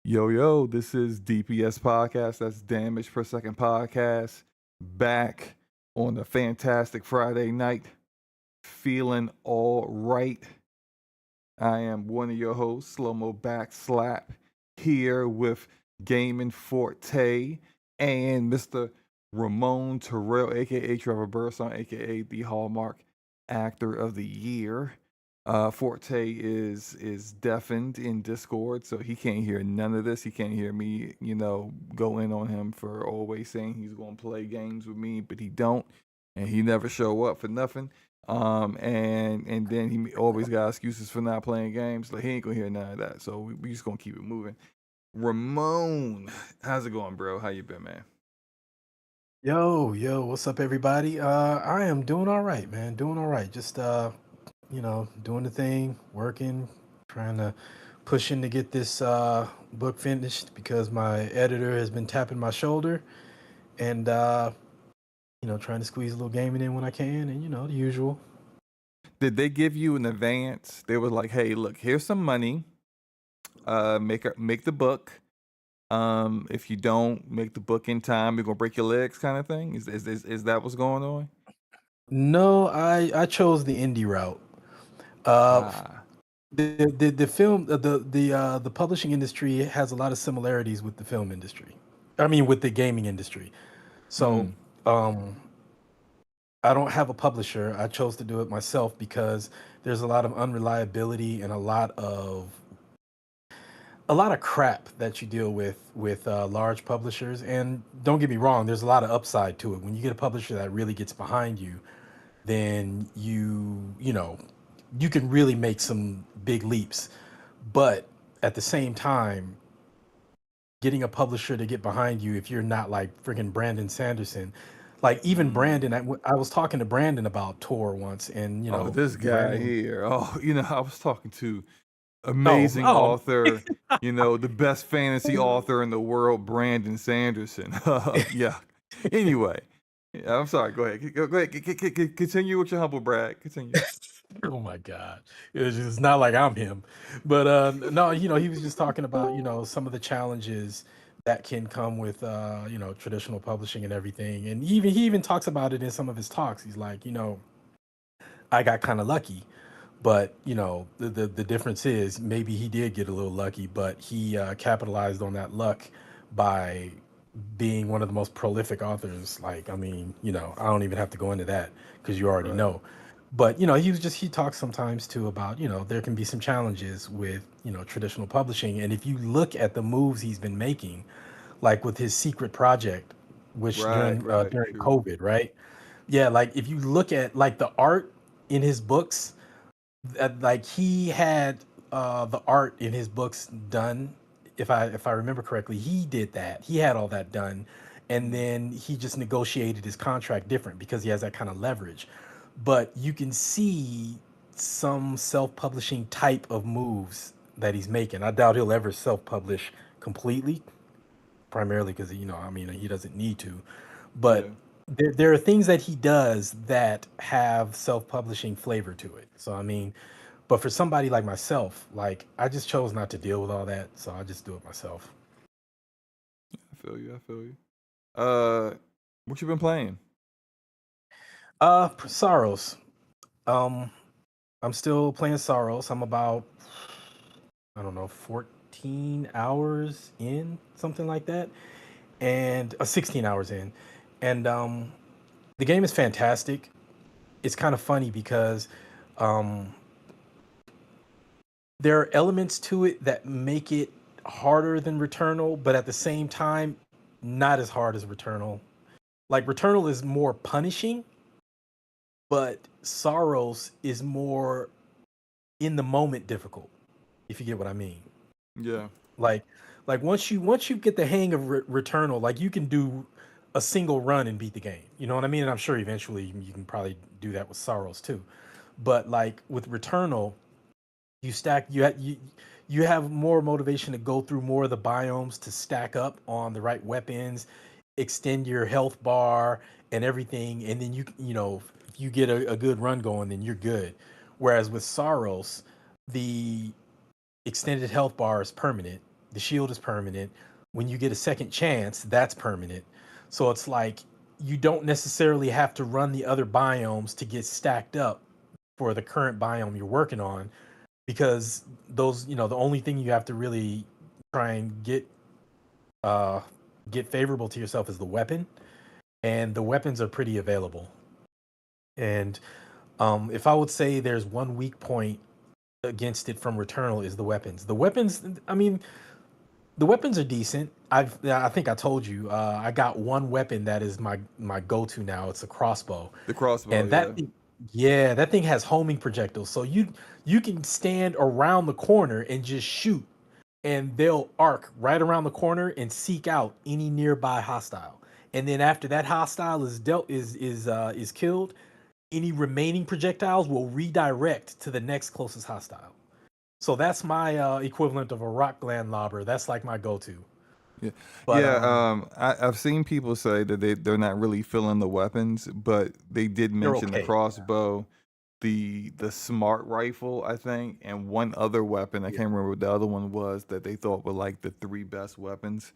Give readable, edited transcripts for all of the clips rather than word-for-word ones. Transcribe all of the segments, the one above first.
Yo, this is DPS Podcast. That's Damage Per Second Podcast. Back on a fantastic Friday night. Feeling all right. I am one of your hosts, SloMoBackSlap, here with Gaming Forte and Mr. Ramon Terrell, aka Trevor Burson, aka the Hallmark Actor of the Year. Forte is deafened in Discord, so he can't hear none of this. He can't hear me, go in on him for always saying he's going to play games with me, but he don't, and he never show up for nothing. And then he always got excuses for not playing games. Like he ain't gonna hear none of that. So we just gonna keep it moving. Ramon, how's it going, bro? How you been, man? Yo, what's up, everybody? I am doing all right, man. Doing all right. Just doing the thing, working, trying to pushing to get this book finished because my editor has been tapping my shoulder, and trying to squeeze a little gaming in when I can, and the usual. Did they give you an advance? They were like, "Hey, look, here's some money. Make the book. If you don't make the book in time, we're gonna break your legs," kind of thing. Is that what's going on? No, I chose the indie route. Uh, Ah, the film the publishing industry has a lot of similarities with the film industry. I mean, with the gaming industry. So, mm, um, I don't have a publisher. I chose to do it myself because there's a lot of unreliability and a lot of crap that you deal with large publishers. And don't get me wrong, there's a lot of upside to it. When you get a publisher that really gets behind you, then you can really make some big leaps. But at the same time, getting a publisher to get behind you, if you're not like freaking Brandon Sanderson, like even mm. Brandon, I was talking to Brandon about Tor once, and Oh, this guy Brandon. here. Oh, I was talking to Oh, amazing oh, author, the best fantasy author in the world, Brandon Sanderson. Yeah. Anyway, yeah, I'm sorry. Go ahead. Go ahead. Continue with your humble brag. Continue. oh my God, it's not like I'm him, but no, he was just talking about some of the challenges that can come with traditional publishing and everything, and he even talks about it in some of his talks. He's like, I got kind of lucky, but the difference is maybe he did get a little lucky, but he capitalized on that luck by being one of the most prolific authors. Like, I mean, I don't even have to go into that because you already Right. know. But he talks sometimes too about there can be some challenges with traditional publishing, and if you look at the moves he's been making, like with his secret project, which Right. Right. during True. COVID, right? Yeah, like if you look at like the art in his books, like he had the art in his books done. If I remember correctly, he did that. He had all that done, and Mm. then he just negotiated his contract different because he has that kind of leverage. But you can see some self-publishing type of moves that he's making. I doubt he'll ever self-publish completely, primarily because I mean, he doesn't need to. But Yeah. there are things that he does that have self-publishing flavor to it. So I mean, but for somebody like myself, like I just chose not to deal with all that, so I just do it myself. I feel you. I feel you. Uh, what you been playing? Sorrows. Um, I'm still playing Sorrows. I'm about, I don't know, 14 hours in, something like that, and 16 hours in, and the game is fantastic. It's kind of funny because um, there are elements to it that make it harder than Returnal, but at the same time, not as hard as Returnal. Like Returnal is more punishing, but Sorrows is more in the moment difficult, if you get what I mean. Yeah. Like like once you get the hang of Returnal, like you can do a single run and beat the game. You know what I mean? And I'm sure eventually you can probably do that with Sorrows too. But like with Returnal, you stack you have more motivation to go through more of the biomes to stack up on the right weapons, extend your health bar and everything, and then if you get a good run going, then you're good. Whereas with Sorrows, the extended health bar is permanent. The shield is permanent. When you get a second chance, that's permanent. So it's like you don't necessarily have to run the other biomes to get stacked up for the current biome you're working on, because those, the only thing you have to really try and uh get favorable to yourself is the weapon, and the weapons are pretty available. And if I would say there's one weak point against it from Returnal is the weapons. The weapons, I mean, the weapons are decent. I think I told you, I got one weapon that is my go-to now. It's a crossbow. The crossbow, And yeah. yeah, that thing has homing projectiles. So you can stand around the corner and just shoot, and they'll arc right around the corner and seek out any nearby hostile. And then after that hostile is dealt is killed, any remaining projectiles will redirect to the next closest hostile. So that's my equivalent of a rock gland lobber. That's like my go-to. Yeah, But yeah. I've seen people say that they're not really feeling the weapons, but they did they're mention the okay. crossbow, the smart rifle, I think, and one other weapon. I Yeah. can't remember what the other one was that they thought were like the three best weapons.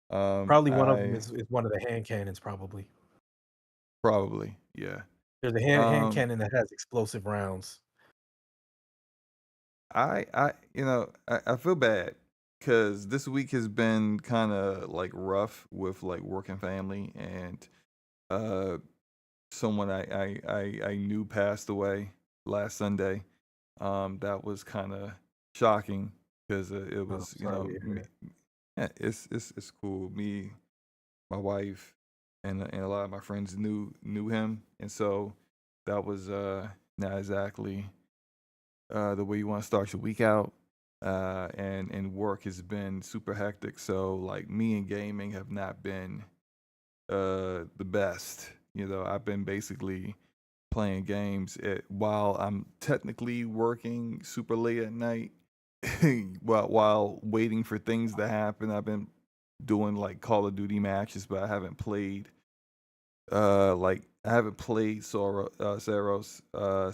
Probably one of them I is one of the hand cannons, probably. probably, yeah. There's a hand Um, cannon that has explosive rounds. I feel bad because this week has been kind of like rough with like work and family, and uh someone I knew passed away last Sunday. That was kind of shocking because it Oh, was, sorry to hear that. yeah, it's cool. Me, my wife, and a lot of my friends knew him, and so that was not exactly the way you want to start your week out. And work has been super hectic. So like me and gaming have not been the best. I've been basically playing games while I'm technically working super late at night, while waiting for things to happen. I've been doing like Call of Duty matches, but I haven't played Saros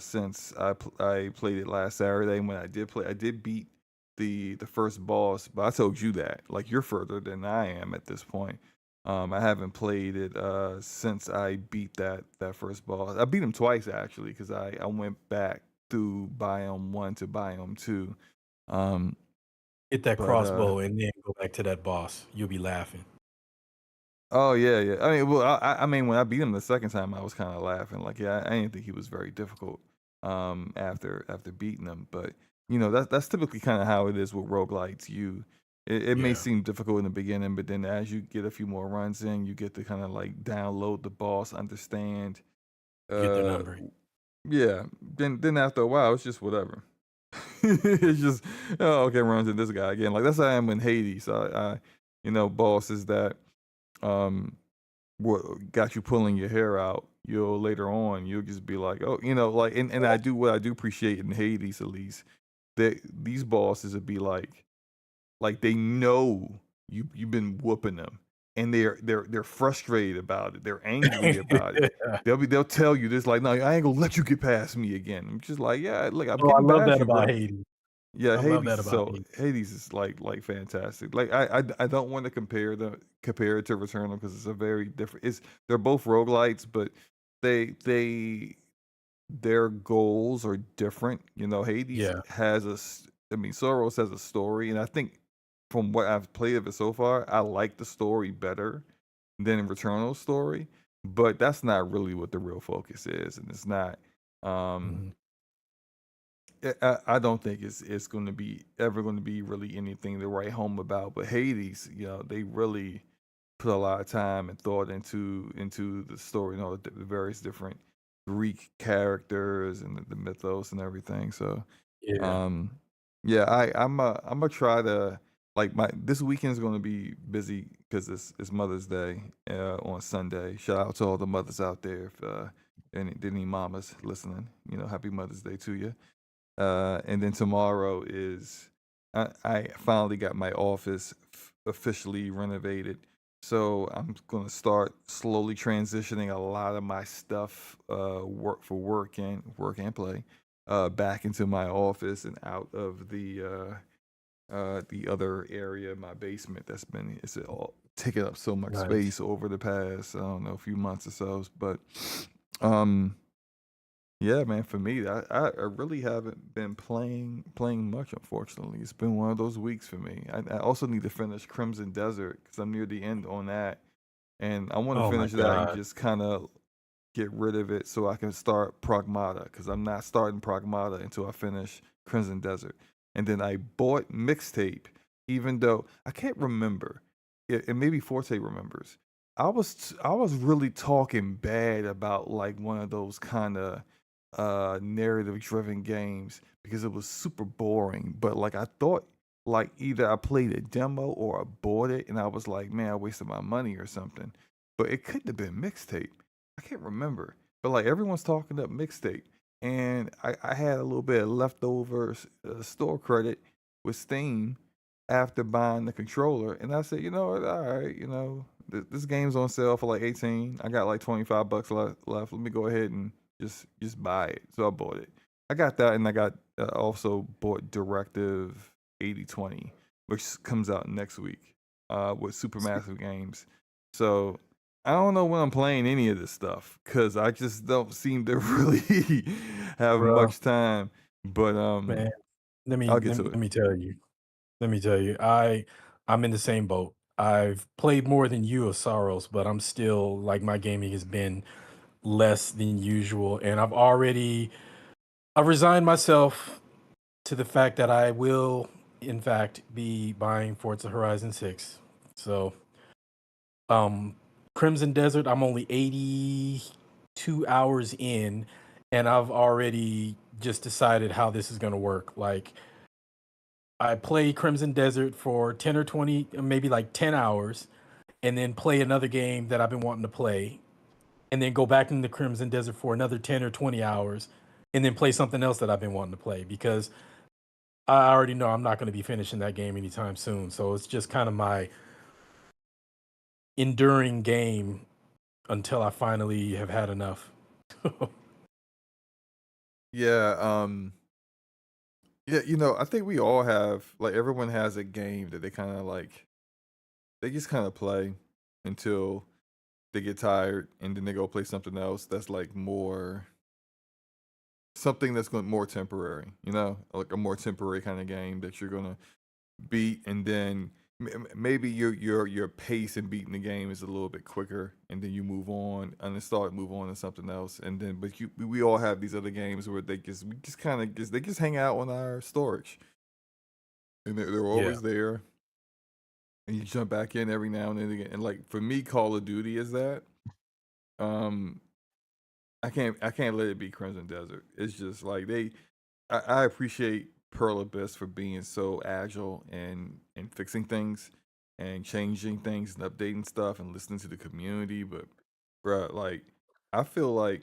since I played it last Saturday. And when I did play, I did beat the first boss, but I told you that like you're further than I am at this point. I haven't played it since I beat that first boss. I beat him twice actually because I went back through biome 1 to biome 2. Um, Hit that but crossbow and then go back to that boss. You'll be laughing. Oh yeah, yeah. I mean, well, I mean, when I beat him the second time, I was kind of laughing. Like, yeah, I didn't think he was very difficult. After beating him, but that's typically kind of how it is with roguelites. It may Yeah. seem difficult in the beginning, but then as you get a few more runs in, you get to kind of like download the boss, understand. Get their Uh, number. yeah. Then after a while, it's just whatever. It's just okay, runs into this guy again. Like that's how I am in Hades. Bosses that um what got you pulling your hair out, later on you'll just be like, oh, like, and I do what I do appreciate in Hades at least, that these bosses would be like they know you've been whooping them, and they're frustrated about it, they're angry about it. They'll tell you this like, no, I ain't gonna let you get past me again. I'm just like, yeah, look, I'm Oh, I getting love past that you, about bro. Hades. Yeah, I love that about Hades. Hades is like fantastic. Like I don't want to compare it to Returnal because it's a very different. They're both roguelites, but they their goals are different. Hades Yeah. has I mean, Soros has a story, and I think from what I've played of it so far, I like the story better than Returnal's story. But that's not really what the real focus is, and it's not. Um, Mhm. I don't think it's going to be ever going to be really anything to write home about. But Hades, they really put a lot of time and thought into the story, the various different Greek characters and the mythos and everything. So, Yeah. um, yeah, I'm gonna try to like my this weekend's going to be busy because it's Mother's Day on Sunday. Shout out to all the mothers out there if any mamas listening. Happy Mother's Day to you. And then tomorrow is I finally got my office officially renovated. So I'm gonna start slowly transitioning a lot of my stuff, work and play, back into my office and out of the other area in my basement it's all taking up so much Nice. space over the past, I don't know, a few months or so. But um yeah, man, for me, I really haven't been playing much, unfortunately. It's been one of those weeks for me. I also need to finish Crimson Desert because I'm near the end on that, and I want to Oh my finish that and God. just kind of get rid of it so I can start Pragmata because I'm not starting Pragmata until I finish Crimson Desert. And then I bought Mixtape, even though I can't remember, and maybe Forte remembers. I was really talking bad about like one of those kind of narrative driven games because it was super boring. But like I thought like either I played a demo or I bought it and I was like, man, I wasted my money or something. But it couldn't have been Mixtape. I can't remember. But like everyone's talking up Mixtape. And I had a little bit of leftover store credit with Steam after buying the controller. And I said, you know what? All right, this game's on sale for like 18. I got like 25 bucks left. Let me go ahead and just buy it. So I bought it. I got that, and I got also bought Directive 8020, which comes out next week with Supermassive Games. So I don't know when I'm playing any of this stuff because I just don't seem to really have Bro, much time. But man, let me I'll get let to me it. let me tell you. Let me tell you. I'm in the same boat. I've played more than you of Sorrows, but I'm still like my gaming has been less than usual, and I've resigned myself to the fact that I will, in fact, be buying Forza Horizon 6. So, um, Crimson Desert, I'm only 82 hours in, and I've already just decided how this is going to work. Like, I play Crimson Desert for 10 or 20, maybe like 10 hours, and then play another game that I've been wanting to play, and then go back into Crimson Desert for another 10 or 20 hours, and then play something else that I've been wanting to play because I already know I'm not going to be finishing that game anytime soon. So it's just kind of my enduring game until I finally have had enough. Yeah, yeah, I think we all have like everyone has a game that they kind of like they just kind of play until they get tired and then they go play something else that's like more something that's going more temporary, like a more temporary kind of game that you're gonna beat, and then maybe your pace in beating the game is a little bit quicker, and then you move on to something else, and then but we all have these other games where we just kind of just they just hang out on our storage, and they're Yeah. always there, and you jump back in every now and then again. And like for me, Call of Duty is that. Um, I can't let it be Crimson Desert. It's just like I appreciate Pearl Abyss for being so agile and fixing things and changing things and updating stuff and listening to the community. But bruh, like I feel like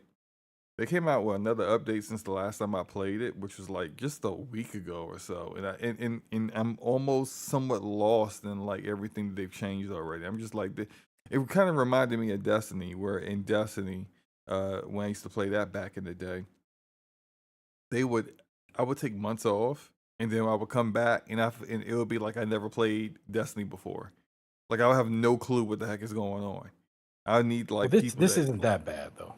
they came out with another update since the last time I played it, which was like just a week ago or so. And I'm almost somewhat lost in like everything that they've changed already. I'm just like it kind of reminded me of Destiny, where in Destiny, when I used to play that back in the day, they would I would take months off and then I would come back and it would be like I never played Destiny before. Like I would have no clue what the heck is going on. I need Well, like this people this that isn't that bad though.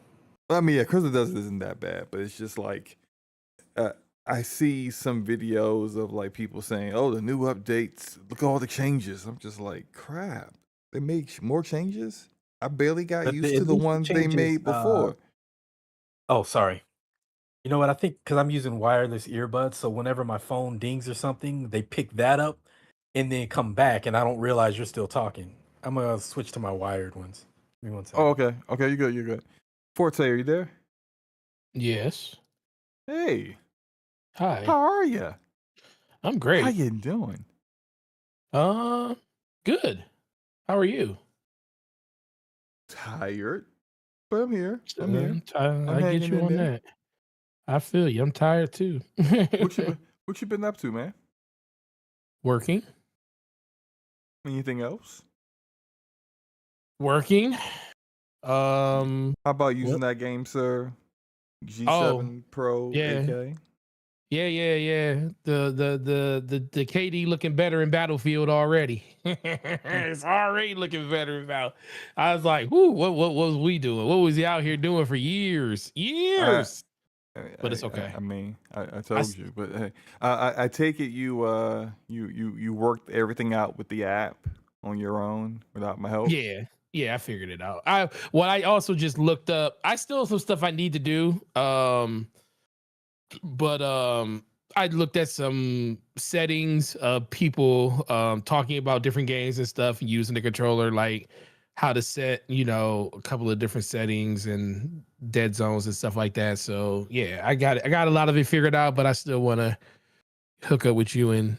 I mean, yeah, Crystal Desert isn't that bad, but it's just like uh, I see some videos of like people saying, "Oh, the new updates! Look at all the changes." I'm just like, "Crap! They make more changes." I barely got But used to at the least the ones they changes. made before. Oh, sorry. You know what? I think because I'm using wireless earbuds, so whenever my phone dings or something, they pick that up and then come back, and I don't realize you're still talking. I'm gonna switch to my wired ones. Give me one Oh, second. okay, okay, you're good, you're good. Forte, are you there? Yes. Hey, Hi. how are you? I'm How great. you doing? Uh, good. How are you? Tired, but I'm here. I'm Yeah, here. I'm tired. I'm I get hanging you in on there. that. I feel you. I'm tired too. What you been What you been up to, man? Working. Anything else? Working. How about Well, using that game, sir? oh, G7 Pro yeah. 8K. Yeah. The KD looking better in Battlefield already. It's already looking better in Battle. I was like, whoo, what was we doing? What was he out here doing for years? I, Years. But it's okay. I mean, I I told s- you, but hey, I take it you worked everything out with the app on your own without my help. yeah, I figured it out. I also just looked up. I still have some stuff I need to do. But I looked at some settings of people talking about different games and stuff and using the controller, like how to set, a couple of different settings and dead zones and stuff like that. So yeah, I got it. I got a lot of it figured out, but I still want to hook up with you and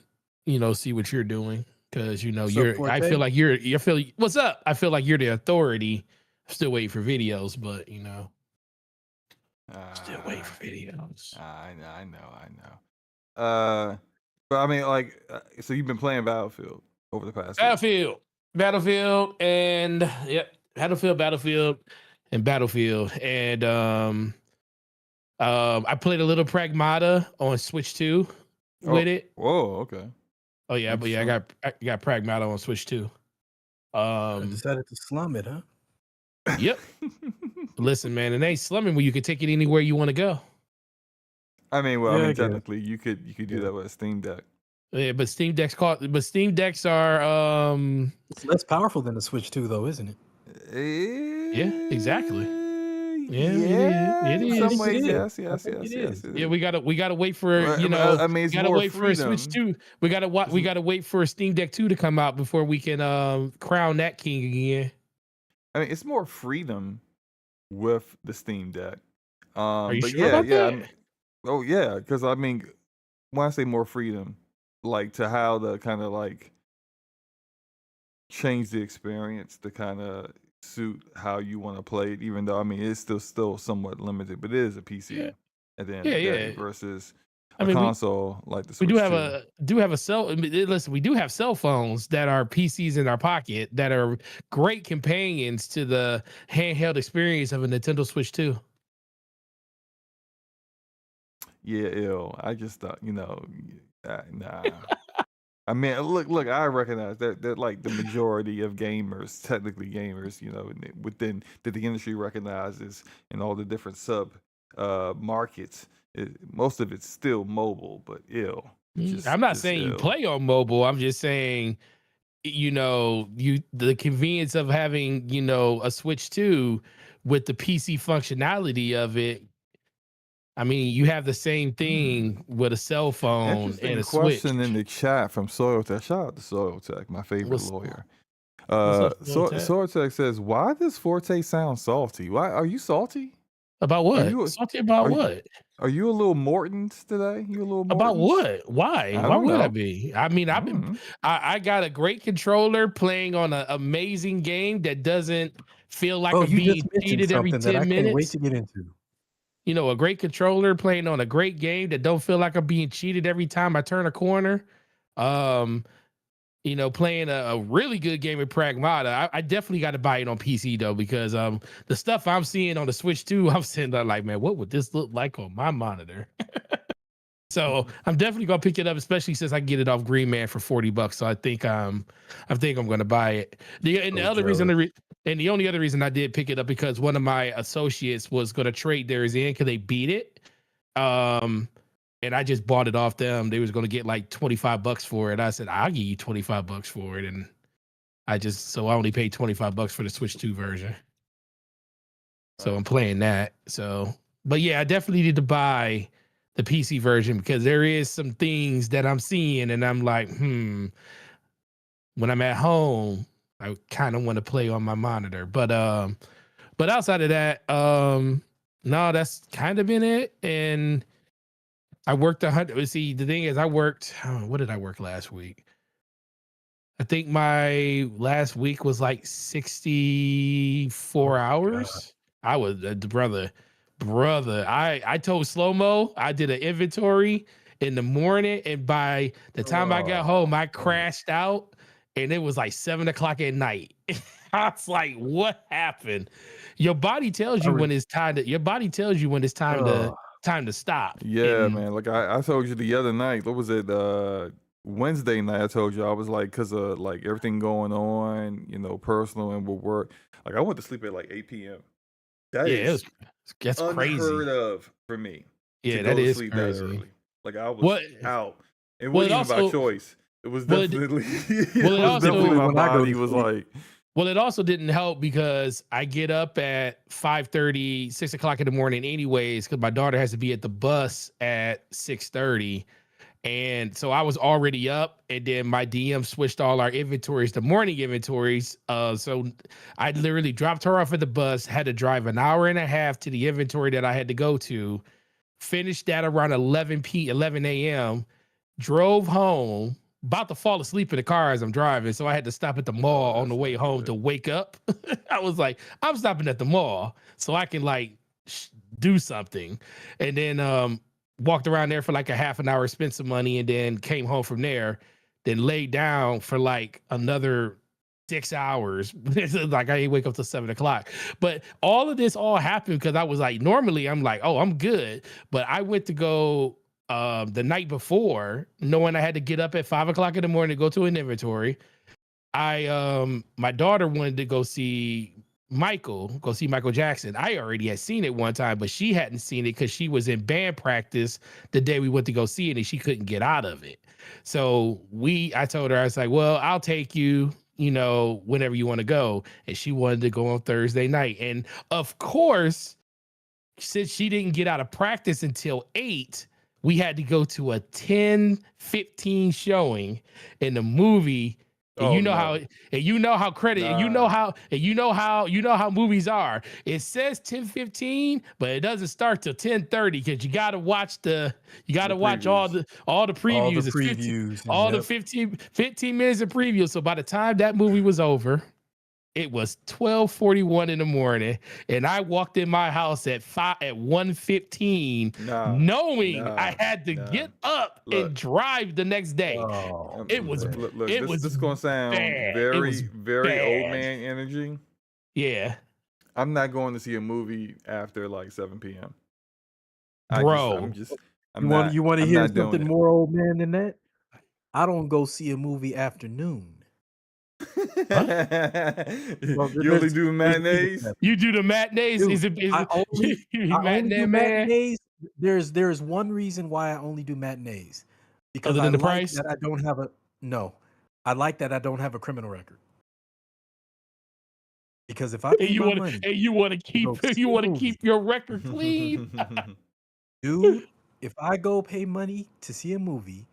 see what you're doing, because What's up, I feel Forte? like you feel what's up. I feel like you're the authority. I'm still waiting for videos, but still waiting Uh, for videos. I know. But I mean, like, so you've been playing Battlefield over the past week. Battlefield, and yep, Battlefield, and Battlefield, and I played a little Pragmata on Switch 2 with it. Whoa, okay. Oh yeah, but yeah, I got Pragmata on Switch 2. I decided to slum it, huh? Yep. Listen, man, it ain't slumming where you can take it anywhere you want to go. I mean, well, Yeah, I I mean, guess. technically, you could do that with a Steam Deck. Yeah, but Steam Decks are It's less powerful than the Switch 2, though, isn't it? yeah, exactly. Yeah, it In is. some I think ways, it is. yes. I think it is. Yeah, we gotta wait for Well, I mean, it's gotta more wait for a Switch freedom. 2. We gotta wait for a Steam Deck 2 to come out before we can crown that king again. I mean, it's more freedom with the Steam Deck. Are you But sure about yeah. that? Oh yeah, because I mean, when I say more freedom, like to how to kind of like change the experience to kind of suit how you want to play it. Even though I mean, it's still somewhat limited, but it is a PC Yeah, at the end of yeah, the day yeah. versus I a mean, console like the we do Switch have 2. a cell. I mean, listen, we do have cell phones that are PCs in our pocket that are great companions to the handheld experience of a Nintendo Switch 2. Yeah, ill. I just thought, nah. I mean, look. I recognize that like the majority of gamers, technically gamers, within that the industry recognizes in all the different sub markets, most of it's still mobile, but ill. I'm not Just saying you ill. play on mobile. I'm just saying, the convenience of having, a Switch 2 with the PC functionality of it. I mean, you have the same thing with a cell phone and Interesting a Switch. question in the chat from Soiltech. Shout out to Soiltech, my favorite What's lawyer. up, Forte? Soiltech says, "Why does Forte sound salty? Why are you salty? About Are what? you a, Salty about are you what? are you a little Mortons today? You a little About Mortons? what? Why? I Why don't would I know. be? I mean, Mm. I got a great controller playing on an amazing game that doesn't feel like Oh, I'm you just being mentioned cheated every something that I 10 can't wait minutes. to get into. A great controller playing on a great game that don't feel like I'm being cheated every time I turn a corner. Um, playing a really good game of Pragmata. I definitely got to buy it on PC though, because the stuff I'm seeing on the Switch 2, I'm sitting there like, man, what would this look like on my monitor? So I'm definitely gonna pick it up, especially since I can get it off Green Man for $40. So I think I'm gonna buy it. And the only other reason I did pick it up, because one of my associates was gonna trade theirs in because they beat it. And I just bought it off them. They was gonna get like $25 for it. I said, I'll give you $25 for it. And I only paid $25 for the Switch 2 version. So I'm playing that. So, but yeah, I definitely need to buy the PC version, because there is some things that I'm seeing and I'm like, when I'm at home, I kind of want to play on my monitor. But outside of that, no, that's kind of been it. And I worked 100. See, the thing is, what did I work last week? I think my last week was like 64 hours. I was brother. I told SloMo I did an inventory in the morning, and by the time I got home, I crashed out, and it was like 7 o'clock at night. I was like, "What happened?" Your body tells you when it's time to. Your body tells you when it's time to time to stop. Yeah, And man. Like I told you the other night. What was it? Wednesday night. I told you I was like, cause of like everything going on, personal and with work. Like I went to sleep at like 8 p.m. That yeah, is that's crazy. unheard of for me to Yeah, go that to is sleep that crazy. early. Like I was What? out. It Well, it wasn't even by also choice. It was well, it, definitely well, it also Normally my when I go body to was sleep, like, well, it also didn't help because I get up at 5:30, 6 o'clock in the morning, anyways, because my daughter has to be at the bus at 6:30. And so I was already up, and then my DM switched all our inventories to morning inventories. So I literally dropped her off at the bus, had to drive an hour and a half to the inventory that I had to go to, finished that around 11 a.m., drove home, about to fall asleep in the car as I'm driving. So I had to stop at the mall on the that's way not home to good. wake up. I was like, I'm stopping at the mall so I can like do something. And then walked around there for like a half an hour, spent some money, and then came home from there, then laid down for like another 6 hours. Like I didn't wake up till 7 o'clock. But all of this all happened because I was like, normally I'm like, oh, I'm good. But I went to go the night before, knowing I had to get up at 5 o'clock in the morning to go to an inventory. My daughter wanted to go see Michael Jackson. I already had seen it one time, but she hadn't seen it because she was in band practice the day we went to go see it, and she couldn't get out of it. So I told her, I was like, well, I'll take you, whenever you want to go. And she wanted to go on Thursday night. And of course, since she didn't get out of practice until 8, we had to go to a 10:15 showing in the movie. And Oh you know no, how movies are. It says 10:15, but it doesn't start till 10:30 because you gotta watch the all previews. the all the previews. It's 15, previews, and all the yep. 15 minutes of preview. So by the time that movie was over, it was 12:41 in the morning, and I walked in my house at 1:15, knowing I had to Nah. get up and Look, drive the next day. Oh, It was man. look. it This was is gonna sound bad. It very, was very old bad. man energy. Yeah, I'm not going to see a movie after like 7 p.m. bro. I'm not. You want to I'm hear not doing something it. more old man than that? I don't go see a movie afternoon. Well, You only there's do two matinees? steps. You do the matinees? Dude, Is it I only matinee do man? matinees. There's one reason why I only do matinees, because Other I than the like price? that I don't have a no. I like that I don't have a criminal record. Because if I And pay you my want money and you want to to keep go see a movie, your record clean. dude, if I go pay money to see a movie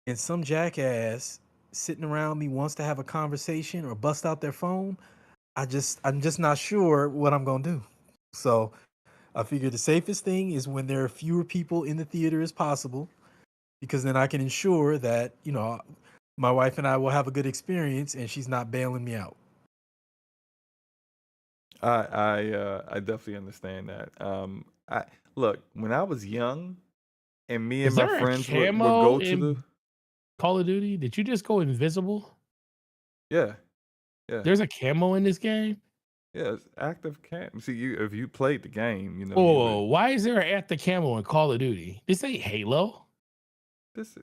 and some jackass sitting around me wants to have a conversation or bust out their phone, I'm just not sure what I'm gonna do. So I figure the safest thing is when there are fewer people in the theater as possible, because then I can ensure that, my wife and I will have a good experience and she's not bailing me out. I definitely understand that. I look, when I was young and me Is and my there a friends would camo go to the in Call of Duty? Did you just go invisible? yeah. There's a camo in this game? Yeah, it's active cam. See, if you played the game, you Whoa, would. why is there at the camo in Call of Duty? This ain't Halo. It's a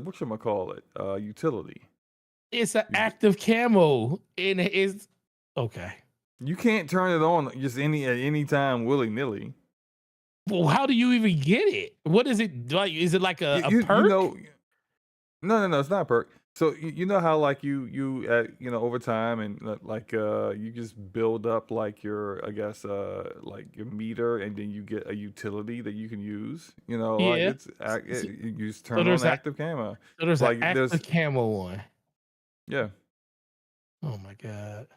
whatchamacallit, utility. It's an You, active camo, and it's okay. you can't turn it on just at any time willy nilly. Well, how do you even get it? What is it like? Is it like a perk? No, it's not a perk. So you know how like you over time and like you just build up like your, I guess, like your meter, and then you get a utility that you can use. Like Yeah. you just So turn there's on a active camo. so there's Like an active camo one. yeah. Oh my god.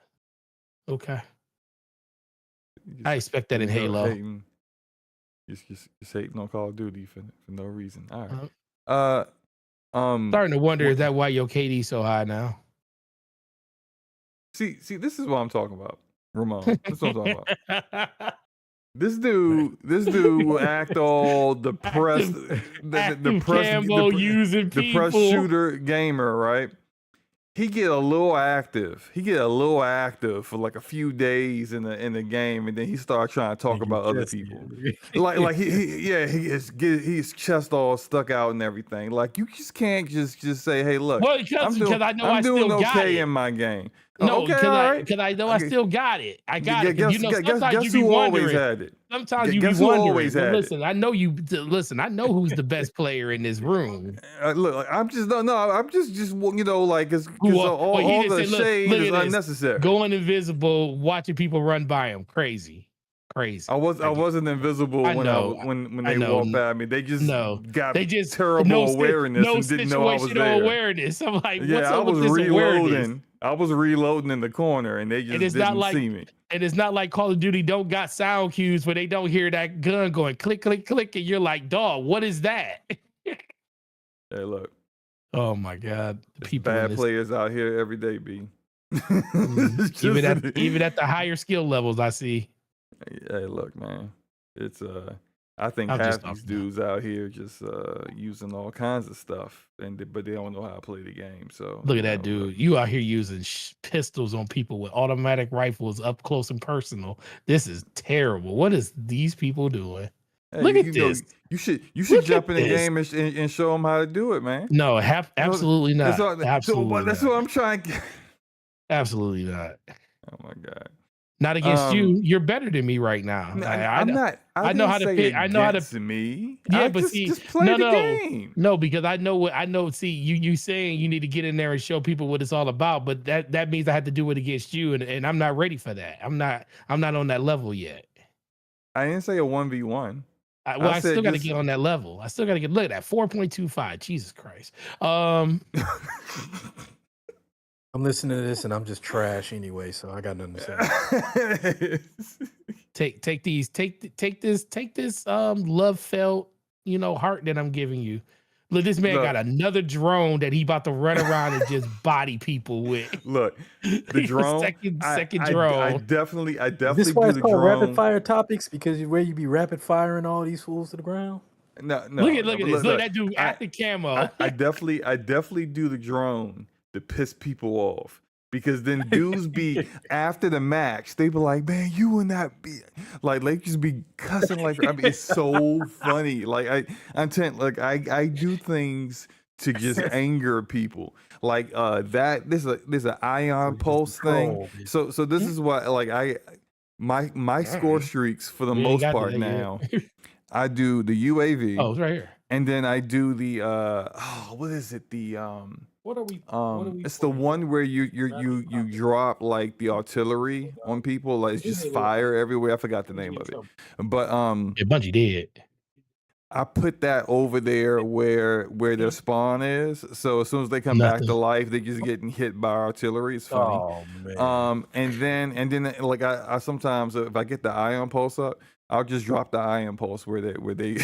Okay. You I just, expect that in Halo. hating, just hating on Call of Duty for no reason. All right. Starting to wonder, is that why your KD's so high now? See, this is what I'm talking about, Ramon. This is what I'm talking about. This dude will act all depressed, Active camo using people. depressed shooter gamer, right? he get a little active. He get a little active for like a few days in the game, and then he start trying to talk about other people. Like his chest all stuck out and everything. Like you just can't just say, hey, look, Well, because I know I doing still got okay it. in my game. No, Okay, because all right. I know I still got it. I got it. 'Cause, Guess, you know, sometimes guess you be who always wondering. had it? Sometimes you be Guess who wondering. always But had it? listen, I know you. Listen, I know who's the best player in this room. Look, I'm just I'm just you know, like because Well, all he the didn't say, shade look is at this. unnecessary. Going invisible, watching people run by him, crazy. I wasn't invisible I when know, when I they know. walked by me. They just got they just terrible awareness and didn't know I was situational there. awareness. I'm like, what's Yeah, I up was with this awareness? reloading. I was reloading in the corner, and they just It's not didn't like, see me. and it's not like Call of Duty don't got sound cues where they don't hear that gun going click, click, click, and you're like, dog, what is that? Hey, look, Oh my God, there's people in bad this, players out here every day, B. even at the higher skill levels, I see. Hey, look, man. It's I think I'm just half these talking about- dudes out here just using all kinds of stuff, but they don't know how to play the game. So Look you at that know, dude. You out here using pistols on people with automatic rifles up close and personal. This is terrible. What is these people doing? hey, Look at you know, this. you should Look jump at in the this. game and show them how to do it, man. No, absolutely not. Absolutely That's not. what I'm trying to. Absolutely not. Oh my God. Not against you. You're better than me right now. I'm not. I know how to pick. I know how to. Me. Yeah, but just play the game. No, because I know what I know. See, you saying you need to get in there and show people what it's all about, but that means I have to do it against you, and I'm not ready for that. I'm not on that level yet. I didn't say a 1v1. I still got to get on that level. I still got to get. Look at that 4.25. Jesus Christ. I'm listening to this and I'm just trash anyway, so I got nothing to say. Take this love felt, heart that I'm giving you. Look, this man got another drone that he about to run around and just body people with. Look, the drone. second drone. I definitely This why do it's the called drone. rapid fire topics, because where you be rapid firing all these fools to the ground. No. Look at this. Look, that dude at the camo. I definitely do the drone to piss people off. Because then dudes be after the match, they be like, man, you will not be like they just be cussing like I mean, it's so funny. Like I do things to just anger people. Like there's an ion pulse thing. So this is what like my score streaks for the most part now. I do the UAV. Oh, it's right here. And then I do the what is it? The What are we? it's the one where you drop like the artillery on people, like it's just fire everywhere. I forgot the name of it, but Yeah, Bungie did. I put that over there where their spawn is. So as soon as they come back to life, they just getting hit by artillery. It's funny. Oh man. And then like I sometimes if I get the ion pulse up, I'll just drop the ion pulse where they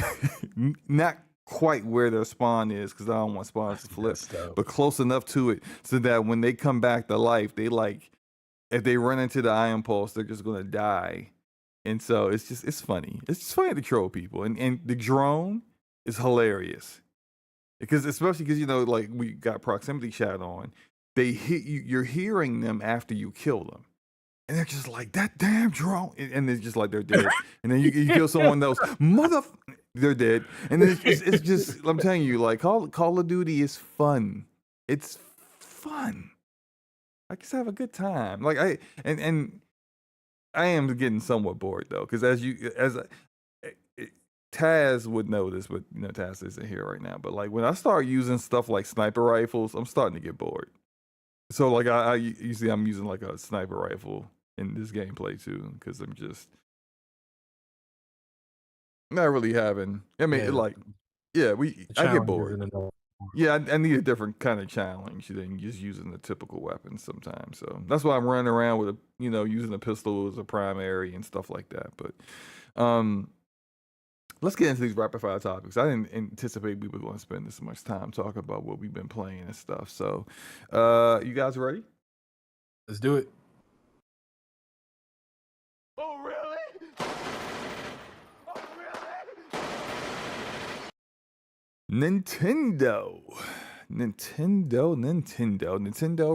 not quite where their spawn is, because I don't want spawns to flip, but close enough to it so that when they come back to life, they like if they run into the ion pulse, they're just gonna die. And so it's funny. It's just funny to troll people, and the drone is hilarious because especially because like we got proximity chat on, they hit you. You're hearing them after you kill them. And they're just like, that damn drone. And it's just like they're dead. And then you kill someone else. They're dead. And then it's just, I'm telling you, like, Call of Duty is fun. It's fun. I just have a good time. Like, I am getting somewhat bored, though. Because Taz would know this, but, Taz isn't here right now. But, like, when I start using stuff like sniper rifles, I'm starting to get bored. So, like, I'm using, like, a sniper rifle in this gameplay too, because I'm just not really having. I mean, I get bored. Yeah, I need a different kind of challenge than just using the typical weapons sometimes. So that's why I'm running around with using a pistol as a primary and stuff like that. But let's get into these rapid fire topics. I didn't anticipate we were going to spend this much time talking about what we've been playing and stuff. So, you guys ready? Let's do it. Oh, really? Oh, really? Nintendo Nintendo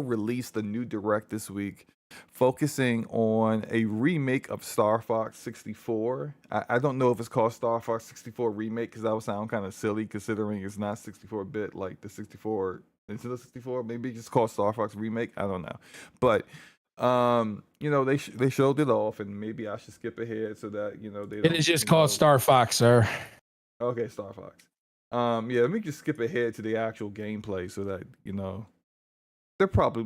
released a new direct this week, focusing on a remake of Star Fox 64. I don't know if it's called Star Fox 64 remake because that would sound kind of silly considering it's not 64-bit like the 64 Nintendo 64. Maybe it's just called Star Fox remake. I don't know, but they showed it off, and maybe I should skip ahead so that they don't. It is just called Star Fox, sir. Okay, Star Fox. Yeah, let me just skip ahead to the actual gameplay so that they're probably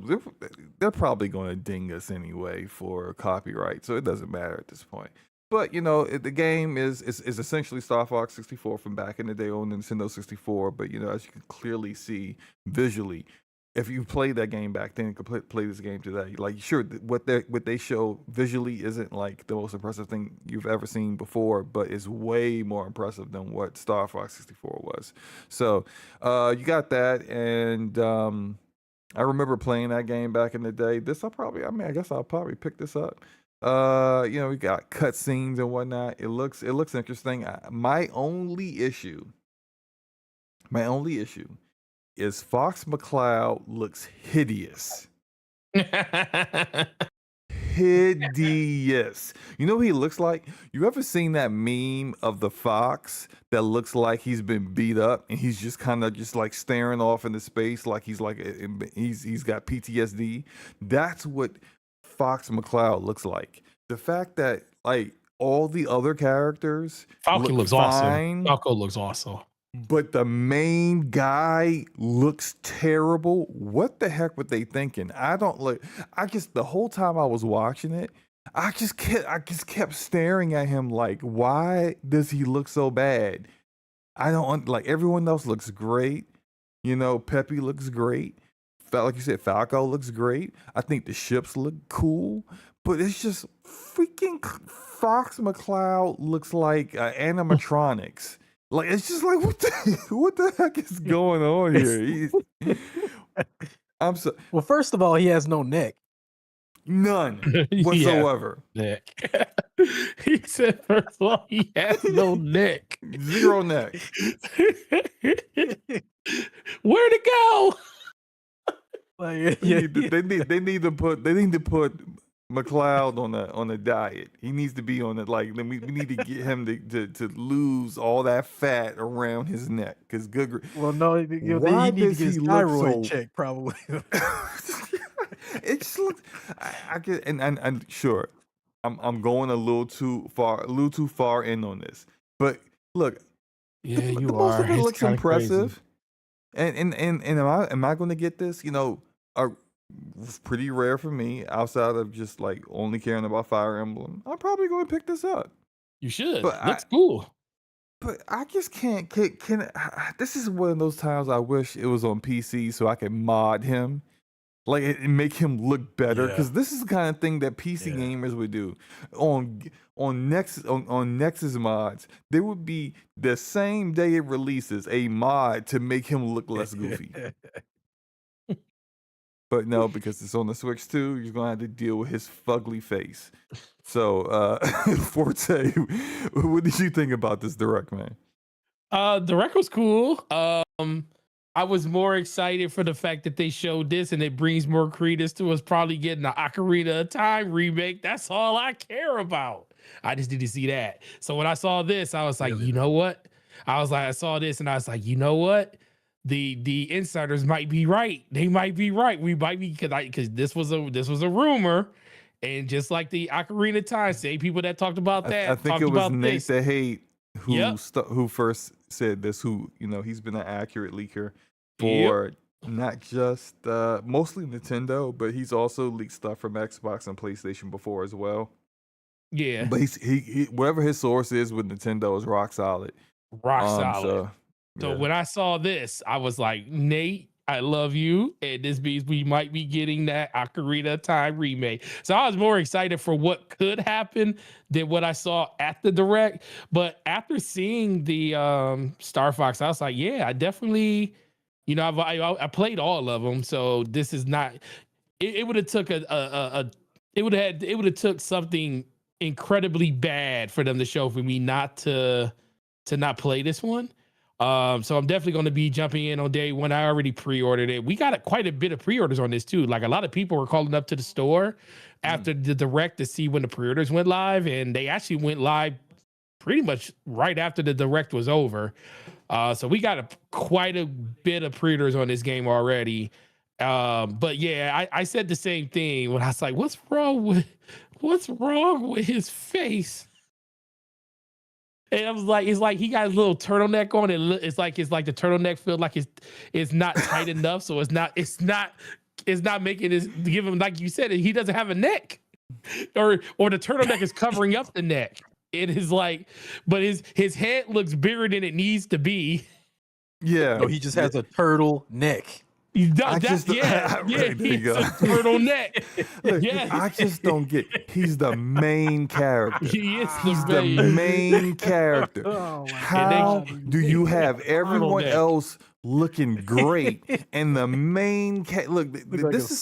going to ding us anyway for copyright, so it doesn't matter at this point. But the game is essentially Star Fox 64 from back in the day on Nintendo 64. But as you can clearly see visually, if you played that game back then, you could play this game today. Like, sure, what they show visually isn't like the most impressive thing you've ever seen before, but it's way more impressive than what Star Fox 64 was. So, you got that, and I remember playing that game back in the day. I guess I'll probably pick this up. We got cutscenes and whatnot. It looks interesting. My only issue is Fox McCloud looks hideous. Hideous. You know what he looks like? You ever seen that meme of the fox that looks like he's been beat up and he's just kind of just like staring off into space like he's got PTSD? That's what Fox McCloud looks like. The fact that like all the other characters Falcon looks fine, awesome. Falco looks awesome. but the main guy looks terrible. What the heck were they thinking? The whole time I was watching it, I just kept staring at him like, why does he look so bad? I don't like everyone else looks great. Peppy looks great. Like you said, Falco looks great. I think the ships look cool, but it's just freaking Fox McCloud looks like animatronics. Like, it's just like, what the heck is going on here? Well, first of all, he has no neck. None whatsoever. Neck. He said, first of all, he has no neck. Zero neck. Where'd it go? Like, They need to put McCloud on a diet. He needs to be on it. Like, we need to get him to lose all that fat around his neck. Because well, no, they need to get his thyroid checked probably. It just looks. I get and sure, I'm going a little too far in on this. But look, Yeah, the you most are. of it It's looks kinda impressive. And am I going to get this? Pretty rare for me outside of just like only caring about Fire Emblem. I'm probably going to pick this up. You should. But Looks cool. But I just can't. This is one of those times I wish it was on PC so I could mod him, like and make him look better. Yeah. Because this is the kind of thing that PC Yeah. gamers would do. On Nexus mods, there would be the same day it releases a mod to make him look less goofy. But no, because it's on the Switch too, you're gonna have to deal with his fugly face. So, Forte, what did you think about this direct, man? The record was cool. I was more excited for the fact that they showed this and it brings more credence to us probably getting the Ocarina of Time remake. That's all I care about. I just need to see that. So when I saw this, I was like, you know what? I saw this and I was like, you know what? The insiders might be right. They might be right. We might be because this was a rumor. And just like the Ocarina of Time, same people that talked about that. I think talked it was about Nate this. the Hate who Yep. who first said this. Who he's been an accurate leaker for not just mostly Nintendo, but he's also leaked stuff from Xbox and PlayStation before as well. Yeah, But he whatever his source is with Nintendo is rock solid. rock solid. So yeah. when I saw this, I was like, Nate, I love you. And this means we might be getting that Ocarina of Time remake. So I was more excited for what could happen than what I saw at the direct. But after seeing the Star Fox, I was like, yeah, I definitely, I played all of them. So this is not, it would have took it would have took something incredibly bad for them to show for me not to not play this one. So I'm definitely going to be jumping in on day one. I already pre-ordered it. We got quite a bit of pre-orders on this too. Like a lot of people were calling up to the store after the direct to see when the pre-orders went live, and they actually went live pretty much right after the direct was over. So we got quite a bit of pre-orders on this game already. But yeah, I said the same thing when I was like, what's wrong with his face? And I was like, it's like he got a little turtleneck on. It's like the turtleneck feels like it's not tight enough, so it's not making this give him, like you said, he doesn't have a neck, or the turtleneck is covering up the neck. It is like, but his head looks bigger than it needs to be. Yeah. No, he just has a turtle neck. He does, I just- yeah, There you he's go. a turtleneck. Look, Yeah. I just don't get. He's the main character. He is He's the main character. Oh my How God. do you have everyone Turtleneck. else looking great and the main look? like This a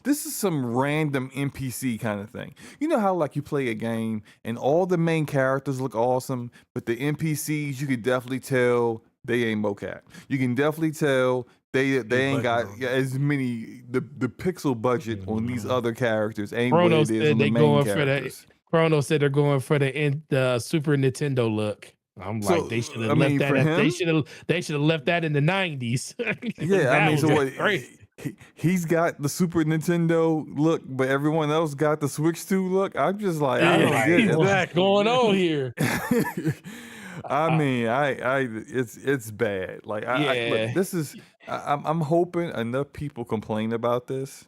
is some random NPC kind of thing. You know how like you play a game and all the main characters look awesome, but the NPCs you could definitely tell they ain't mocap. You can definitely tell they ain't got as many the pixel budget on these other characters ain't what Chrono it is said on the they main going for characters. Chrono said they're going for the Super Nintendo look. I'm So, like, they should I have mean, left for that. him- They should have left that in the 90s. Yeah, That I mean, was so what? great. He's got the Super Nintendo look, but everyone else got the Switch 2 look. I'm just like, I don't get it. What's going on here? I mean, it's bad. Like, Yeah. look, this is. I'm hoping enough people complain about this.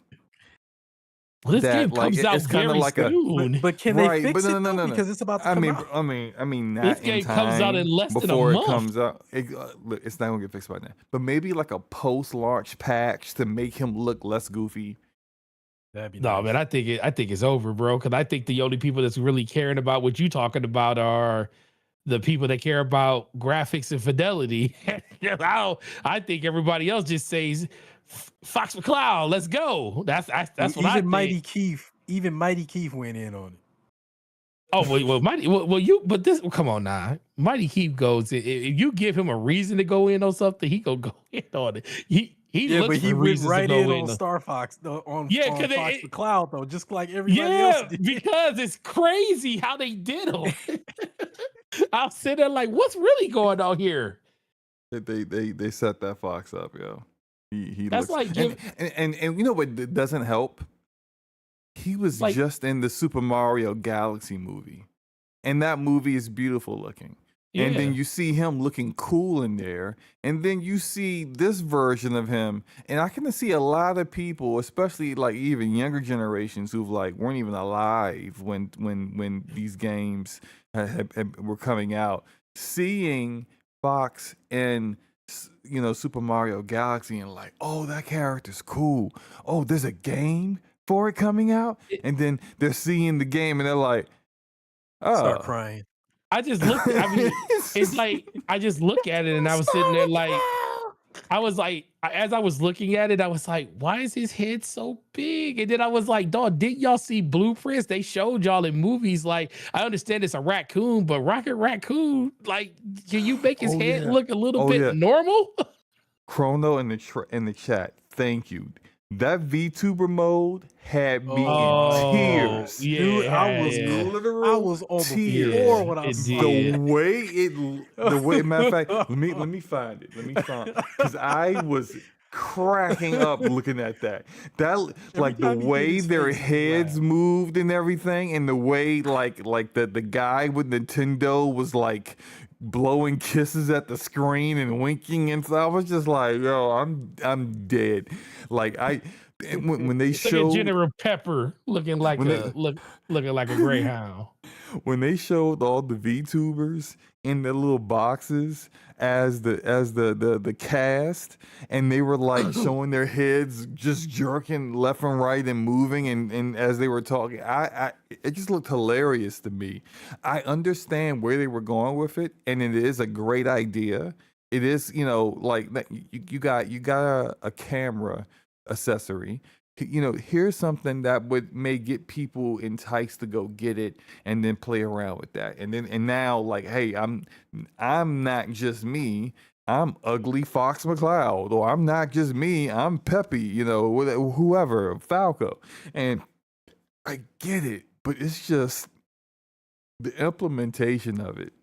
Well, this that, game like, comes out it's kinda very like a- soon. But can Right, they fix but it no, though? no. Because it's about to I come mean, out. I mean, not This in game time comes out in less than a before month. it comes out. Look, it's not gonna get fixed by now. But maybe like a post-launch patch to make him look less goofy. That'd be No, nice. man, I think it's over, bro. Because I think the only people that's really caring about what you talking about are the people that care about graphics and fidelity. I think everybody else just says, "Fox McCloud, let's go." That's what I think. Even Mighty Keith went in on it. Oh well, Mighty. But this. Come on now, Mighty Keith goes. If you give him a reason to go in on something, he gonna go in on it. He Yeah, looks but he for went reasons right to go in in. on Star Fox on Yeah, on 'cause Fox it- McCloud though, just like everybody else Yeah, did. because it's crazy how they did him. I'll sit there like, what's really going on here? They set that fox up, yo. He That's looks, like and you know what doesn't help? He was Like- just in the Super Mario Galaxy movie, and that movie is beautiful looking. And then you see him looking cool in there, and then you see this version of him, and I can see a lot of people, especially like even younger generations, who've like weren't even alive when these games were coming out, seeing Fox and Super Mario Galaxy, and like, oh, that character's cool. Oh, there's a game for it coming out, and then they're seeing the game, and they're like, oh. Start crying. I just looked. I mean, it's like I just look at it, and I was sitting there like, I was like, as I was looking at it, I was like, why is his head so big? And then I was like, dog, didn't y'all see blueprints? They showed y'all in movies. Like, I understand it's a raccoon, but Rocket Raccoon, like, can you make his Oh, head yeah. look a little Oh, bit yeah. normal? Chrono in the chat, thank you. That VTuber mode had me in tears. Yeah, Dude, I was yeah. Literal I was on the tears. floor when I It saw did. The way, matter of fact, let me find it. Because I was cracking up looking at that. Like the time he did way his their face, he heads laughed. moved and everything, and the way like the guy with Nintendo was like blowing kisses at the screen and winking, and so I was just like, yo, I'm dead. Like when they Look at showed General Pepper looking like when looking like a greyhound. when they showed all the VTubers in their little boxes as the cast, and they were like showing their heads just jerking left and right and moving, and as they were talking, it just looked hilarious to me. I understand where they were going with it, and it is a great idea. It is, like that you got a camera accessory. Here's something that may get people enticed to go get it and then play around with that. And now like, hey, I'm not just me. I'm ugly Fox McCloud, or I'm not just me, I'm Peppy, you know, whoever, Falco. And I get it, but it's just the implementation of it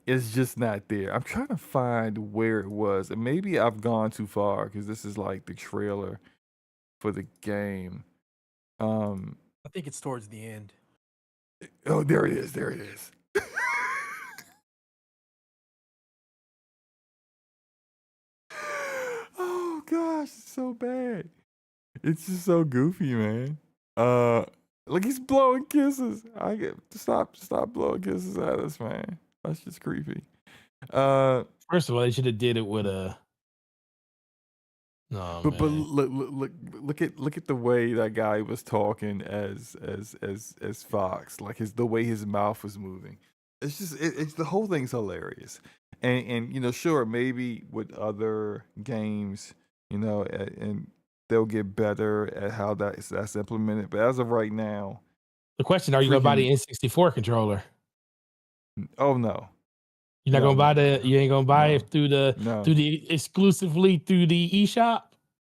is just not there. I'm trying to find where it was, and maybe I've gone too far because this is like the trailer for the game. I think it's towards the end. Oh, there it is. There it is. Oh gosh, it's so bad. It's just so goofy, man. Like he's blowing kisses. I get stop blowing kisses at us, man. That's just creepy. First of all, they should have did it with a. No, but man. look at the way that guy was talking as Fox, like the way his mouth was moving. It's just it's the whole thing's hilarious. And you know, sure, maybe with other games, you know, and they'll get better at how that's implemented. But as of right now, The question: are you gonna buy the freaking N64 controller? oh no. You're not No, gonna buy no, the. You ain't gonna buy no, it through no, the exclusively through the eShop.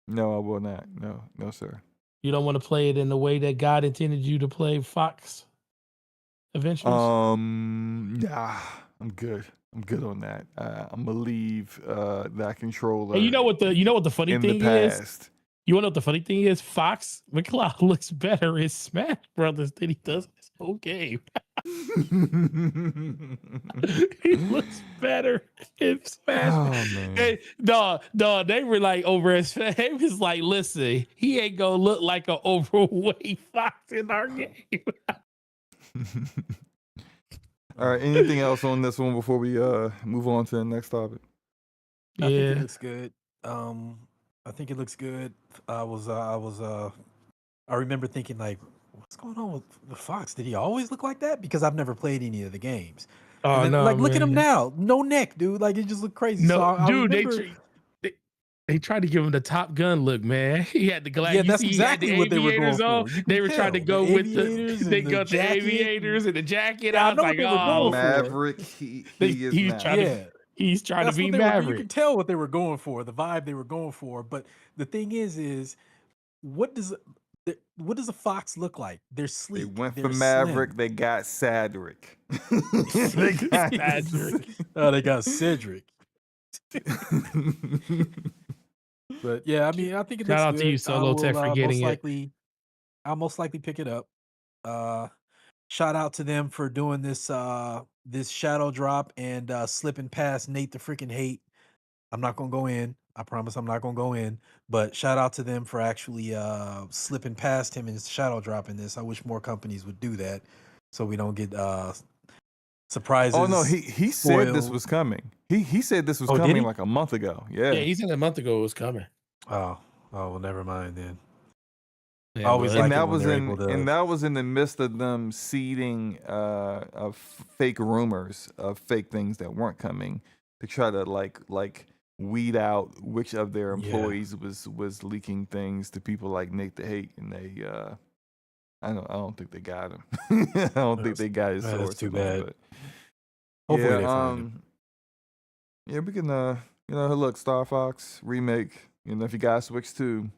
no, I will not. No, no, sir. You don't want to play it in the way that God intended you to play Fox Adventures. Nah, I'm good. I'm good on that. I'm gonna leave that controller And you know what the funny in the thing is? past. You want to know what the funny thing is? Fox McCloud looks better in Smash Brothers than he does in this whole game. He looks better in Smash. Oh man. Hey, dog, they were like over his face. He was like, listen, he ain't gonna look like an overweight Fox in our game. All right. Anything else on this one before we move on to the next topic? I think it Yeah. looks good. I think it looks good. I remember thinking like, what's going on with Fox? Did he always look like that? Because I've never played any of the games. Oh And then, no, like, look at him man. now, no neck, dude. Like it just looked crazy. So No, I dude, remember, they tried to give him the Top Gun look, man. He had the glass. yeah, You that's see, he had the exactly what they were going aviators on. for. You They can were trying to tell go the with the. aviators They and the got the jacket. aviators and the jacket. Yeah, I I was know what like, they were going oh, for. Maverick, he is he was trying Maverick. to. Yeah, He's trying to that's be what they were. You Maverick. can tell what they were going for, the vibe they were going for. But the thing is what does a fox look like? They're They sleek. went for They're Maverick. slim. They got Sadrick. They got Sadrick. Oh, they got Cedric. But yeah, I mean, I think it Shout looks out to you, good. Solo Tech, for getting it. I'll most likely pick it up. Shout out to them for doing this shadow drop and slipping past Nate the freaking hate. I'm not gonna go in. I promise I'm not gonna go in. But shout out to them for actually slipping past him and shadow dropping this. I wish more companies would do that so we don't get surprises. Oh no, he said this was coming. He said this was Oh, did coming he? like a month ago. Yeah. Yeah, he said a month ago it was coming. Oh, well, never mind then. Yeah, I always but- like and it that when was they're in able to. and that was in the midst of them seeding of fake rumors of fake things that weren't coming to try to like weed out which of their Yeah. employees was leaking things to people like Nick the Hate, and they I don't think they got him. I don't think they got his that's source. too in there, bad. but Hopefully yeah, they find him. yeah, we can you know, look, Star Fox remake. You know, if you guys Switch 2,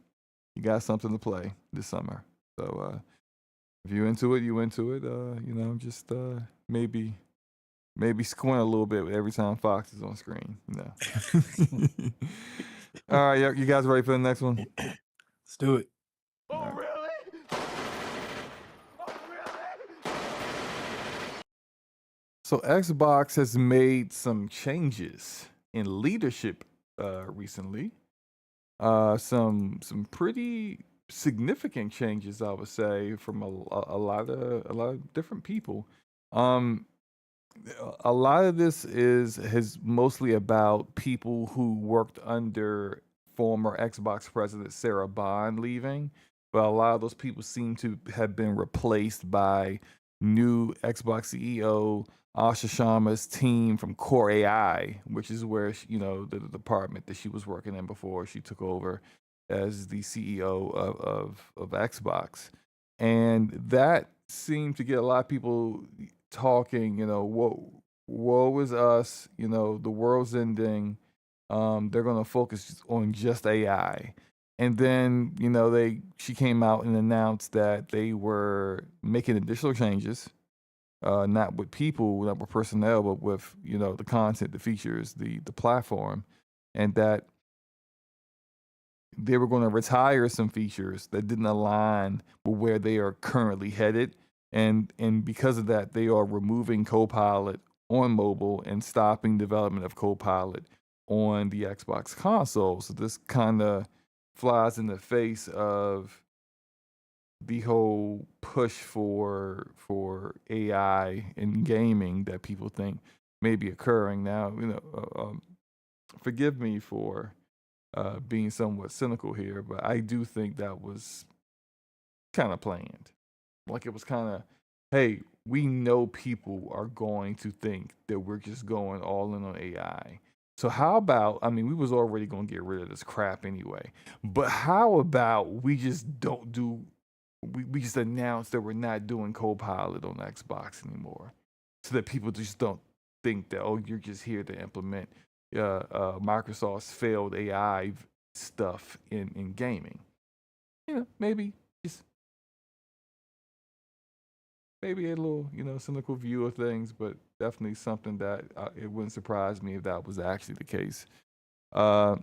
you got something to play this summer. So if you're into it, you into it. You know, just maybe squint a little bit every time Fox is on screen. You know. All right, you guys ready for the next one? Let's do it. Oh, Alright. really? Oh, really? So Xbox has made some changes in leadership recently. Some pretty significant changes, I would say, from a lot of different people. Um, a lot of this is mostly about people who worked under former Xbox president Sarah Bond leaving, but a lot of those people seem to have been replaced by new Xbox CEO Asha Sharma's team from Core AI, which is where you know the department that she was working in before she took over as the CEO of Xbox, and that seemed to get a lot of people talking. You know, woe is us. You know, the world's ending. They're going to focus on just AI. And then, she came out and announced that they were making additional changes, not with people, not with personnel, but with, the content, the features, the platform, and that they were going to retire some features that didn't align with where they are currently headed. And because of that, they are removing Copilot on mobile and stopping development of Copilot on the Xbox console. So this kind of flies in the face of the whole push for AI in gaming that people think may be occurring now. Forgive me for being somewhat cynical here, but I do think that was kind of planned. Like it was kind of, hey, we know people are going to think that we're just going all in on AI. So how about, I mean, we was already going to get rid of this crap anyway, but how about we just don't do, we just announce that we're not doing Copilot on Xbox anymore, so that people just don't think that, oh, you're just here to implement Microsoft's failed AI stuff in gaming. Maybe just maybe a little cynical view of things, but definitely something that it wouldn't surprise me if that was actually the case. Uh,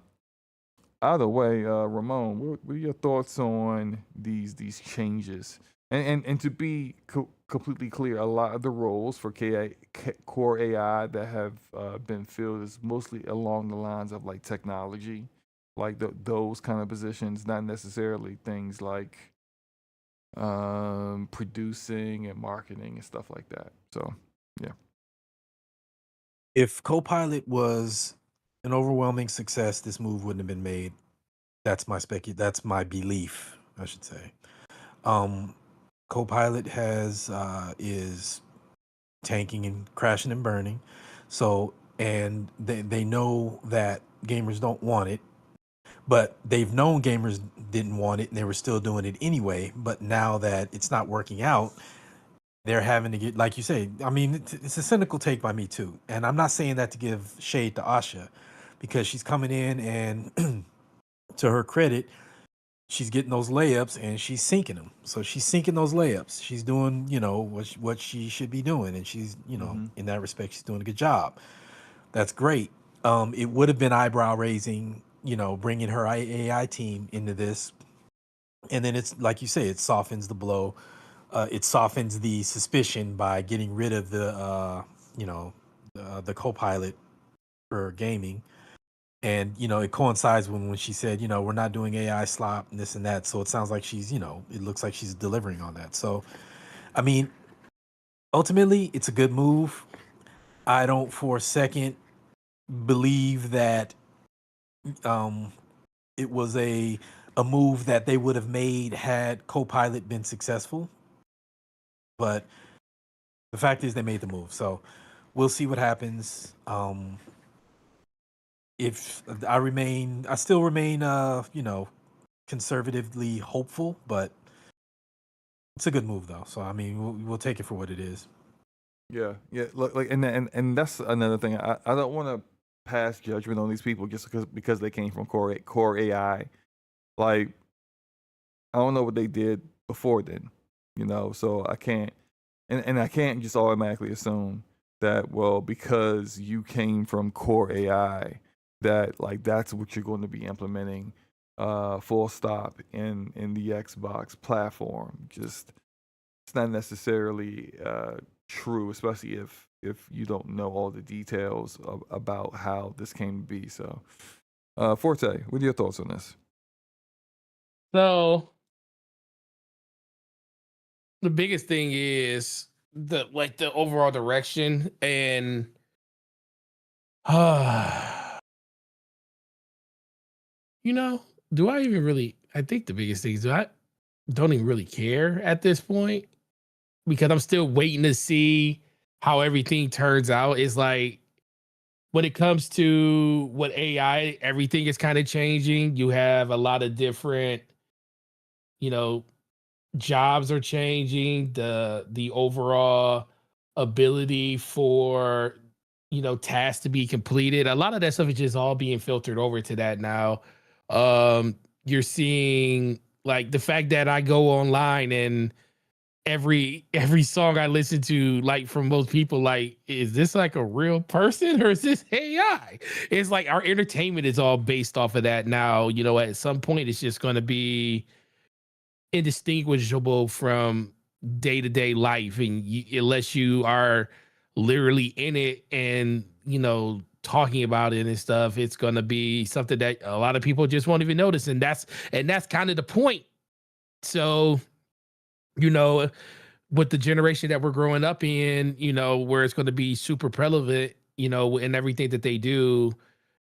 Either way, Ramon, what are your thoughts on these changes? And to be completely clear, a lot of the roles for core AI that have been filled is mostly along the lines of like technology, like those kind of positions, not necessarily things like producing and marketing and stuff like that. So yeah. If Copilot was an overwhelming success, this move wouldn't have been made. That's my belief, I should say. Copilot is tanking and crashing and burning. So, and they know that gamers don't want it, but they've known gamers didn't want it and they were still doing it anyway. But now that it's not working out, they're having to get, like you say, I mean, it's a cynical take by me too. And I'm not saying that to give shade to Asha, because she's coming in and to her credit, she's getting those layups and she's sinking them. So she's sinking those layups. She's doing, what she should be doing. And she's, Mm-hmm. in that respect, she's doing a good job. That's great. It would have been eyebrow raising, bringing her AI team into this. And then it's like you say, it softens the blow. It softens the suspicion by getting rid of the co-pilot for gaming. And it coincides when she said, we're not doing AI slop and this and that. So it sounds like she's, it looks like she's delivering on that. So I mean, ultimately, it's a good move. I don't for a second believe that it was a move that they would have made had Copilot been successful. But the fact is, they made the move. So we'll see what happens. If I still remain, conservatively hopeful, but it's a good move though. So I mean, we'll take it for what it is. Yeah, yeah. Look, like, and that's another thing. I don't want to pass judgment on these people just because they came from core AI. Like, I don't know what they did before then, So I can't, and I can't just automatically assume that, well, because you came from core AI, that like that's what you're going to be implementing, full stop in the Xbox platform. Just it's not necessarily true, especially if you don't know all the details about how this came to be. So, Forte, what are your thoughts on this? So the biggest thing is the overall direction, and do I even really, I think the biggest thing is I don't even really care at this point, because I'm still waiting to see how everything turns out. It's like, when it comes to what AI, everything is kind of changing. You have a lot of different, you know, jobs are changing. The overall ability for tasks to be completed. A lot of that stuff is just all being filtered over to that now. You're seeing like the fact that I go online and every song I listen to, like from most people, like, is this like a real person or is this AI? It's like our entertainment is all based off of that now. At some point it's just going to be indistinguishable from day-to-day life, and unless you are literally in it and talking about it and stuff, it's going to be something that a lot of people just won't even notice, and that's kind of the point. So with the generation that we're growing up in, where it's going to be super prevalent, in everything that they do.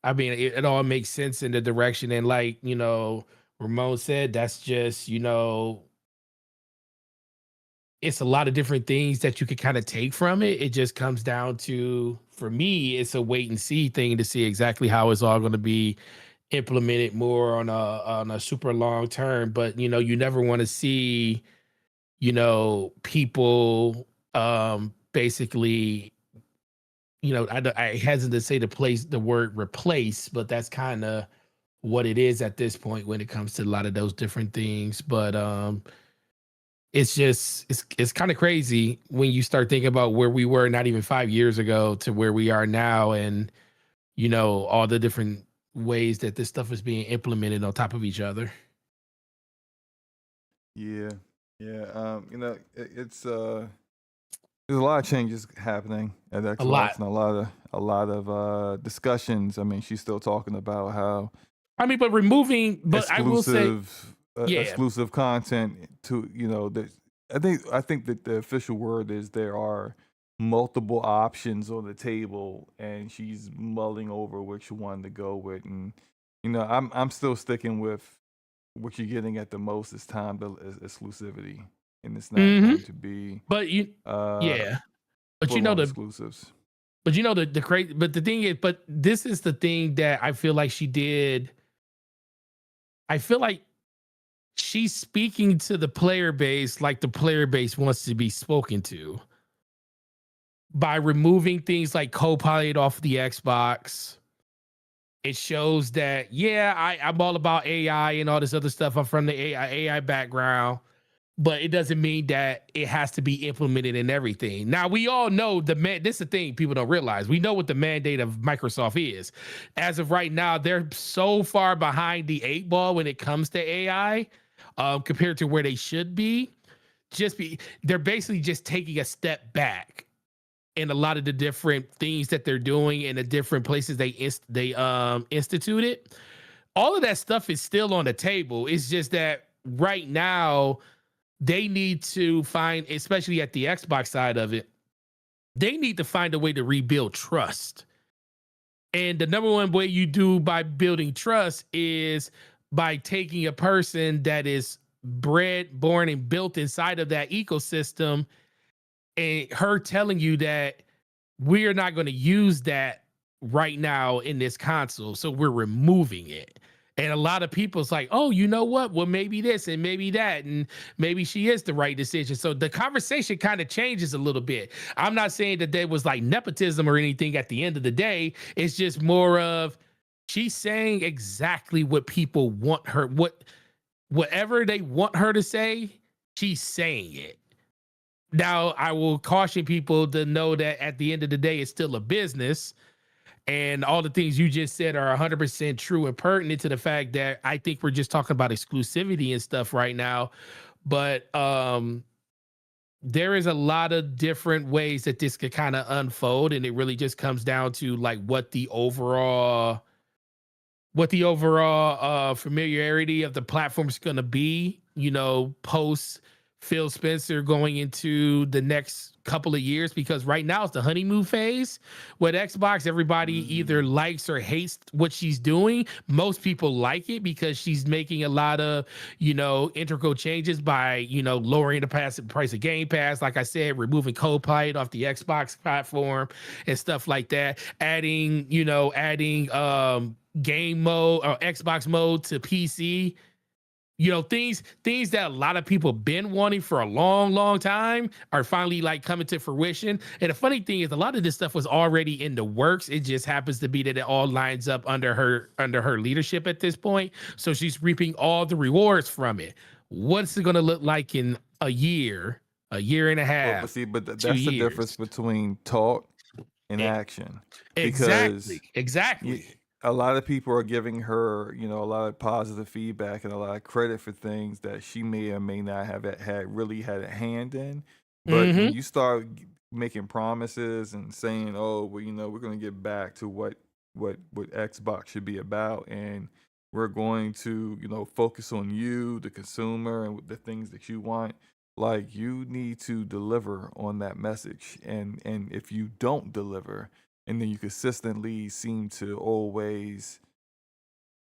I mean, it all makes sense in the direction, and like Ramon said, that's just it's a lot of different things that you could kind of take from it. It just comes down to, for me, it's a wait and see thing to see exactly how it's all going to be implemented more on a super long term. But you never want to see people basically, I hesitate to say the word replace, but that's kind of what it is at this point when it comes to a lot of those different things. But it's just it's kind of crazy when you start thinking about where we were not even 5 years ago to where we are now, and all the different ways that this stuff is being implemented on top of each other. Yeah. It's there's a lot of changes happening at Xbox, lot. and a lot of discussions. I mean, she's still talking about how But removing, but I will say, yeah. exclusive content to I think that the official word is there are multiple options on the table, and she's mulling over which one to go with. And I'm still sticking with what you're getting at the most is time to exclusivity, and it's not going to be but yeah, but the exclusives. But the crazy, but the thing is, but this is the thing that I feel like she did. I feel like she's speaking to the player base like the player base wants to be spoken to, by removing things like Copilot off the Xbox. It shows that, I'm all about AI and all this other stuff. I'm from the AI background, but it doesn't mean that it has to be implemented in everything. Now, we all know this is the thing people don't realize. We know what the mandate of Microsoft is. As of right now, they're so far behind the 8 ball when it comes to AI, compared to where they should be. They're basically just taking a step back in a lot of the different things that they're doing in the different places they instituted. All of that stuff is still on the table. It's just that right now they need to find, especially at the Xbox side of it, they need to find a way to rebuild trust. And the number one way you do by building trust is by taking a person that is bred, born, and built inside of that ecosystem, and her telling you that we are not going to use that right now in this console, so we're removing it. And a lot of people's like, oh, you know what? Well, maybe this and maybe that, and maybe she is the right decision. So the conversation kind of changes a little bit. I'm not saying that there was like nepotism or anything at the end of the day. It's just more of she's saying exactly what people want her, whatever they want her to say, she's saying it. Now, I will caution people to know that at the end of the day, it's still a business. And all the things you just said are 100% true and pertinent to the fact that I think we're just talking about exclusivity and stuff right now. But there is a lot of different ways that this could kind of unfold. And it really just comes down to like what the overall familiarity of the platform is going to be, post Phil Spencer going into the next couple of years, because right now it's the honeymoon phase with Xbox. Everybody either likes or hates what she's doing. Most people like it because she's making a lot of, integral changes by, lowering the price of Game Pass. Like I said, removing Copilot off the Xbox platform and stuff like that. Adding game mode or Xbox mode to PC. things that a lot of people been wanting for a long time are finally like coming to fruition. And the funny thing is, a lot of this stuff was already in the works. It just happens to be that it all lines up under her leadership at this point. So she's reaping all the rewards from it. What's it going to look like in a year and a But half, see, but 2 that's the difference years? between talk and E- action. Exactly. Because Exactly. a lot of people are giving her, a lot of positive feedback and a lot of credit for things that she may or may not have really had a hand in. But when Mm-hmm. you start making promises and saying, "Oh, well, we're going to get back to what Xbox should be about, and we're going to, focus on you, the consumer, and the things that you want," like you need to deliver on that message. And if you don't deliver, and then you consistently seem to always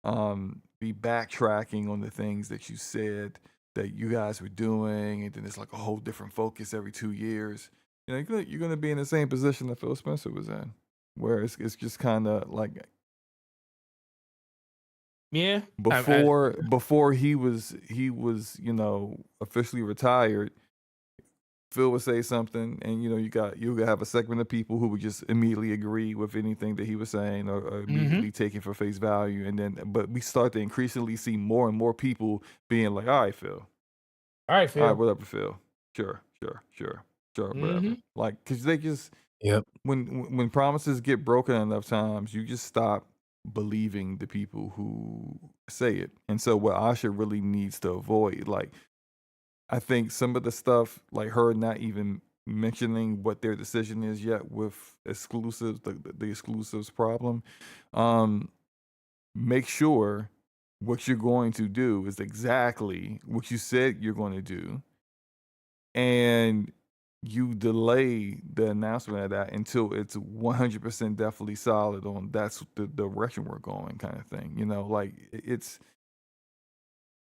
be backtracking on the things that you said that you guys were doing, and then it's like a whole different focus every 2 years. You're gonna be in the same position that Phil Spencer was in, where it's just kind of like Yeah. before he was officially retired. Phil would say something, and you have a segment of people who would just immediately agree with anything that he was saying, or immediately take it for face value. But we start to increasingly see more and more people being like, "All right, Phil. All right, All right, Phil. whatever, Phil. Sure, whatever." Mm-hmm. Like, because they just Yep. when promises get broken enough times, you just stop believing the people who say it. And so, what Asha really needs to avoid, like, I think some of the stuff, like her not even mentioning what their decision is yet with exclusives, the exclusives problem, um, make sure what you're going to do is exactly what you said you're going to do, and you delay the announcement of that until it's 100% definitely solid on that's the direction we're going, kind of thing. Like it's.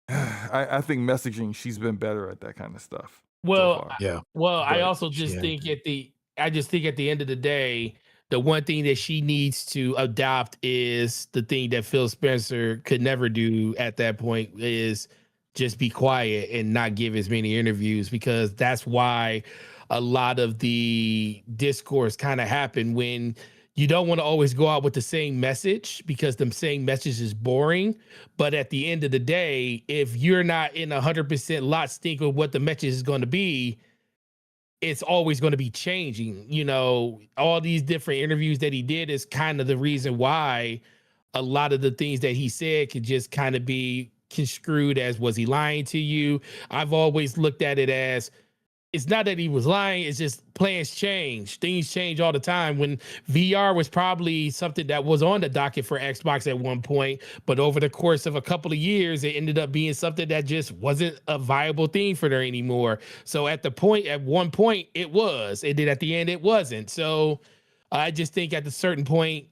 I think messaging, she's been better at that kind of stuff so Well, far. Yeah. I But also she just has think been. I just think at the end of the day, the one thing that she needs to adopt is the thing that Phil Spencer could never do at that point is just be quiet and not give as many interviews, because that's why a lot of the discourse kind of happened when you don't want to always go out with the same message, because the same message is boring. But at the end of the day, if you're not in 100% lot stink of what the message is going to be, it's always going to be changing. All these different interviews that he did is kind of the reason why a lot of the things that he said could just kind of be construed as, was he lying to you? I've always looked at it as, it's not that he was lying, it's just plans change. Things change all the time. When VR was probably something that was on the docket for Xbox at one point, but over the course of a couple of years, it ended up being something that just wasn't a viable thing for her anymore. So at one point, it was, and then at the end, it wasn't. So I just think at a certain point,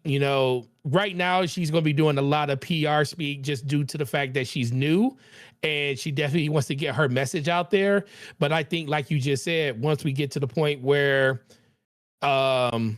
right now she's going to be doing a lot of PR speak just due to the fact that she's new and she definitely wants to get her message out there. But I think, like you just said, once we get to the point where um,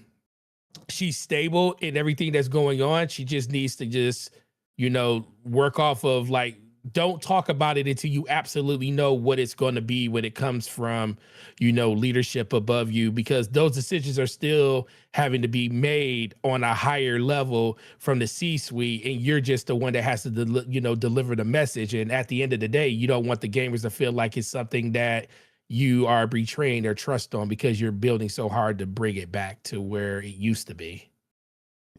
she's stable in everything that's going on, she just needs to work off of, like, don't talk about it until you absolutely know what it's going to be when it comes from, leadership above you, because those decisions are still having to be made on a higher level from the C-suite, and you're just the one that has to, deliver the message. And at the end of the day, you don't want the gamers to feel like it's something that you are betraying their trust on, because you're building so hard to bring it back to where it used to be.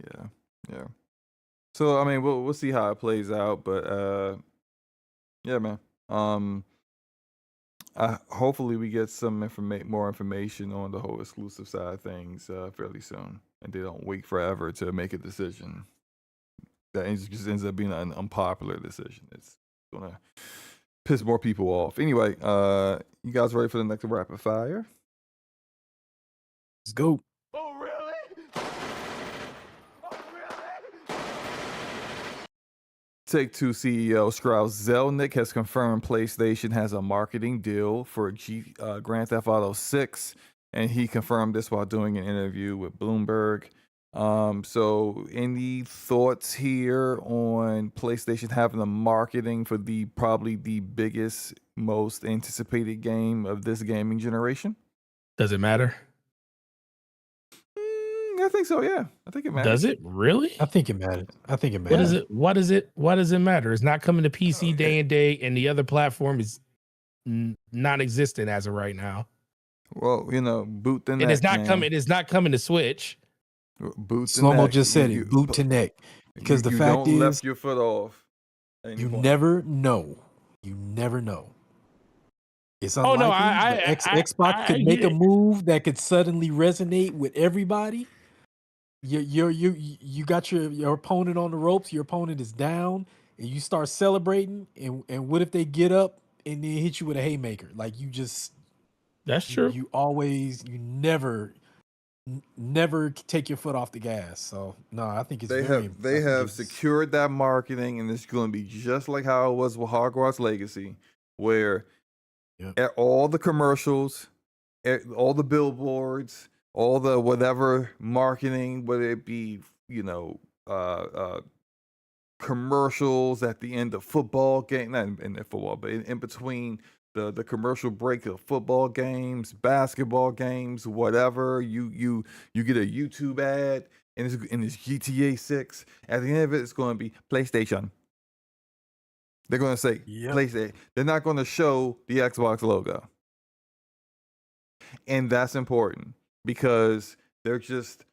Yeah, yeah. So I mean, we'll see how it plays out, but yeah, man. Hopefully we get some more information on the whole exclusive side of things fairly soon, and they don't wait forever to make a decision. That just ends up being an unpopular decision. It's gonna piss more people off. Anyway, you guys ready for the next rapid fire? Let's go. Oh, really? Oh, really? Take-Two CEO Strauss Zelnick has confirmed PlayStation has a marketing deal for Grand Theft Auto 6, and he confirmed this while doing an interview with Bloomberg. So any thoughts here on PlayStation having the marketing for probably the biggest, most anticipated game of this gaming generation? Does it matter? I think so. Yeah, I think it matters. Does it really? I think it matters. I think it What matters. is it? Why does it matter? It's not coming to PC day and day, and the other platform is non-existent as of right now. Well, boot the neck. And it's not man. coming. It's not coming to Switch. Boot the SloMo neck. just said it. Boot to neck. Because the you fact don't is, left your foot off. at any you point. never know. You never know. It's Oh, unlikely no, that Xbox could make a move that could suddenly resonate with everybody. You got your opponent on the ropes. Your opponent is down, and you start celebrating. And what if they get up and then hit you with a haymaker? Like That's true. You never take your foot off the gas. So no, I think it's they have secured that marketing, and it's going to be just like how it was with Hogwarts Legacy, where all the commercials, all the billboards, all the whatever marketing, whether it be commercials at the end of football game, not in the football, but in between the commercial break of football games, basketball games, whatever, you get a YouTube ad and it's GTA 6. At the end of it, it's going to be PlayStation. They're going to say PlayStation. They're not going to show the Xbox logo. And that's important because they're just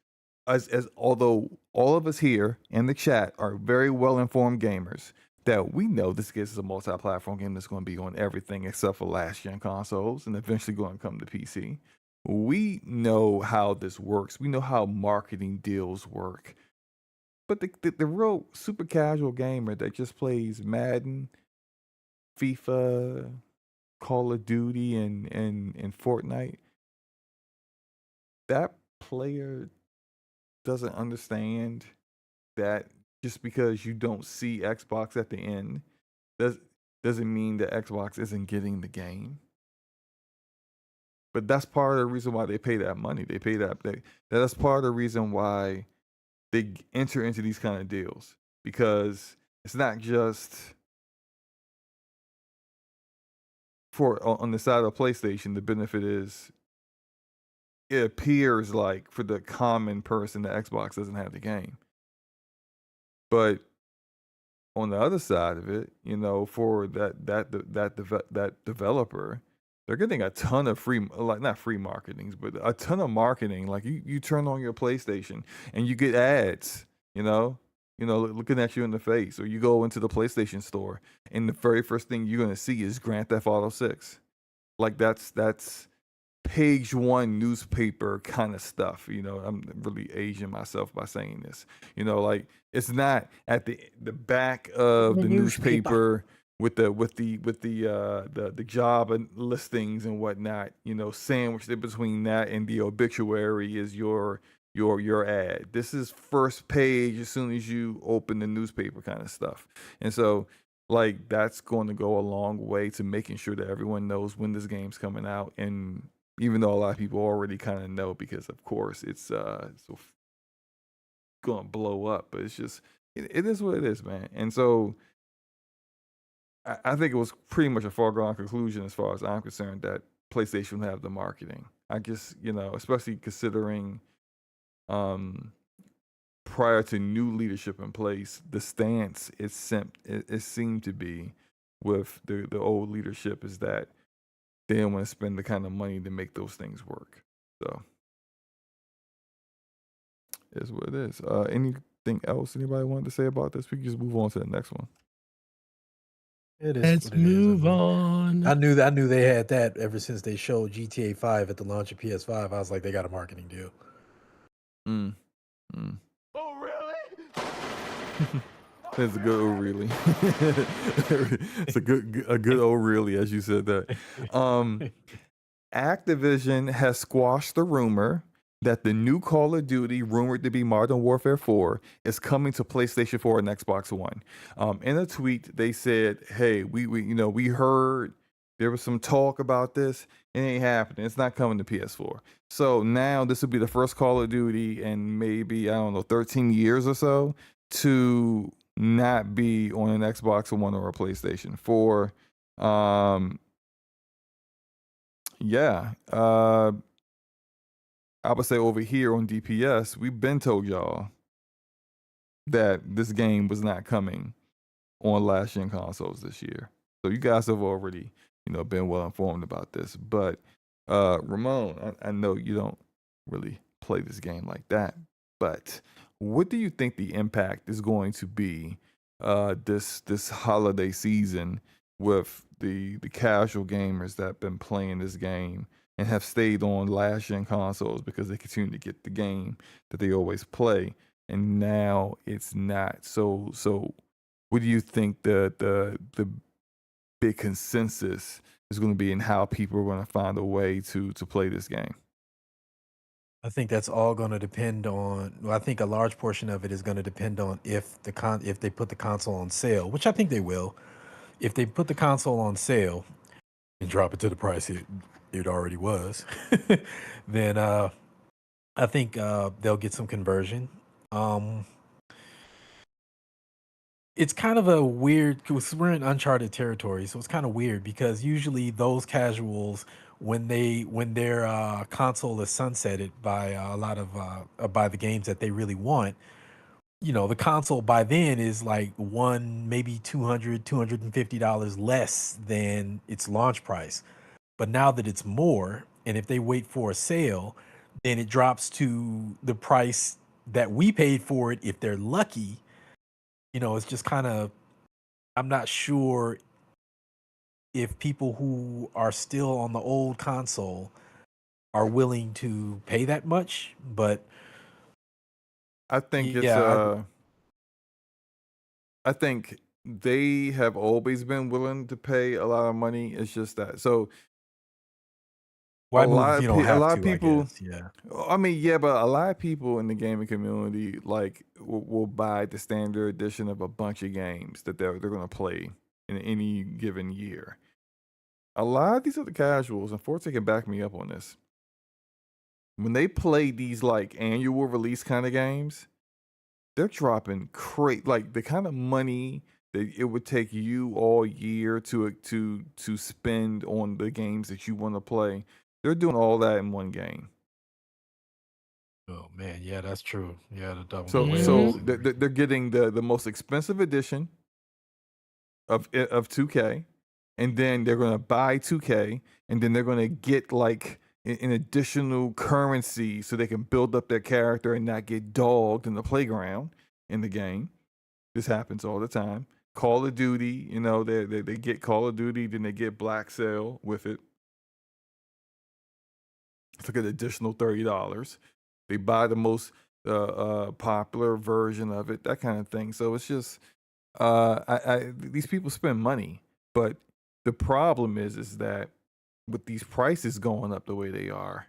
although all of us here in the chat are very well-informed gamers, that we know this is a multi-platform game that's going to be on everything except for last-gen consoles and eventually going to come to PC. We know how this works. We know how marketing deals work. But the real super casual gamer that just plays Madden, FIFA, Call of Duty, and Fortnite, that player doesn't understand that just because you don't see Xbox at the end doesn't mean that Xbox isn't getting the game. But that's part of the reason why they pay that money. They pay that's part of the reason why they enter into these kind of deals, because it's not just on the side of PlayStation. The benefit is it appears like for the common person that Xbox doesn't have the game. But on the other side of it, for that developer, they're getting a ton of free, like not free marketings, but a ton of marketing. Like you turn on your PlayStation and you get ads, looking at you in the face, or you go into the PlayStation store and the very first thing you're gonna see is Grand Theft Auto 6. Like that's page one newspaper kind of stuff. I'm really aging myself by saying this. Like it's not at the back of the newspaper with the job and listings and whatnot. Sandwiched in between that and the obituary is your ad. This is first page as soon as you open the newspaper kind of stuff. And so like that's going to go a long way to making sure that everyone knows when this game's coming out. And even though a lot of people already kind of know, because of course it's going to blow up, but it's just it is what it is, man. And so I think it was pretty much a foregone conclusion as far as I'm concerned that PlayStation would have the marketing. I guess, especially considering prior to new leadership in place, the stance it seemed to be with the old leadership is that they didn't want to spend the kind of money to make those things work. So it's what it is. Anything else anybody wanted to say about this? We can just move on to the next one. It is. Let's move on. I knew they had that ever since they showed GTA 5 at the launch of PS5. I was like, they got a marketing deal. Oh, really? It's a good oh really. It's a good oh really, as you said that. Activision has squashed the rumor that the new Call of Duty, rumored to be Modern Warfare 4, is coming to PlayStation 4 and Xbox One. In a tweet, they said, "Hey, we heard There was some talk about this. It ain't happening. It's not coming to PS4. So now this will be the first Call of Duty in maybe, I don't know, 13 years or so to not be on an Xbox One or a PlayStation 4. Yeah. I would say over here on DPS, we've been told y'all that this game was not coming on last gen consoles this year. So you guys have already, been well informed about this. But Ramon, I know you don't really play this game like that, but what do you think the impact is going to be this holiday season with the casual gamers that have been playing this game and have stayed on last gen consoles because they continue to get the game that they always play, and now it's not. So what do you think the big consensus is going to be in how people are going to find a way to play this game? I think that's all going to depend on. Well, I think a large portion of it is going to depend on if if they put the console on sale, which I think they will. If they put the console on sale and drop it to the price it already was, then I think they'll get some conversion. It's kind of a weird, because we're in uncharted territory, so it's kind of weird because usually those casuals, when their console is sunsetted by a lot of by the games that they really want, the console by then is like maybe $250 less than its launch price. But now that it's more, and if they wait for a sale, then it drops to the price that we paid for it if they're lucky. It's just kind of, I'm not sure if people who are still on the old console are willing to pay that much, but I think yeah, I think they have always been willing to pay a lot of money. It's just that. So why a move lot if of you don't a have lot of to, I people. guess. Yeah. I mean, yeah, but a lot of people in the gaming community will buy the standard edition of a bunch of games that they're going to play in any given year. A lot of these other casuals, and Forte can back me up on this, when they play these like annual release kind of games, they're dropping like the kind of money that it would take you all year to spend on the games that you want to play. They're doing all that in one game. Oh man, yeah, that's true. Yeah, the double So way so ups and they're getting the most expensive edition of 2K, and then they're going to buy 2K, and then they're going to get like an additional currency so they can build up their character and not get dogged in the playground in the game. This happens all the time. Call of Duty, they get Call of Duty, then they get Black Sale with it. It's like an additional $30. They buy the most popular version of it, that kind of thing. So it's just these people spend money, but the problem is that with these prices going up the way they are,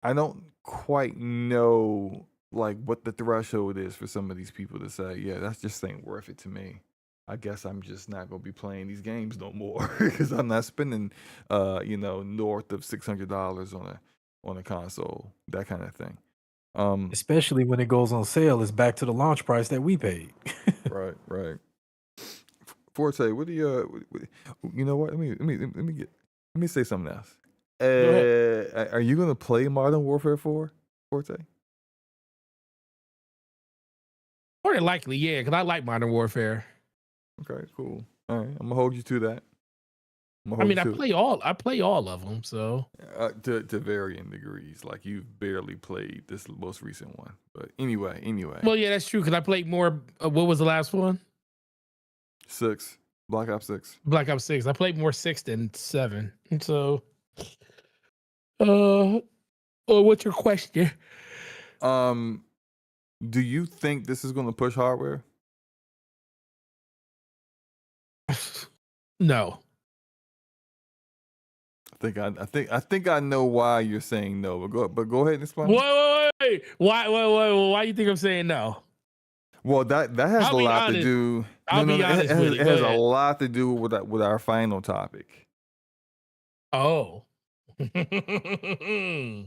I don't quite know like what the threshold is for some of these people to say, yeah, that's just ain't worth it to me. I guess I'm just not gonna be playing these games no more because I'm not spending north of $600 on a console, that kind of thing. especially when it goes on sale, it's back to the launch price that we paid. Right. Forte, what do you know what? Let me say something else. Go ahead. Are you gonna play Modern Warfare 4, Forte? More than likely, yeah, because I like Modern Warfare. Okay, cool. All right, I'm gonna hold you to that. I mean, I play all of them, so to varying degrees. Like you've barely played this most recent one, but anyway. well, yeah, that's true because I played more. What was the last one? 6, Black Ops 6. Black Ops 6. I played more 6 than 7. And so, what's your question? Do you think this is gonna push hardware? No. I think I know why you're saying no. But go ahead and explain. Wait. Why do you think I'm saying no? Well, that has I'll a be lot to honest. do. I'll be honest with you. It has Go a ahead. lot to do with our final topic. Oh.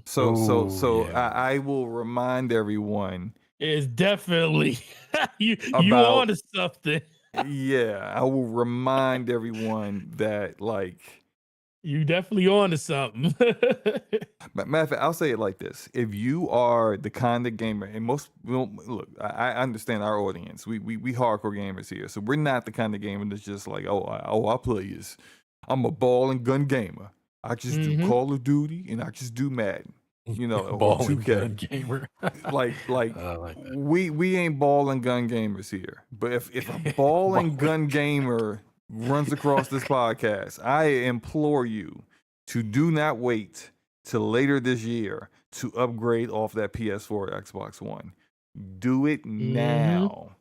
So yeah. I will remind everyone It's definitely you about on to something. yeah, I will remind everyone that like You definitely on to something. matter of fact, I'll say it like this: if you are the kind of gamer, and most look, I understand our audience. We hardcore gamers here, so we're not the kind of gamer that's just like, I play is, I'm a ball and gun gamer. I just do Mhm. Call of Duty and I just do Madden, or Ball and 2K. gun gamer. like I like that. we ain't ball and gun gamers here. But if a ball and gun gamer runs across this podcast, I implore you to do not wait till later this year to upgrade off that PS4 or Xbox One. Do it now.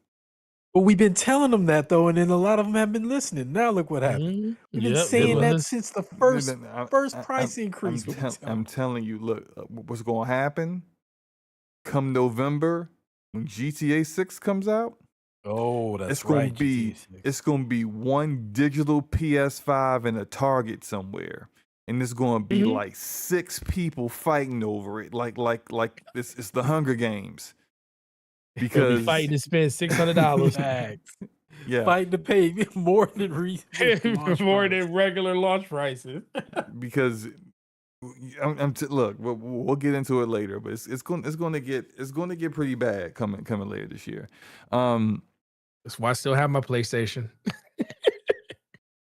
But we've been telling them that though, and then a lot of them have been listening. Now look what happened. We've been Yep, saying it that was. since the No, first no, no, price increase. I'm telling you, look, what's going to happen come November when GTA 6 comes out. Oh, that's It's going right. to be GTA 6. it's going to be one digital PS5 in a Target somewhere, and it's going to be Mhm. like 6 people fighting over it, like it's the Hunger Games. They'll be Because fighting to spend $600 Facts. yeah, Fighting to pay more than launch more price. than regular launch prices. because look, we'll get into it later, but it's going to get pretty bad coming later this year. That's why I still have my PlayStation.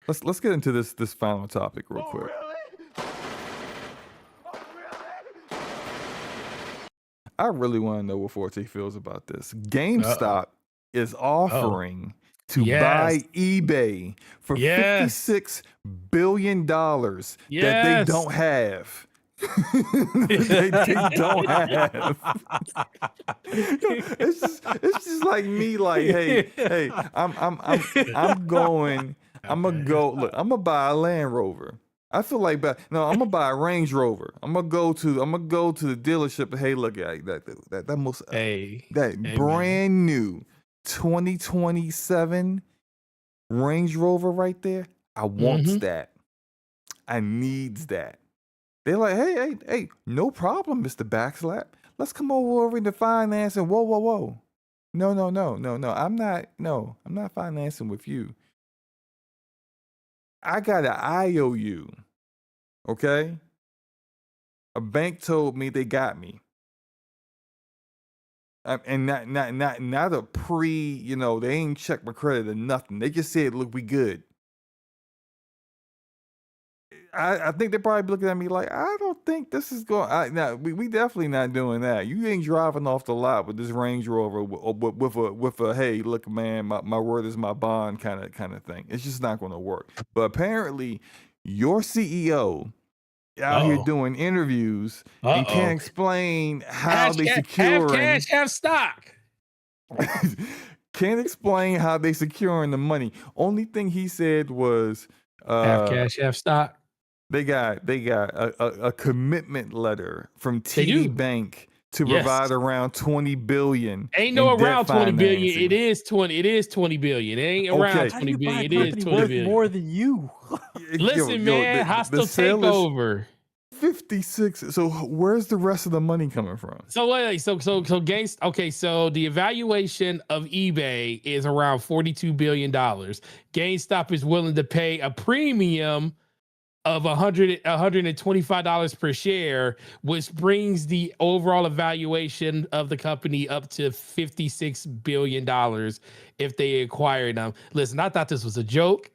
Let's get into this final topic real Oh, quick. really? Oh, really? I really want to know what Forte feels about this. GameStop is offering to buy eBay for $56 billion that they don't have. they don't have. It's just like me, like, hey, I'm going. I'm gonna go. Look, I'm gonna buy a Land Rover. I feel like, I'm gonna buy a Range Rover. I'm gonna go to the dealership. And, hey, look, that most brand new 2027 Range Rover right there. I wants that. I needs that. They're like, hey, no problem, Mr. Backslap. Let's come over into financing. Whoa. No. I'm not financing with you. I got an IOU. Okay? A bank told me they got me. And not a they ain't checked my credit or nothing. They just said, look, we good. I think they're probably looking at me like, I don't think this is going. We definitely not doing that. You ain't driving off the lot with this Range Rover with a hey, look, man, my word is my bond kind of thing. It's just not going to work. But apparently, your CEO out here doing interviews and can't explain how they securing have cash, have stock. can't explain how they securing the money. Only thing he said was have cash, have stock. They got a commitment letter from TD Bank to provide around $20 billion. Ain't no around 20 billion. It is 20 billion. It ain't around 20 billion. It is 20 billion. More than you. Listen, man, hostile takeover. 56. So where's the rest of the money coming from? So so the evaluation of eBay is around $42 billion. GameStop is willing to pay a premium of $125 per share, which brings the overall evaluation of the company up to $56 billion if they acquire them. Listen, I thought this was a joke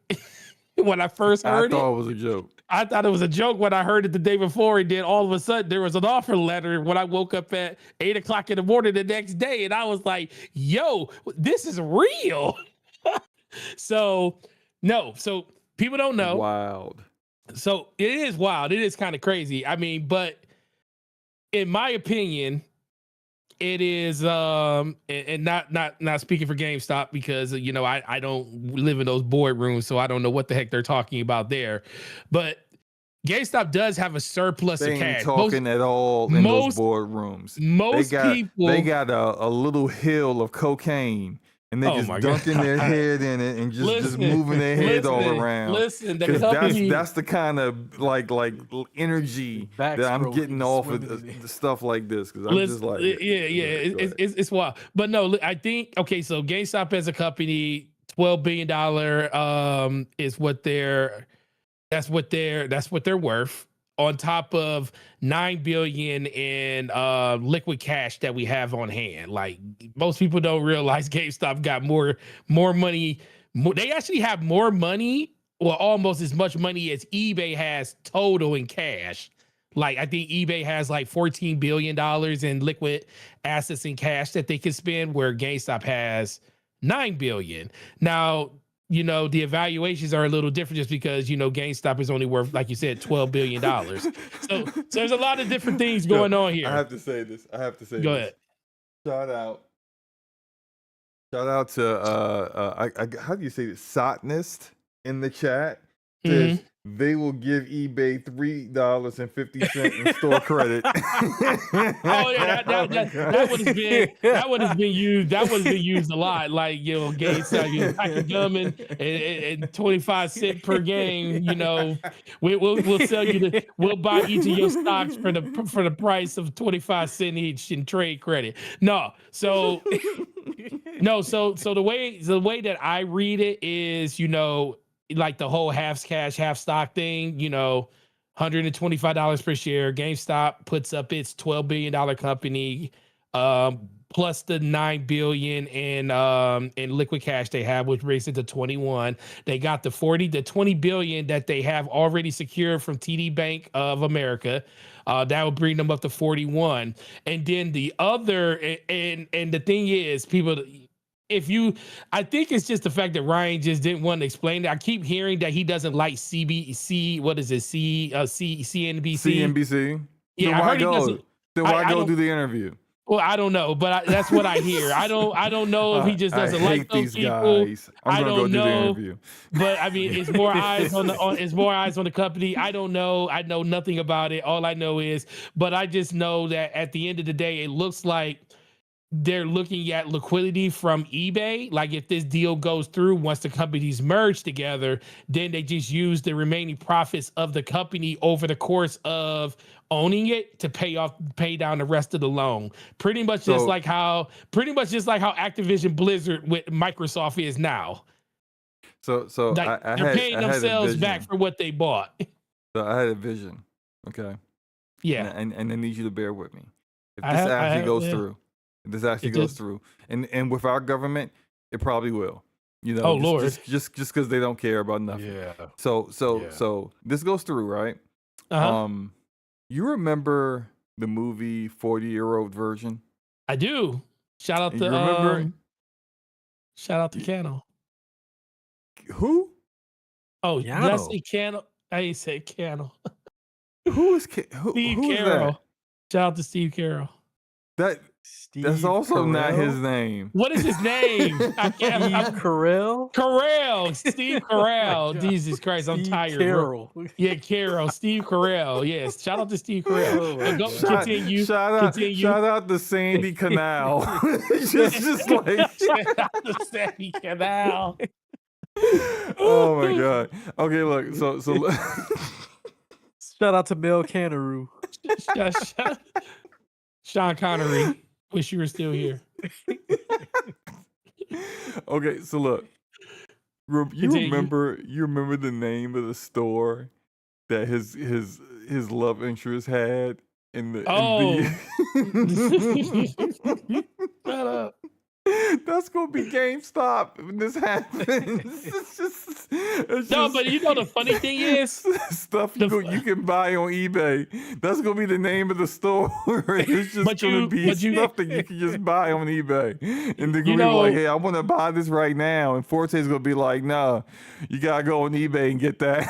when I first heard it. I thought it was a joke. I thought it was a joke when I heard it the day before, and then all of a sudden there was an offer letter when I woke up at 8 o'clock in the morning the next day, and I was like, yo, this is real. So people don't know. Wild. So it is wild. It is kind of crazy. I mean, but in my opinion, it is and not speaking for GameStop because I don't live in those boardrooms, so I don't know what the heck they're talking about there. But GameStop does have a surplus they of cash. Ain't talking at all in those boardrooms. Most people they got a little hill of cocaine and they Oh just my dunking their God. head in it and just Listen, moving their head all listen, around. listen. The Because company. that's the kind of like energy that I'm Backstroking, getting off of swimming in it. the stuff like this. Because I'm just Listen, like, yeah, go ahead. it's wild. But no, I think okay. So GameStop as a company, $12 billion is what that's what they're worth. On top of $9 billion in liquid cash that we have on hand. Like most people don't realize GameStop got more money. They actually have more money, or almost as much money as eBay has total in cash. Like I think eBay has like $14 billion in liquid assets and cash that they can spend, where GameStop has $9 billion. Now, you know, the evaluations are a little different just because, you know, GameStop is only worth, like you said, $12 billion. So there's a lot of different things going on here. I have to say this. Go ahead. Shout out to how do you say this? Sotnist in the chat says they will give eBay $3.50 in store credit. Oh yeah, that one has been used. That one has been used a lot. Like, you know, GameStop, you pack of gum and 25 cents per game. You know, we'll sell you we'll buy each of your stocks for the price of 25 cents each in trade credit. So the way that I read it is, you know, like the whole half cash, half stock thing, you know, $125 per share. GameStop puts up its $12 billion company, plus the $9 billion in liquid cash they have, which brings it to 21. They got the $20 billion that they have already secured from TD Bank of America. That will bring them up to 41. And then the other, and the thing is, people, I think it's just the fact that Ryan just didn't want to explain it. I keep hearing that he doesn't like CNBC. CNBC. Yeah, Then I why heard he go? doesn't. Then why go do the interview? Well, I don't know, but that's what I hear. I don't know if he just doesn't like those people. Guys. I'm gonna go do the interview. But I mean, it's more eyes on the company. I don't know. I know nothing about it. All I know is, but I just know that at the end of the day, it looks like they're looking at liquidity from eBay. Like if this deal goes through, once the companies merge together, then they just use the remaining profits of the company over the course of owning it to pay down the rest of the loan. Pretty much just like how Activision Blizzard with Microsoft is now. So like they're paying themselves back for what they bought. So I had a vision. Okay. Yeah. And I need you to bear with me. If this actually goes through. If this actually goes through. And with our government, it probably will. You know, Lord. Just because they don't care about nothing. Yeah. So this goes through, right? Uh-huh. You remember the movie 40-Year-Old Virgin? I do. Shout out to Cano. Who? Oh, Yano. did I say Cano? I said Cano. Who is Steve who Carroll. is Shout out to Steve Carroll. That's also not his name. What is his name? Carell? Carell. Steve Carell. Jesus Christ, I'm tired. Carroll. Yeah, Carroll. Steve Carell. Yes. Shout out to Steve Carell. Continue. Shout out to Sandy Canal. just like shout out to Sandy Canal. Oh my God. Okay, look. So shout out to Mel Canaroo. Sean Connery. Wish you were still here. Okay, so look. You remember the name of the store that his love interest had in the Shut up. That's gonna be GameStop when this happens. It's just But you know the funny thing is, stuff you can buy on eBay. That's gonna be the name of the store. It's just gonna be stuff that you can just buy on eBay, and they're gonna be like, "Hey, I want to buy this right now," and Forte's gonna be like, "No, you gotta go on eBay and get that."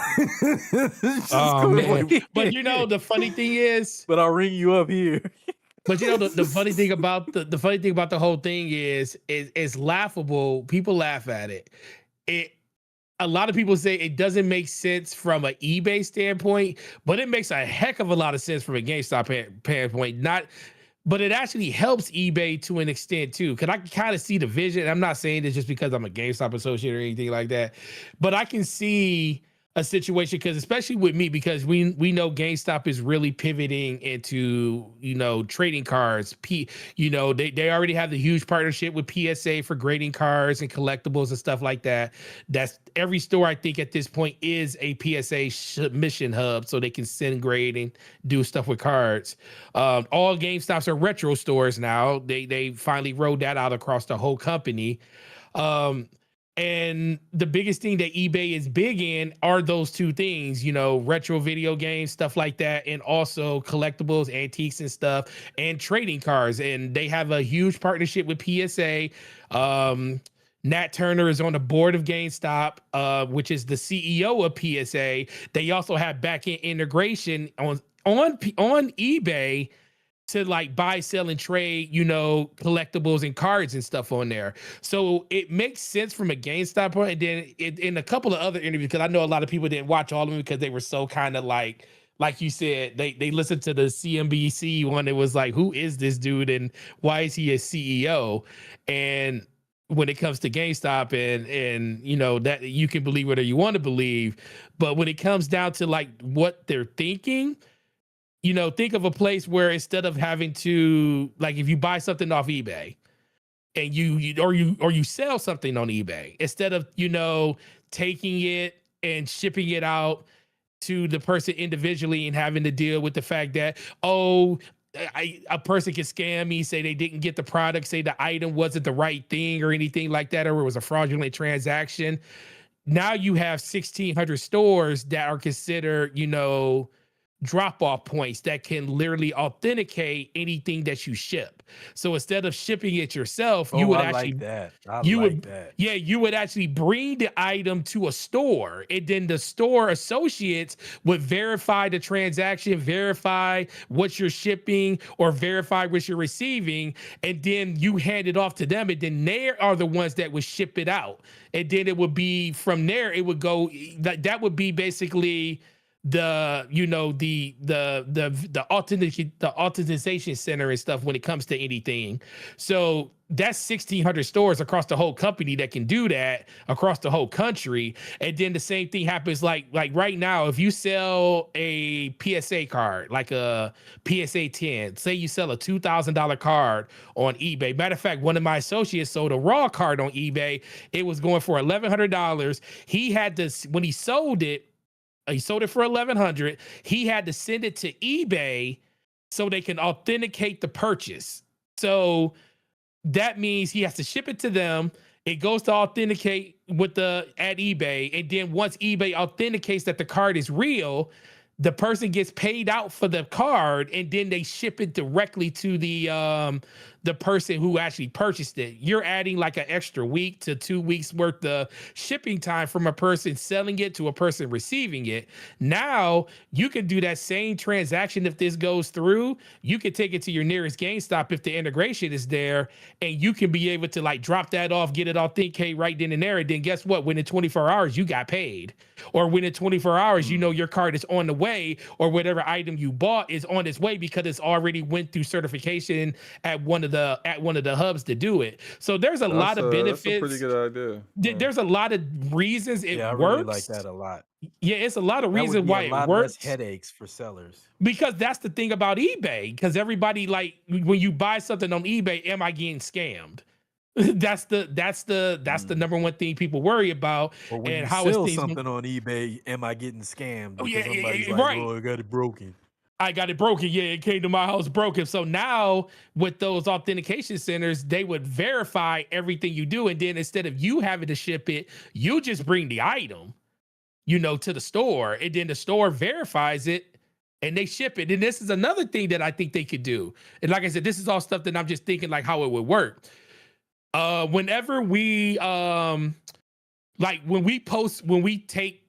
Oh man! But you know the funny thing is, but I'll ring you up here. But you know the funny thing about the funny thing about the whole thing is it's laughable. People laugh at it. A lot of people say it doesn't make sense from an eBay standpoint, but it makes a heck of a lot of sense from a GameStop standpoint. Not but it actually helps eBay to an extent too, because I can kind of see the vision. I'm not saying this just because I'm a GameStop associate or anything like that, but I can see a situation, because especially with me, because we know GameStop is really pivoting into, you know, trading cards. You know, they already have the huge partnership with PSA for grading cards and collectibles and stuff like that. That's every store, I think, at this point is a PSA submission hub, so they can send grade and do stuff with cards. All GameStops are retro stores now. They finally rolled that out across the whole company. And the biggest thing that eBay is big in are those two things, you know, retro video games, stuff like that, and also collectibles, antiques and stuff, and trading cards. And they have a huge partnership with PSA. Nat Turner is on the board of GameStop, which is the CEO of PSA. They also have back-end integration on eBay to like buy, sell, and trade, you know, collectibles and cards and stuff on there. So it makes sense from a GameStop point. And then in a couple of other interviews, because I know a lot of people didn't watch all of them because they were so kind of like you said, they listened to the CNBC one. It was like, who is this dude and why is he a CEO? And when it comes to GameStop and you know, that you can believe whatever you want to believe, but when it comes down to like what they're thinking, you know, think of a place where instead of having to, like, if you buy something off eBay and you sell something on eBay, instead of, you know, taking it and shipping it out to the person individually and having to deal with the fact that, oh, a person can scam me, say they didn't get the product, say the item wasn't the right thing or anything like that, or it was a fraudulent transaction. Now you have 1,600 stores that are considered, you know, drop-off points that can literally authenticate anything that you ship. So instead of shipping it yourself, you would actually you would actually bring the item to a store, and then the store associates would verify the transaction, verify what you're shipping, or verify what you're receiving, and then you hand it off to them, and then they are the ones that would ship it out. And then it would be from there, it would go, that would be basically the, you know, the authorization center and stuff when it comes to anything. So that's 1,600 stores across the whole company that can do that across the whole country. And then the same thing happens like right now, if you sell a PSA card, like a PSA 10, say you sell a $2,000 card on eBay. Matter of fact, one of my associates sold a raw card on eBay. It was going for $1,100. He had to, when he sold it for $1,100. He had to send it to eBay so they can authenticate the purchase. So that means he has to ship it to them. It goes to authenticate at eBay. And then once eBay authenticates that the card is real, the person gets paid out for the card, and then they ship it directly to the person who actually purchased it. You're adding like an extra week to 2 weeks worth of shipping time from a person selling it to a person receiving it. Now you can do that same transaction. If this goes through, you can take it to your nearest GameStop if the integration is there, and you can be able to like drop that off, get it authenticated right then and there. And then guess what? Within 24 hours, you got paid. Or within 24 hours, you know your card is on the way, or whatever item you bought is on its way because it's already went through certification at one of the hubs to do it. So there's a lot of benefits. That's a pretty good idea. There's a lot of reasons it I works. really like that a lot. Yeah, it's a lot of That would reasons be why a it lot works. less headaches for sellers. Because that's the thing about eBay. Because everybody, like, when you buy something on eBay, am I getting scammed? That's the number one thing people worry about. Or when and you how sell is something on eBay, am I getting scammed? Oh, Because yeah, somebody's yeah, like, right. oh, I got it broken. I got it broken. Yeah, it came to my house broken. So now with those authentication centers, they would verify everything you do. And then instead of you having to ship it, you just bring the item, you know, to the store. And then the store verifies it and they ship it. And this is another thing that I think they could do. And like I said, this is all stuff that I'm just thinking like how it would work. Whenever we like when we take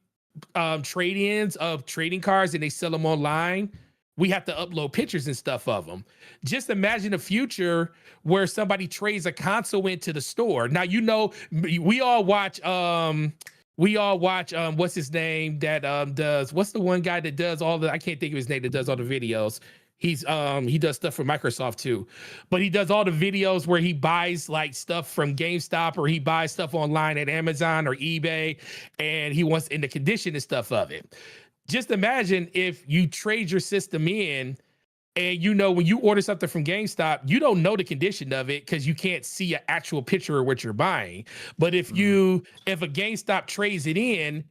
trade-ins of trading cards and they sell them online, we have to upload pictures and stuff of them. Just imagine a future where somebody trades a console into the store. Now, you know, we all watch what's his name that does, what's the one guy that does all the, I can't think of his name, that does all the videos. He does stuff for Microsoft too, but he does all the videos where he buys like stuff from GameStop or he buys stuff online at Amazon or eBay, and he wants in the condition and stuff of it. Just imagine if you trade your system in, and you know when you order something from GameStop, you don't know the condition of it because you can't see an actual picture of what you're buying. But if a GameStop trades it in,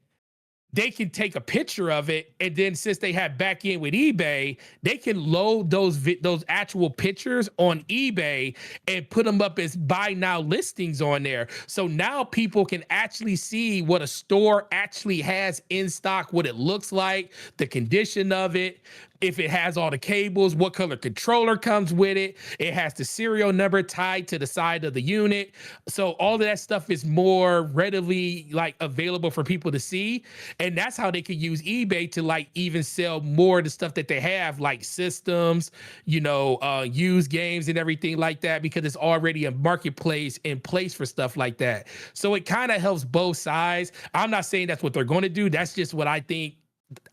they can take a picture of it, and then since they have back end with eBay, they can load those actual pictures on eBay and put them up as buy now listings on there. So now people can actually see what a store actually has in stock, what it looks like, the condition of it, if it has all the cables, what color controller comes with it. It has the serial number tied to the side of the unit. So all of that stuff is more readily like available for people to see. And that's how they could use eBay to like even sell more of the stuff that they have, like systems, used games and everything like that, because it's already a marketplace in place for stuff like that. So it kind of helps both sides. I'm not saying that's what they're going to do. That's just what I think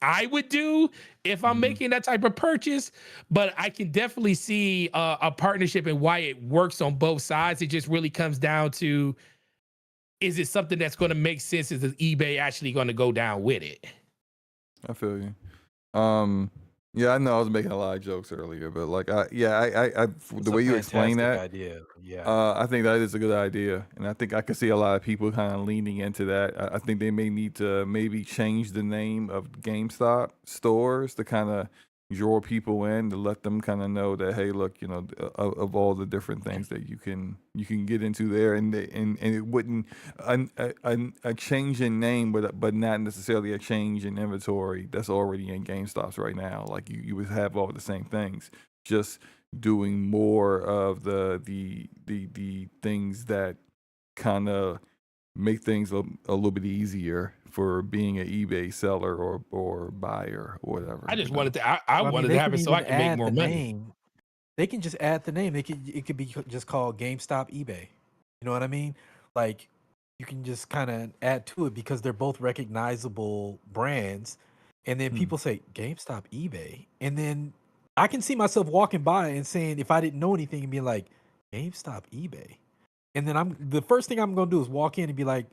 I would do if I'm making that type of purchase, but I can definitely see a partnership and why it works on both sides. It just really comes down to, is it something that's going to make sense? Is eBay actually going to go down with it? I feel you. Yeah, I know I was making a lot of jokes earlier, but like, the way you explain that, idea. Yeah. I think that is a good idea, and I think I could see a lot of people kind of leaning into that. I think they may need to maybe change the name of GameStop stores to kind of draw people in, to let them kind of know that, hey, look, of all the different things that you can get into there, and it wouldn't a change in name, but not necessarily a change in inventory that's already in GameStops right now. Like you would have all the same things, just doing more of the things that kind of make things a little bit easier for being an eBay seller or buyer or whatever. I just wanted to. I wanted they to have can it so I even can make add more the money. name. They can just add the name. It could be just called GameStop eBay. You know what I mean? Like you can just kind of add to it because they're both recognizable brands. And then people say GameStop eBay, and then I can see myself walking by and saying, if I didn't know anything, and be like, GameStop eBay. And then the first thing I'm gonna do is walk in and be like,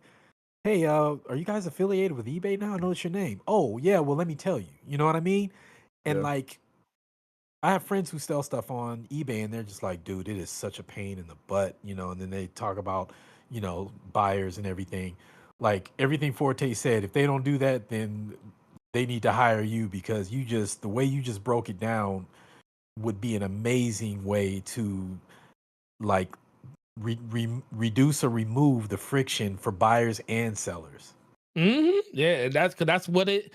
hey, are you guys affiliated with eBay now? I know it's your name. Oh yeah, well let me tell you. You know what I mean? And Yeah. like, I have friends who sell stuff on eBay, and they're just like, dude, it is such a pain in the butt, and then they talk about, buyers and everything. Like everything Forte said, if they don't do that, then they need to hire you, because the way you just broke it down would be an amazing way to like reduce or remove the friction for buyers and sellers. Yeah, that's what it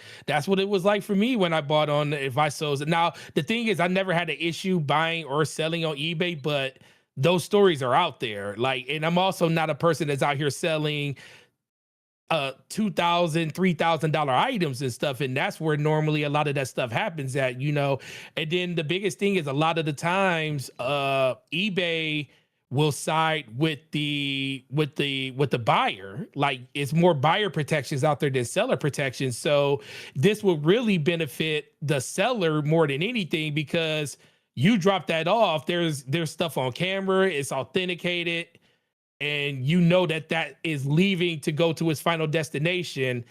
was like for me when I bought on Visos. Now the thing is, I never had an issue buying or selling on eBay, but those stories are out there. Like, and I'm also not a person that's out here selling $2,000, $3,000 items and stuff, and that's where normally a lot of that stuff happens at. And then the biggest thing is, a lot of the times eBay will side with the buyer. Like, it's more buyer protections out there than seller protections. So this will really benefit the seller more than anything, because you drop that off, there's stuff on camera, it's authenticated, and that is leaving to go to its final destination,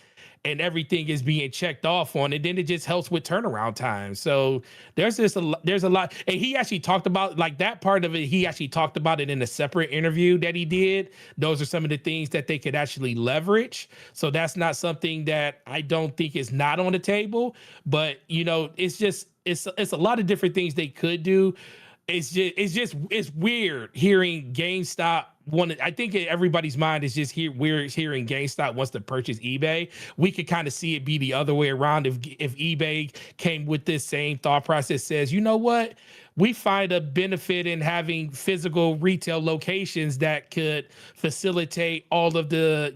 and everything is being checked off on it. Then it just helps with turnaround time. So there's a lot. And he actually talked about like that part of it. He actually talked about it in a separate interview that he did. Those are some of the things that they could actually leverage. So that's not something that I don't think is not on the table, but it's a lot of different things they could do. It's weird hearing GameStop I think in everybody's mind is just weird hearing GameStop wants to purchase eBay. We could kind of see it be the other way around if eBay came with this same thought process, says, you know what? We find a benefit in having physical retail locations that could facilitate all of the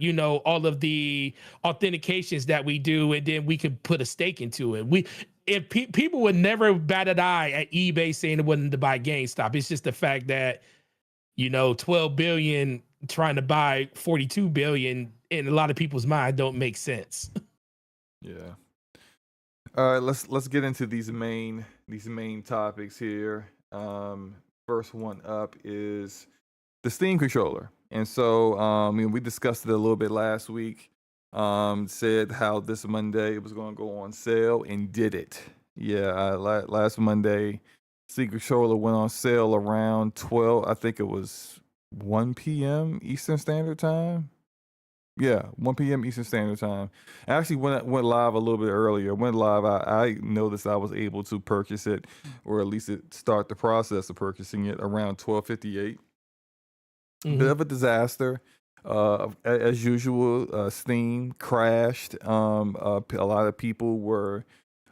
authentications that we do, and then we could put a stake into it. If people would never bat an eye at eBay saying it wasn't to buy GameStop. It's just the fact that 12 billion trying to buy 42 billion in a lot of people's mind don't make sense. Yeah. All right, let's get into these main topics here. First one up is the Steam controller, and so we discussed it a little bit last week. Said how this Monday it was going to go on sale, and did it. Yeah, last Monday, Steam controller went on sale around 12. I think it was 1 p.m. Eastern Standard Time. Yeah, 1 p.m. Eastern Standard Time. I actually went live a little bit earlier. Went live. I noticed I was able to purchase it, or at least start the process of purchasing it around 12:58. Bit of a disaster. As usual, Steam crashed. A lot of people were,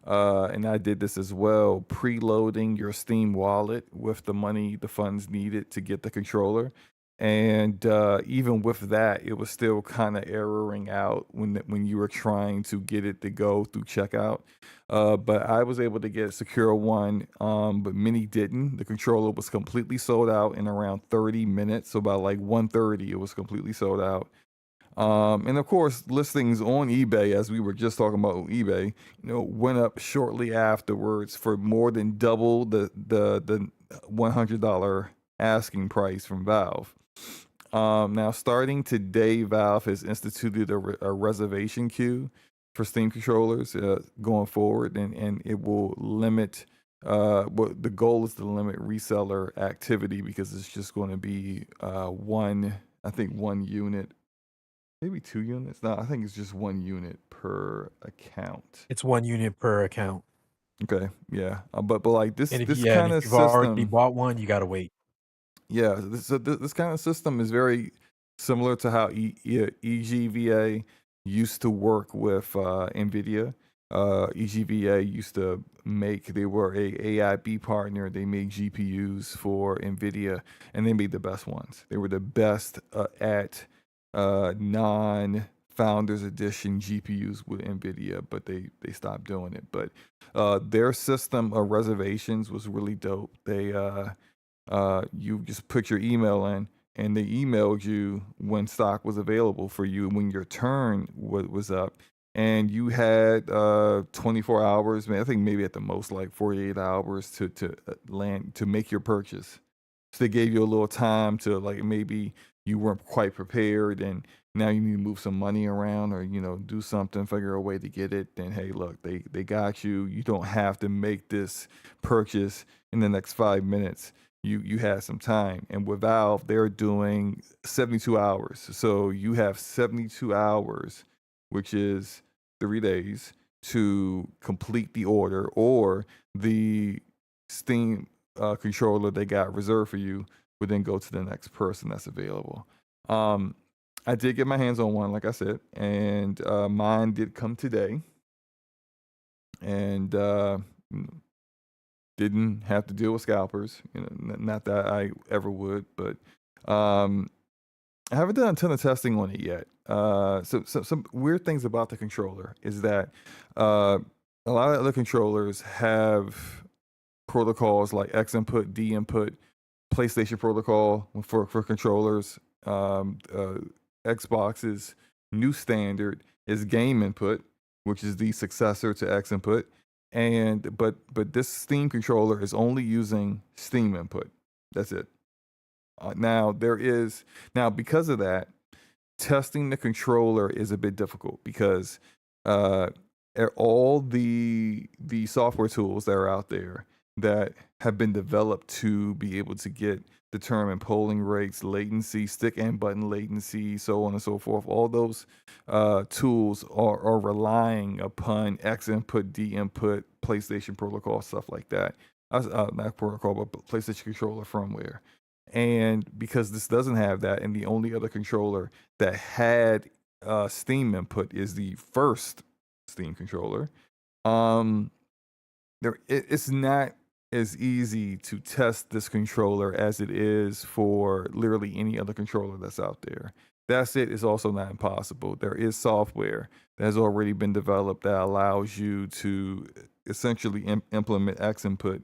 and I did this as well, preloading your Steam wallet with the funds needed to get the controller. And even with that, it was still kind of erroring out when you were trying to get it to go through checkout. But I was able to get a secure one, but many didn't. The controller was completely sold out in around 30 minutes. So about like 1:30, it was completely sold out. And of course, listings on eBay, as we were just talking about eBay, went up shortly afterwards for more than double the $100 asking price from Valve. Now, starting today, Valve has instituted a reservation queue for Steam controllers going forward, and it will limit. What the goal is to limit reseller activity, because it's just going to be one unit, maybe 2 units. No, I think it's just 1 unit per account. It's 1 unit per account. Okay, yeah, but like this And if kind of you've already system. bought one, you gotta wait. Yeah, this kind of system is very similar to how EGVA used to work with NVIDIA. EGVA used to they were a AIB partner. They made GPUs for NVIDIA, and they made the best ones. They were the best at non-Founders Edition GPUs with NVIDIA, but they stopped doing it. But their system of reservations was really dope. You just put your email in, and they emailed you when stock was available for you, when your turn was up, and you had 24 hours. I think maybe at the most like 48 hours to land to make your purchase. So they gave you a little time to, like, maybe you weren't quite prepared, and now you need to move some money around, or do something, figure a way to get it. Then hey, look, they got you. You don't have to make this purchase in the next 5 minutes. You had some time. And with Valve, they're doing 72 hours. So you have 72 hours, which is 3 days, to complete the order, or the Steam controller they got reserved for you would then go to the next person that's available. I did get my hands on one, like I said, and mine did come today. And didn't have to deal with scalpers, not that I ever would, but I haven't done a ton of testing on it yet. So some weird things about the controller is that a lot of other controllers have protocols like X input, D input, PlayStation protocol for controllers. Xbox's new standard is game input, which is the successor to X input. But this Steam controller is only using Steam input. That's it. Now because of that, testing the controller is a bit difficult, because all the software tools that are out there that have been developed to be able to determine polling rates, latency, stick and button latency, so on and so forth. All those tools are relying upon X input, D input, PlayStation protocol, stuff like that. Not protocol, but PlayStation controller firmware. And because this doesn't have that, and the only other controller that had Steam input is the first Steam controller, it's not as easy to test this controller as it is for literally any other controller that's out there. That's it. It's also not impossible. There is software that has already been developed that allows you to essentially implement X input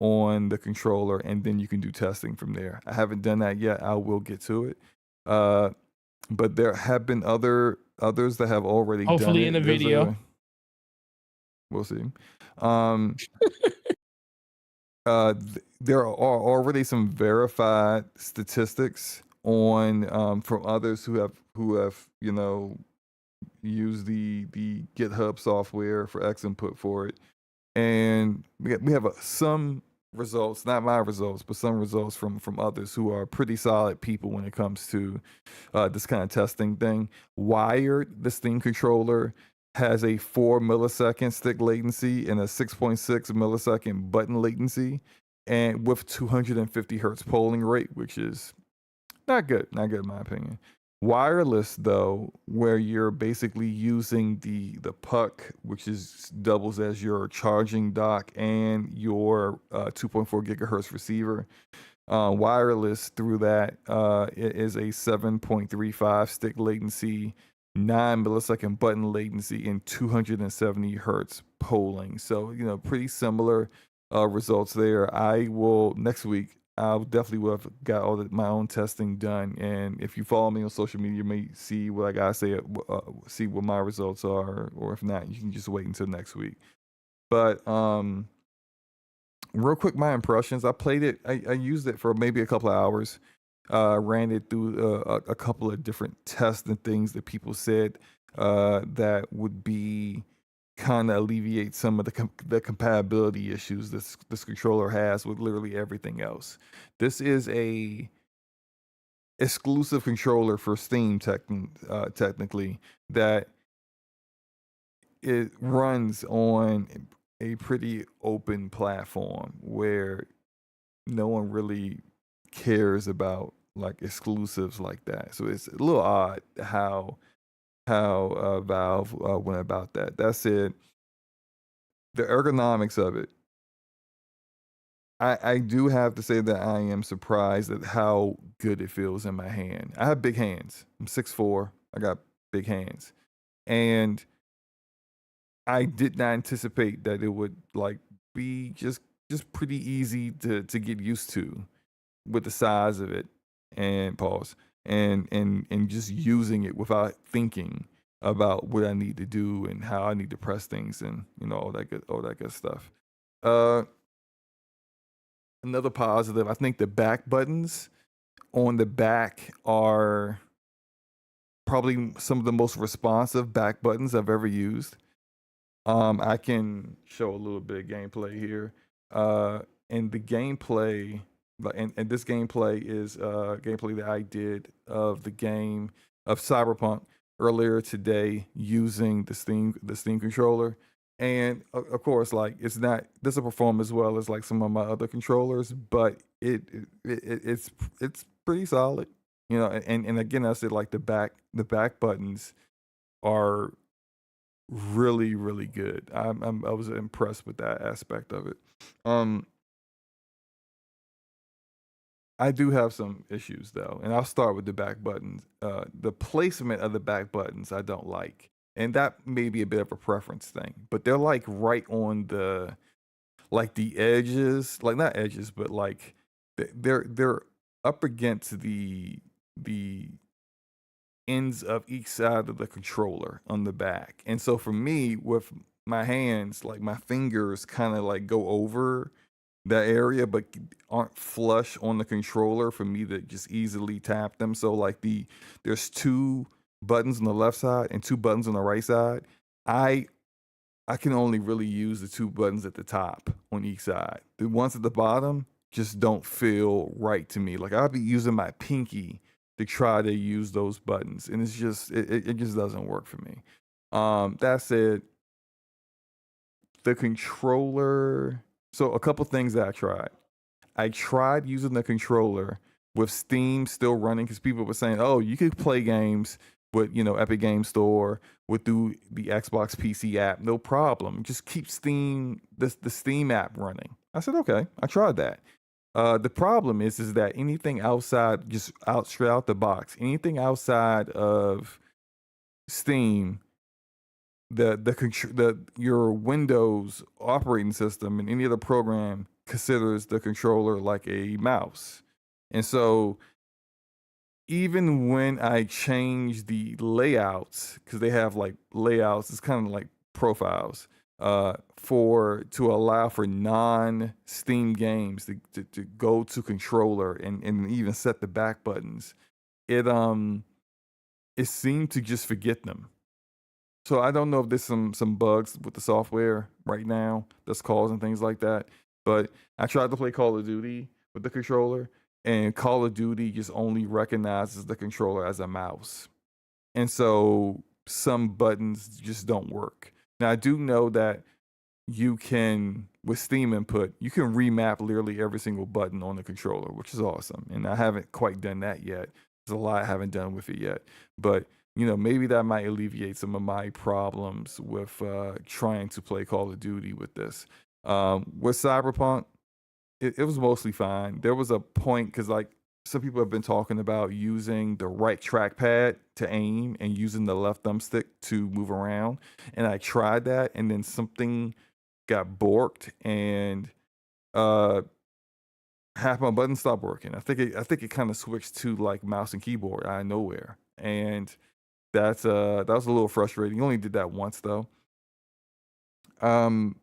on the controller, and then you can do testing from there. I haven't done that yet. I will get to it. But there have been others that have already done it. Hopefully in a video. We'll see. There are already some verified statistics on from others who have used the GitHub software for X input for it, and we have some results, not my results, but some results from others who are pretty solid people when it comes to this kind of testing thing. Wired, the Steam controller, has a 4 millisecond stick latency and a 6.6 millisecond button latency, and with 250 hertz polling rate, which is not good in my opinion. Wireless, though, where you're basically using the puck, which doubles as your charging dock and your 2.4 gigahertz receiver. Wireless through that it is a 7.35 stick latency, 9 millisecond button latency, and 270 hertz polling. So pretty similar results there. I will next week. I definitely will have got all my own testing done, and if you follow me on social media, you may see what I gotta say, see what my results are, or if not, you can just wait until next week. But real quick, my impressions. I played it. I used it for maybe a couple of hours. Ran it through a couple of different tests and things that people said that would be kind of alleviate some of the compatibility issues this controller has with literally everything else. This is a exclusive controller for Steam technically, that it runs on a pretty open platform where no one really cares about like exclusives like that. So it's a little odd how Valve went about that. That said, the ergonomics of it, I do have to say that I am surprised at how good it feels in my hand. I have big hands. I'm 6'4". I got big hands, and I did not anticipate that it would like be just pretty easy to get used to with the size of it, and pause, and just using it without thinking about what I need to do and how I need to press things, and all that good stuff. Another positive, I think the back buttons on the back are probably some of the most responsive back buttons I've ever used. I can show a little bit of gameplay here. And the gameplay, and this gameplay is gameplay that I did of the game of Cyberpunk earlier today using the Steam controller. And of course, like it doesn't perform as well as like some of my other controllers, but it's pretty solid, And again, I said like the back buttons are really, really good. I was impressed with that aspect of it. I do have some issues though, and I'll start with the back buttons. The placement of the back buttons I don't like, and that may be a bit of a preference thing. But they're like right on the edges, like not edges, but like they're up against the ends of each side of the controller on the back. And so for me, with my hands, like my fingers kind of like go over that area, but aren't flush on the controller for me to just easily tap them. So like there's 2 buttons on the left side and 2 buttons on the right side. I can only really use the 2 buttons at the top on each side. The ones at the bottom just don't feel right to me. Like I'll be using my pinky to try to use those buttons, and it's just it just doesn't work for me. That said, the controller. So a couple things that I tried. I tried using the controller with Steam still running, because people were saying, "Oh, you could play games with Epic Game Store through the Xbox PC app, no problem. Just keep the Steam app running." I said, "Okay." I tried that. The problem is that anything outside, just straight out the box, anything outside of Steam, your Windows operating system and any other program considers the controller like a mouse. And so even when I change the layouts, because they have like layouts, it's kind of like profiles. to allow for non-Steam games to go to controller and even set the back buttons. It seemed to just forget them. So I don't know if there's some bugs with the software right now that's causing things like that. But I tried to play Call of Duty with the controller, and Call of Duty just only recognizes the controller as a mouse. And so some buttons just don't work. Now I do know that you can, with Steam input, you can remap literally every single button on the controller, which is awesome. And I haven't quite done that yet. There's a lot I haven't done with it yet. But, maybe that might alleviate some of my problems with trying to play Call of Duty with this. With Cyberpunk, it was mostly fine. There was a point, because some people have been talking about using the right trackpad to aim and using the left thumbstick to move around. And I tried that, and then something got borked, and half my buttons stopped working. I think it kind of switched to mouse and keyboard out of nowhere, and that was a little frustrating. You only did that once though. The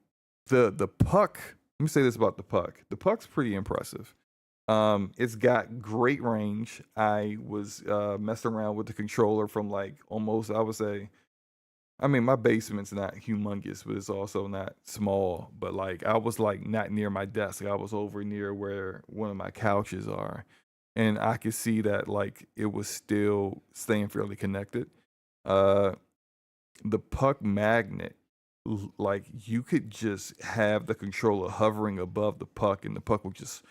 puck. Let me say this about the puck. The puck's pretty impressive. It's got great range. I was messing around with the controller from almost, I would say, my basement's not humongous, but it's also not small. But I was not near my desk. I was over near where one of my couches are. And I could see that it was still staying fairly connected. The puck magnet, you could just have the controller hovering above the puck, and the puck would just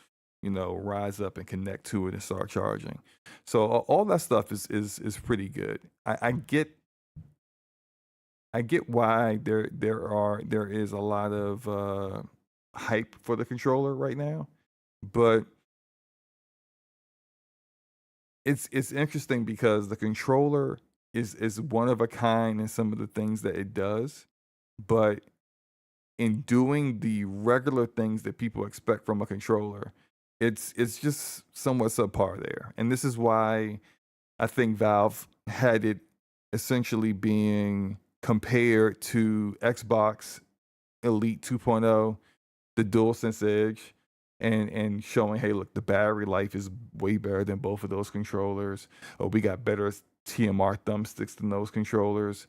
rise up and connect to it and start charging. So all that stuff is pretty good. I get why there is a lot of hype for the controller right now, but it's interesting because the controller is one of a kind in some of the things that it does, but in doing the regular things that people expect from a controller, it's just somewhat subpar there. And this is why I think Valve had it essentially being compared to Xbox Elite 2.0, the DualSense Edge, and showing, hey, look, the battery life is way better than both of those controllers. Oh, we got better TMR thumbsticks than those controllers.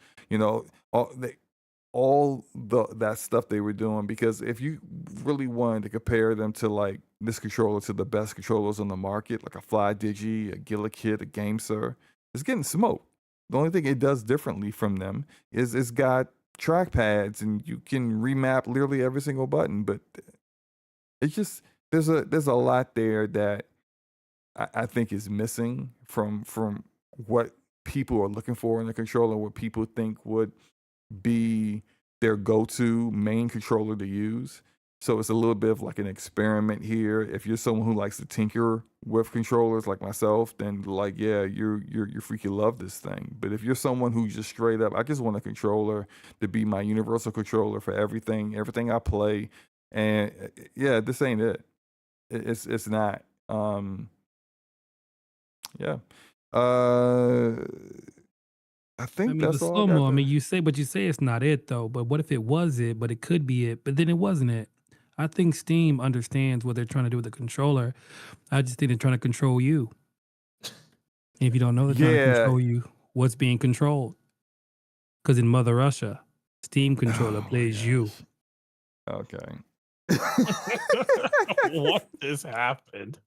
All that stuff they were doing, because if you really wanted to compare them to this controller to the best controllers on the market, like a FlyDigi, a GigaKit, a GameSir, it's getting smoked. The only thing it does differently from them is it's got trackpads and you can remap literally every single button, but it's just there's a lot there that I think is missing from what people are looking for in a controller, what people think would be their go-to main controller to use. So it's a little bit of an experiment here. If you're someone who likes to tinker with controllers like myself, then yeah, you freaking love this thing. But if you're someone who just straight up, I just want a controller to be my universal controller for everything I play, and yeah, this ain't it. It's not. Yeah. I think the that's all I slow mo. got. You say it's not it though. But what if it was it? But it could be it. But then it wasn't it. I think Steam understands what they're trying to do with the controller. I just think they're trying to control you. If you don't know, they're trying to control you. What's being controlled? Because in Mother Russia, Steam controller plays you. Okay. What just happened?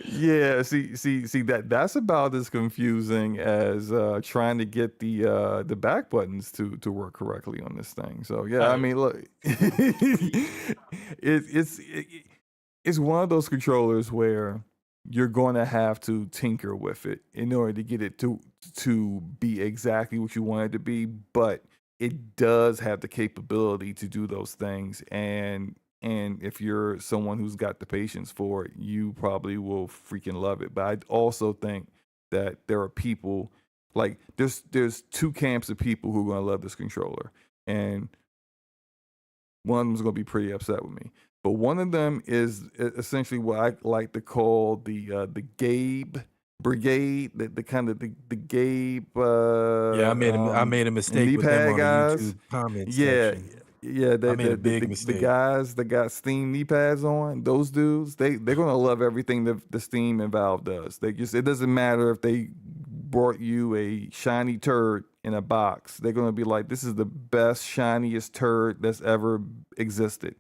Yeah, see that's about as confusing as trying to get the back buttons to work correctly on this thing. So yeah, look, it's one of those controllers where you're going to have to tinker with it in order to get it to be exactly what you want it to be, but it does have the capability to do those things, and if you're someone who's got the patience for it, you probably will freaking love it. But I also think that there are people there's two camps of people who are going to love this controller, and one of them is going to be pretty upset with me. But one of them is essentially what I like to call the Gabe Brigade, the kind of the Gabe. Yeah, I made a mistake with them on the guys. YouTube comment Yeah, section. Yeah, I they, made a the, the big the the mistake. guys that got Steam knee pads on, those dudes, they're gonna love everything that the Steam and Valve does. They just, it doesn't matter if they brought you a shiny turd in a box. They're gonna be like, this is the best shiniest turd that's ever existed.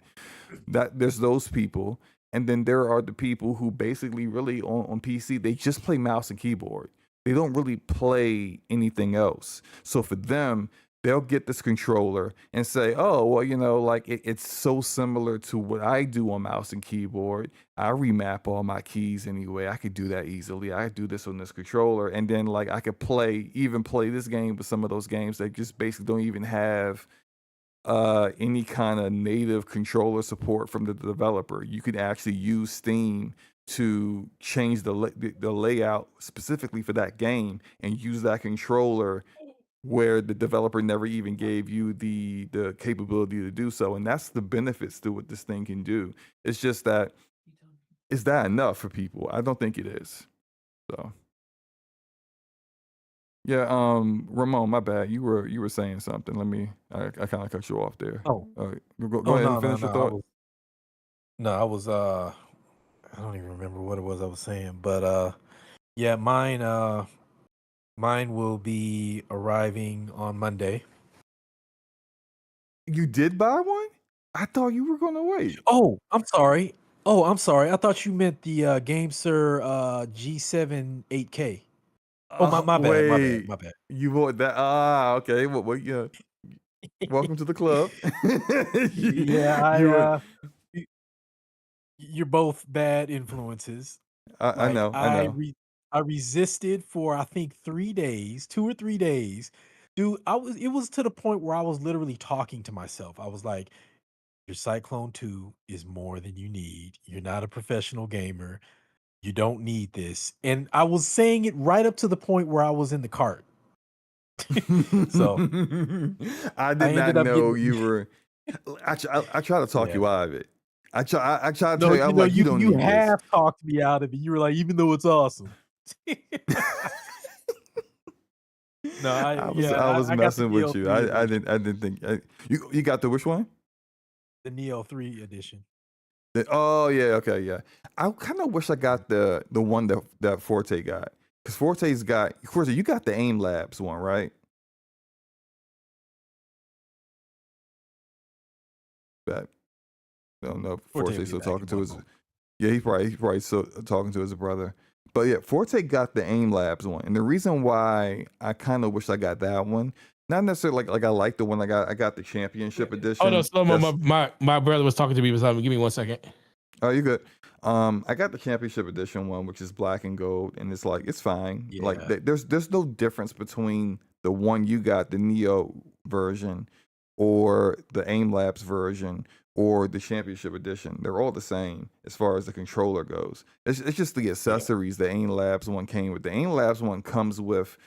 That there's those people, and then there are the people who basically really on PC they just play mouse and keyboard. They don't really play anything else. So for them, they'll get this controller and say, "Oh, well, like it's so similar to what I do on mouse and keyboard. I remap all my keys anyway. I could do that easily. I could do this on this controller, and then like I could play this game with some of those games that just basically don't even have any kind of native controller support from the developer. You could actually use Steam to change the layout specifically for that game and use that controller where the developer never even gave you the capability to do so. And that's the benefits to what this thing can do. It's just that, is that enough for people? I don't think it is. So yeah, Ramon, my bad. You were saying something. I kind of cut you off there. Oh, Go ahead and no, finish your I thought. was I don't even remember what it was I was saying, but yeah, mine will be arriving on Monday. You did buy one? I thought you were gonna wait. Oh, I'm sorry. I thought you meant the GameSir G7 8K. Oh, my Wait, my bad. you bought that? Okay. Well, yeah. Welcome to the club. Yeah, You were. y- you're both bad influences. I Like know. I know. I resisted for I think 3 days, 2 or 3 days. Dude, it was to the point where I was literally talking to myself. I was like, your Cyclone 2 is more than you need. You're not a professional gamer. You don't need this. And I was saying it right up to the point where I was in the cart. So I did I not ended up know getting you were. I try to talk yeah. you out of it. I try to No, tell you. I'm like, you don't you need this. have talked me out of it. You were like, even though it's awesome. No, I was I got the messing Neo with you. 3 edition. I didn't think you got the which one? The Neo 3 edition. Oh yeah, okay, yeah. I kind of wish I got the one that Forte got, because Forte's got Forte. You got the Aim Labs one, right? That I don't know if Forte will Forte's be still back talking in to 1 his. moment. Yeah, he's probably still talking to his brother. But yeah, Forte got the Aim Labs one, and the reason why I kind of wish I got that one, not necessarily like I like the one I got the Championship Oh no, Edition. SloMo, my brother was talking to me about something. Give me 1 second. Oh, you good? I got the Championship Edition one, which is black and gold, and it's like it's fine. Like Yeah. there's no difference between the one you got, the Neo version, or the Aim Labs version, or the Championship Edition. They're all the same as far as the controller goes. It's just the Yeah. accessories the Aim Labs one came with. The Aim Labs one comes with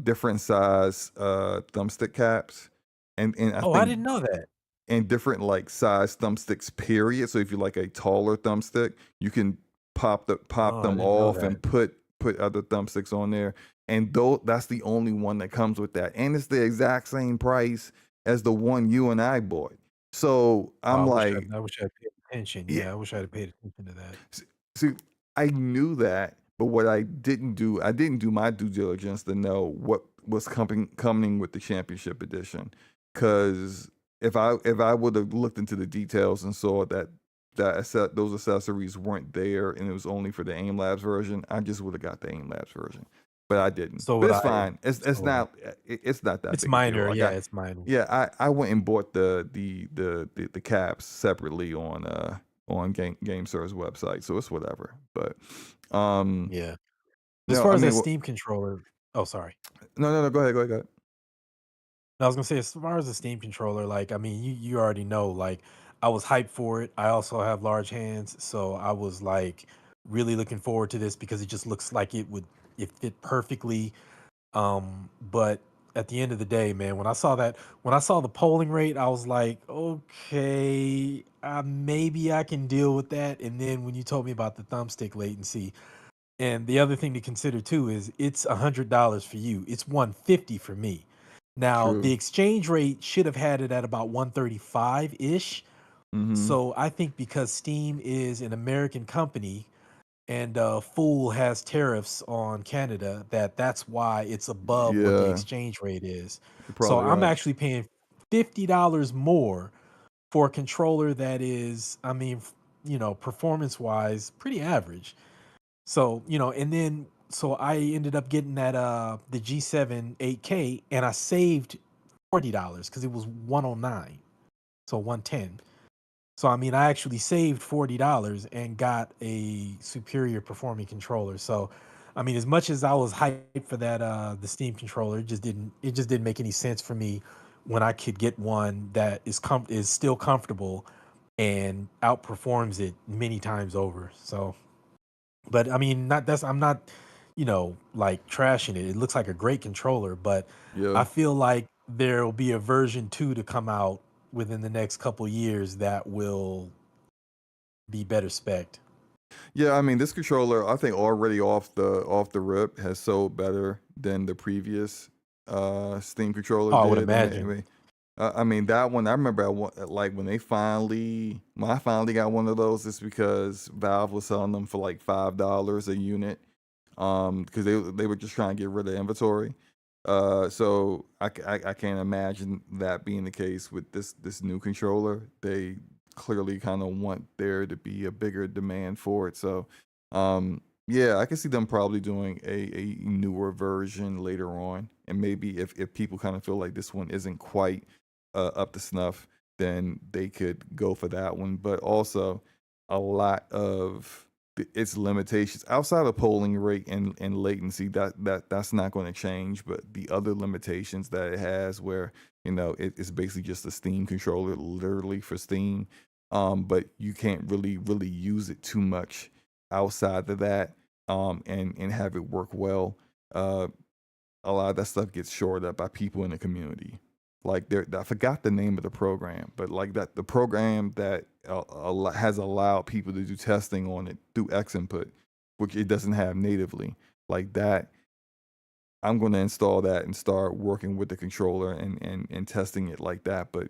different size thumbstick caps, and I Oh, I think didn't know that. and different like size thumbsticks period. So if you like a taller thumbstick, you can pop Oh, I them didn't know off that. and put other thumbsticks on there. And though that's the only one that comes with that. And it's the exact same price as the one you and I bought. So Oh, I'm like, I wish I had paid attention. yeah. Yeah, I wish I had paid attention to that. See, I knew that, but what I didn't do my due diligence to know what was coming with the Championship Edition. Because if I would have looked into the details and saw that those accessories weren't there and it was only for the Aim Labs version, I just would have got the Aim Labs version. But I didn't. So But would it's I. fine. It's So would I. it's not that It's big a deal. minor. I Yeah, got it's minor. yeah. I went and bought the caps separately on GameSir's website, so it's whatever. But Yeah. As no, far I as that mean, Steam controller. Oh, sorry. no. Go ahead. I was gonna say, as far as the Steam controller, like, I mean, you already know, like, I was hyped for it. I also have large hands, so I was like really looking forward to this because it just looks like it fit perfectly. But at the end of the day, man, when I saw the polling rate, I was like, okay, maybe I can deal with that. And then when you told me about the thumbstick latency, and the other thing to consider too is it's $100 for you, it's $150 for me. Now, the True. exchange rate should have had it at about 135 ish. Mm-hmm. So I think because Steam is an American company and Fool has tariffs on Canada, that's why it's above what the Yeah, exchange rate is. you're So probably I'm right. actually paying $50 more for a controller that is, I mean, performance wise, pretty average. So, and then so I ended up getting that the G7 8K and I saved $40 because it was 109. So 110. So I mean I actually saved $40 and got a superior performing controller. So I mean as much as I was hyped for that the Steam controller, it just didn't make any sense for me when I could get one that is still comfortable and outperforms it many times over. So but I mean, not that's I'm not, like trashing it. It looks like a great controller, but I Yeah. feel like there'll be a version 2 to come out within the next couple years that will be better spec'd. Yeah, I mean, this controller, I think already off the rip has sold better than the previous Steam controller Oh, I would did. imagine. I mean that one. I remember like when I finally got one of those, it's because Valve was selling them for like $5 a unit, because they were just trying to get rid of inventory. So I can't imagine that being the case with this new controller. They clearly kind of want there to be a bigger demand for it. So, yeah, I can see them probably doing a newer version later on, and maybe if people kind of feel like this one isn't quite up to snuff, then they could go for that one. But also, a lot of its limitations outside of polling rate and latency, that's not going to change. But the other limitations that it has, where it's basically just a Steam controller, literally for Steam, but you can't really use it too much outside of that, and have it work well. Uh, a lot of that stuff gets shored up by people in the community. Like I forgot the name of the program, but like that the program that has allowed people to do testing on it through X input, which it doesn't have natively. Like that, I'm going to install that and start working with the controller and testing it like that. But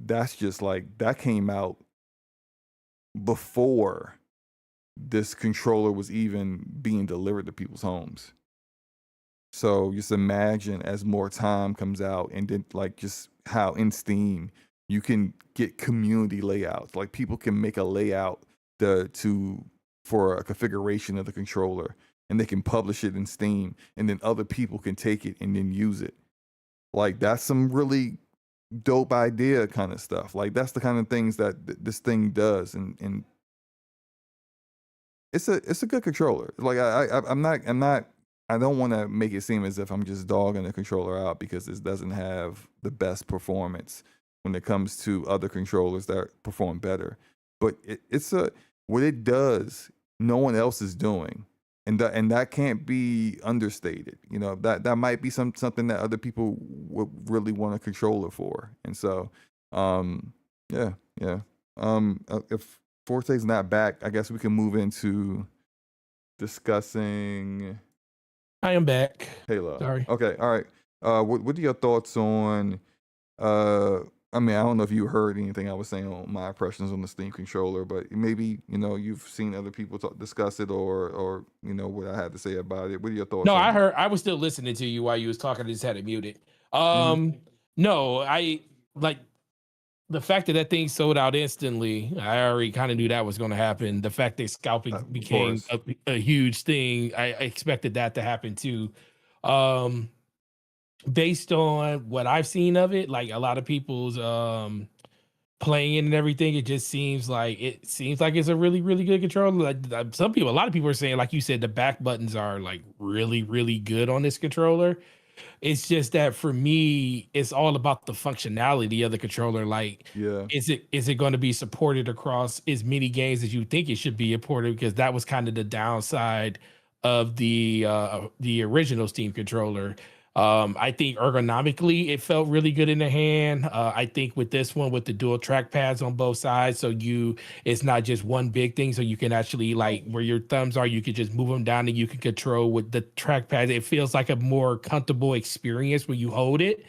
that's just like that came out before this controller was even being delivered to people's homes. So just imagine as more time comes out, and then like just how in Steam you can get community layouts. Like people can make a layout for a configuration of the controller, and they can publish it in Steam, and then other people can take it and then use it. Like that's some really dope idea kind of stuff. Like that's the kind of things that this thing does, and it's a good controller. Like I don't want to make it seem as if I'm just dogging the controller out because this doesn't have the best performance when it comes to other controllers that perform better. But what it does, no one else is doing, and that can't be understated. That might be something that other people would really want a controller for, and so yeah, yeah. If Forte's not back, I guess we can move into discussing I am back. Halo. Sorry. Okay, all right. What are your thoughts on? I mean, I don't know if you heard anything I was saying on my impressions on the Steam controller, but maybe you've seen other people discuss it, or what I had to say about it. What are your thoughts No, on I it? heard. I was still listening to you while you was talking. I just had it muted. Mhm. No, I like the fact that thing sold out instantly. I already kind of knew that was going to happen. The fact that scalping Of became course. a huge thing, I expected that to happen too. Um, Based on what I've seen of it, like a lot of people's playing it and everything, it seems like it's a really, really good controller. Like a lot of people are saying, like you said, the back buttons are like really, really good on this controller. It's just that for me, it's all about the functionality of the controller. Like, Yeah. is it going to be supported across as many games as you think it should be supported? Because that was kind of the downside of the original Steam controller. I think ergonomically it felt really good in the hand. I think with this one with the dual track pads on both sides, so it's not just one big thing, so you can actually like where your thumbs are, you can just move them down and you can control with the track pads. It feels like a more comfortable experience when you hold it.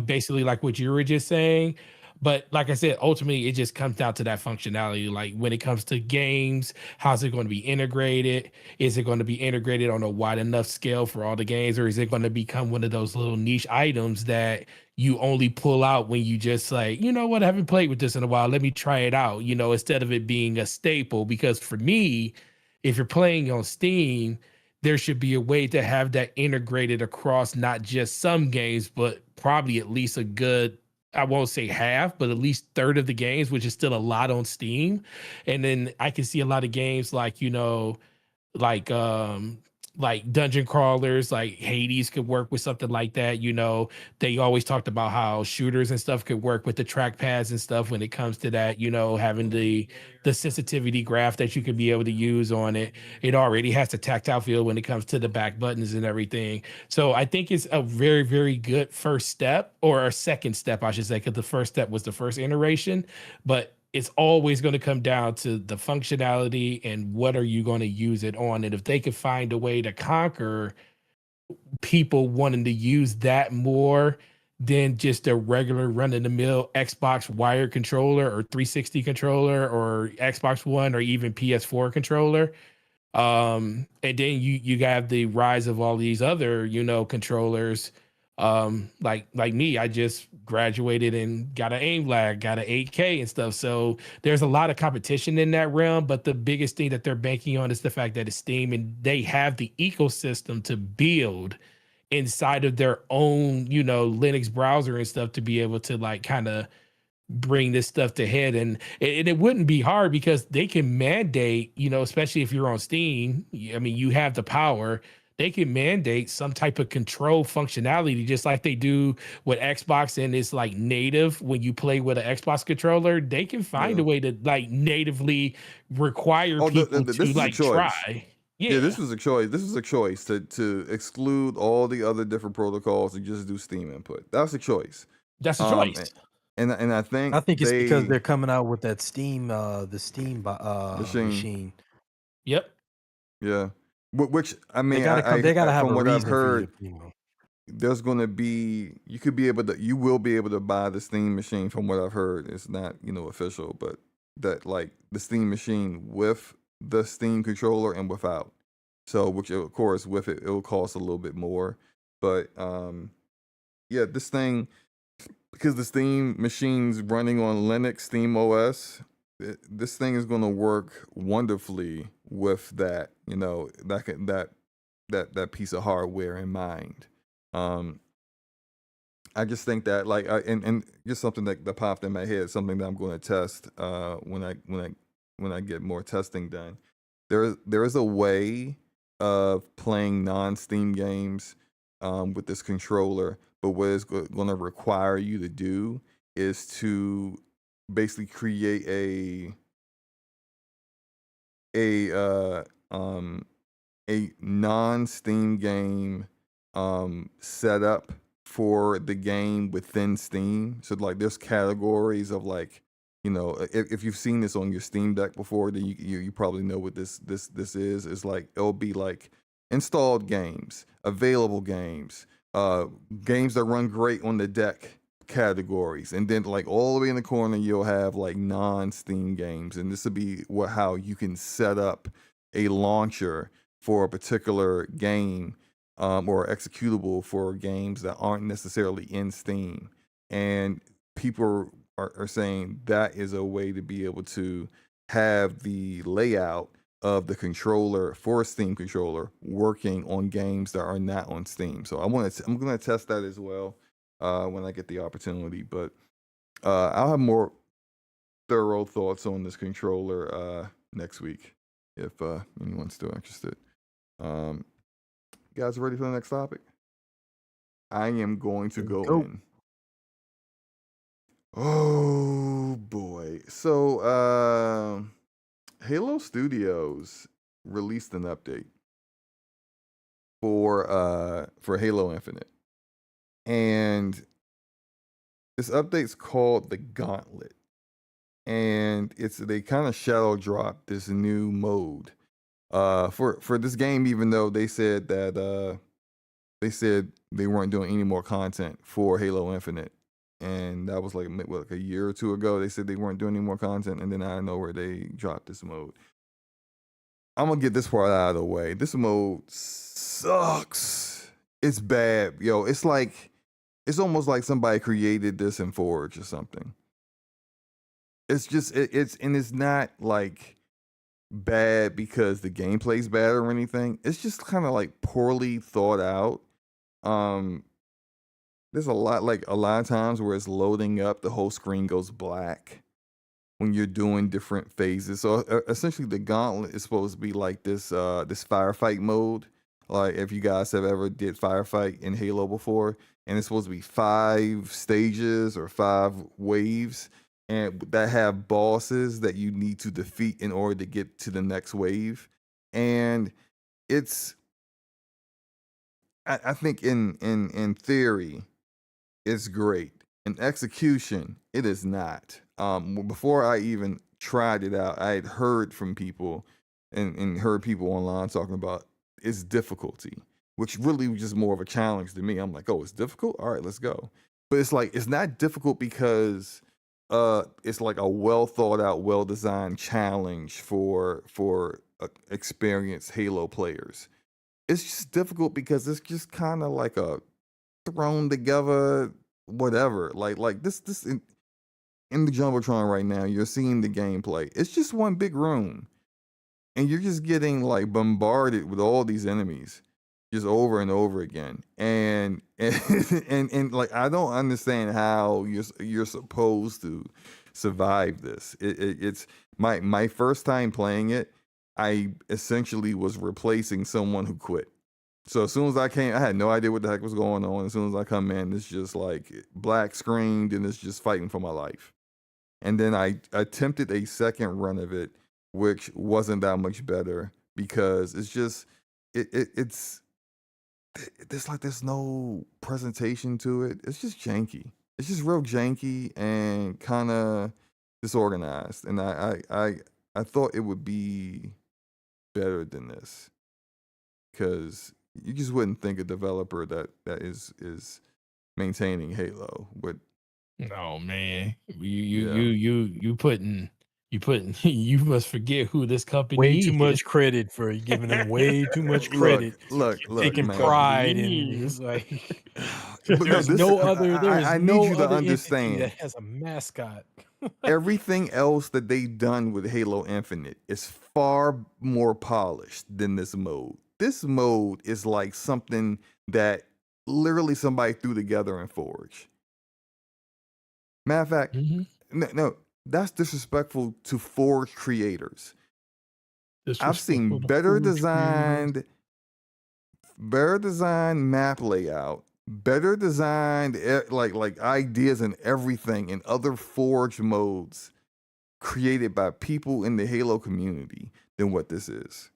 Basically like what you were just saying. But like I said, ultimately it just comes down to that functionality. Like when it comes to games, how's it going to be integrated? Is it going to be integrated on a wide enough scale for all the games, or is it going to become one of those little niche items that you only pull out when you just like, you know what, I haven't played with this in a while. Let me try it out, instead of it being a staple. Because for me, if you're playing on Steam, there should be a way to have that integrated across not just some games, but probably at least a good, I won't say half, but at least third of the games, which is still a lot on Steam. And then I can see a lot of games like like dungeon crawlers, like Hades could work with something like that. They always talked about how shooters and stuff could work with the track pads and stuff when it comes to that, having the sensitivity graph that you could be able to use on it. It already has the tactile feel when it comes to the back buttons and everything. So I think it's a very, very good first step, or a second step, I should say, because the first step was the first iteration. But it's always going to come down to the functionality and what are you going to use it on. And if they could find a way to conquer people wanting to use that more than just a regular run-of-the-mill Xbox wired controller or 360 controller or Xbox One or even PS4 controller. And then you got the rise of all these other, controllers. Like me, I just graduated and got an aim lag, got an 8K and stuff. So there's a lot of competition in that realm, but the biggest thing that they're banking on is the fact that it's Steam and they have the ecosystem to build inside of their own, Linux browser and stuff to be able to like kind of bring this stuff to head. And it wouldn't be hard because they can mandate, especially if you're on Steam, I mean, you have the power. They can mandate some type of control functionality, just like they do with Xbox, and it's like native when you play with an Xbox controller. They can find a way to like natively require people this to is a like choice. try. Yeah, this was a choice. This was a choice to exclude all the other different protocols and just do Steam input. That's a choice. That's a Um, choice. and I think it's because they they're coming out with that Steam, the Steam machine. machine. Yep. Yeah, which I They mean, gotta come. They gotta have from a what I've reason for you heard, to. there's going to be you will be able to buy the Steam machine. From what I've heard, it's not official, but that like the Steam machine with the Steam controller and without. So which of course with it will cost a little bit more, but yeah, this thing, because the Steam machine's running on Linux Steam OS, this thing is going to work wonderfully with that, that piece of hardware in mind. I just think that like and just something that popped in my head, something that I'm going to test when I get more testing done. There is a way of playing non-Steam games with this controller, but what it's going to require you to do is to basically create a non-Steam game setup for the game within Steam. So like there's categories of like, if you've seen this on your Steam Deck before, then you probably know what this is. It's like it'll be like installed games, available games, games that run great on the deck categories, and then like all the way in the corner you'll have like non-Steam games, and this will be how you can set up a launcher for a particular game, or executable for games that aren't necessarily in Steam. And people are saying that is a way to be able to have the layout of the controller for a Steam controller working on games that are not on Steam. So I'm going to test that as well when I get the opportunity. But I'll have more thorough thoughts on this controller next week if anyone's still interested. You guys ready for the next topic? I am going to go in. Oh boy. So Halo Studios released an update for Halo Infinite. and this update's called the Gauntlet, and they kind of shadow drop this new mode for this game, even though they said that they weren't doing any more content for Halo Infinite, and that was like a year or two ago. They said they weren't doing any more content, and then out of nowhere they dropped this mode. I'm gonna get this part out of the way. This mode sucks. It's bad, yo. It's almost like somebody created this in Forge or something. It's just it's not like bad because the gameplay's bad or anything. It's just kind of like poorly thought out. There's a lot of times where it's loading up, the whole screen goes black when you're doing different phases. So essentially the Gauntlet is supposed to be like this firefight mode. Like if you guys have ever did firefight in Halo before, and it's supposed to be 5 stages or 5 waves, and that have bosses that you need to defeat in order to get to the next wave. And I think in theory, it's great. In execution, it is not. Before I even tried it out, I had heard from people and heard people online talking about its difficulty, which really was just more of a challenge to me. I'm like, oh, it's difficult? All right, let's go. But it's not difficult because it's like a well thought out, well designed challenge for experienced Halo players. It's just difficult because it's just kind of like a thrown together whatever. Like this in the Jumbotron right now, you're seeing the gameplay. It's just one big room, and you're just getting like bombarded with all these enemies just over and over again. And like I don't understand how you're supposed to survive this. It's my first time playing it. I essentially was replacing someone who quit. So as soon as I came, I had no idea what the heck was going on. As soon as I come in, it's just like black screened, and it's just fighting for my life. And then I attempted a second run of it, which wasn't that much better because it's just it's there's no presentation to it. It's just janky. It's just real janky and kind of disorganized. And I thought it would be better than this because you just wouldn't think a developer that is maintaining Halo would. No, man. Yeah. You putting you must forget who this company Way too is. much credit for giving them way too much credit. Look, Taking man. pride in Yes. like But no, there's this no other there is I need no you to other entity understand. that has a mascot. Everything else that they've done with Halo Infinite is far more polished than this mode. This mode is like something that literally somebody threw together in Forge. Matter of fact, Mhm. no, that's disrespectful to Forge creators. I've seen Disrespectful to Forge creators. better designed map layout, better designed like ideas and everything in other Forge modes created by people in the Halo community than what this is.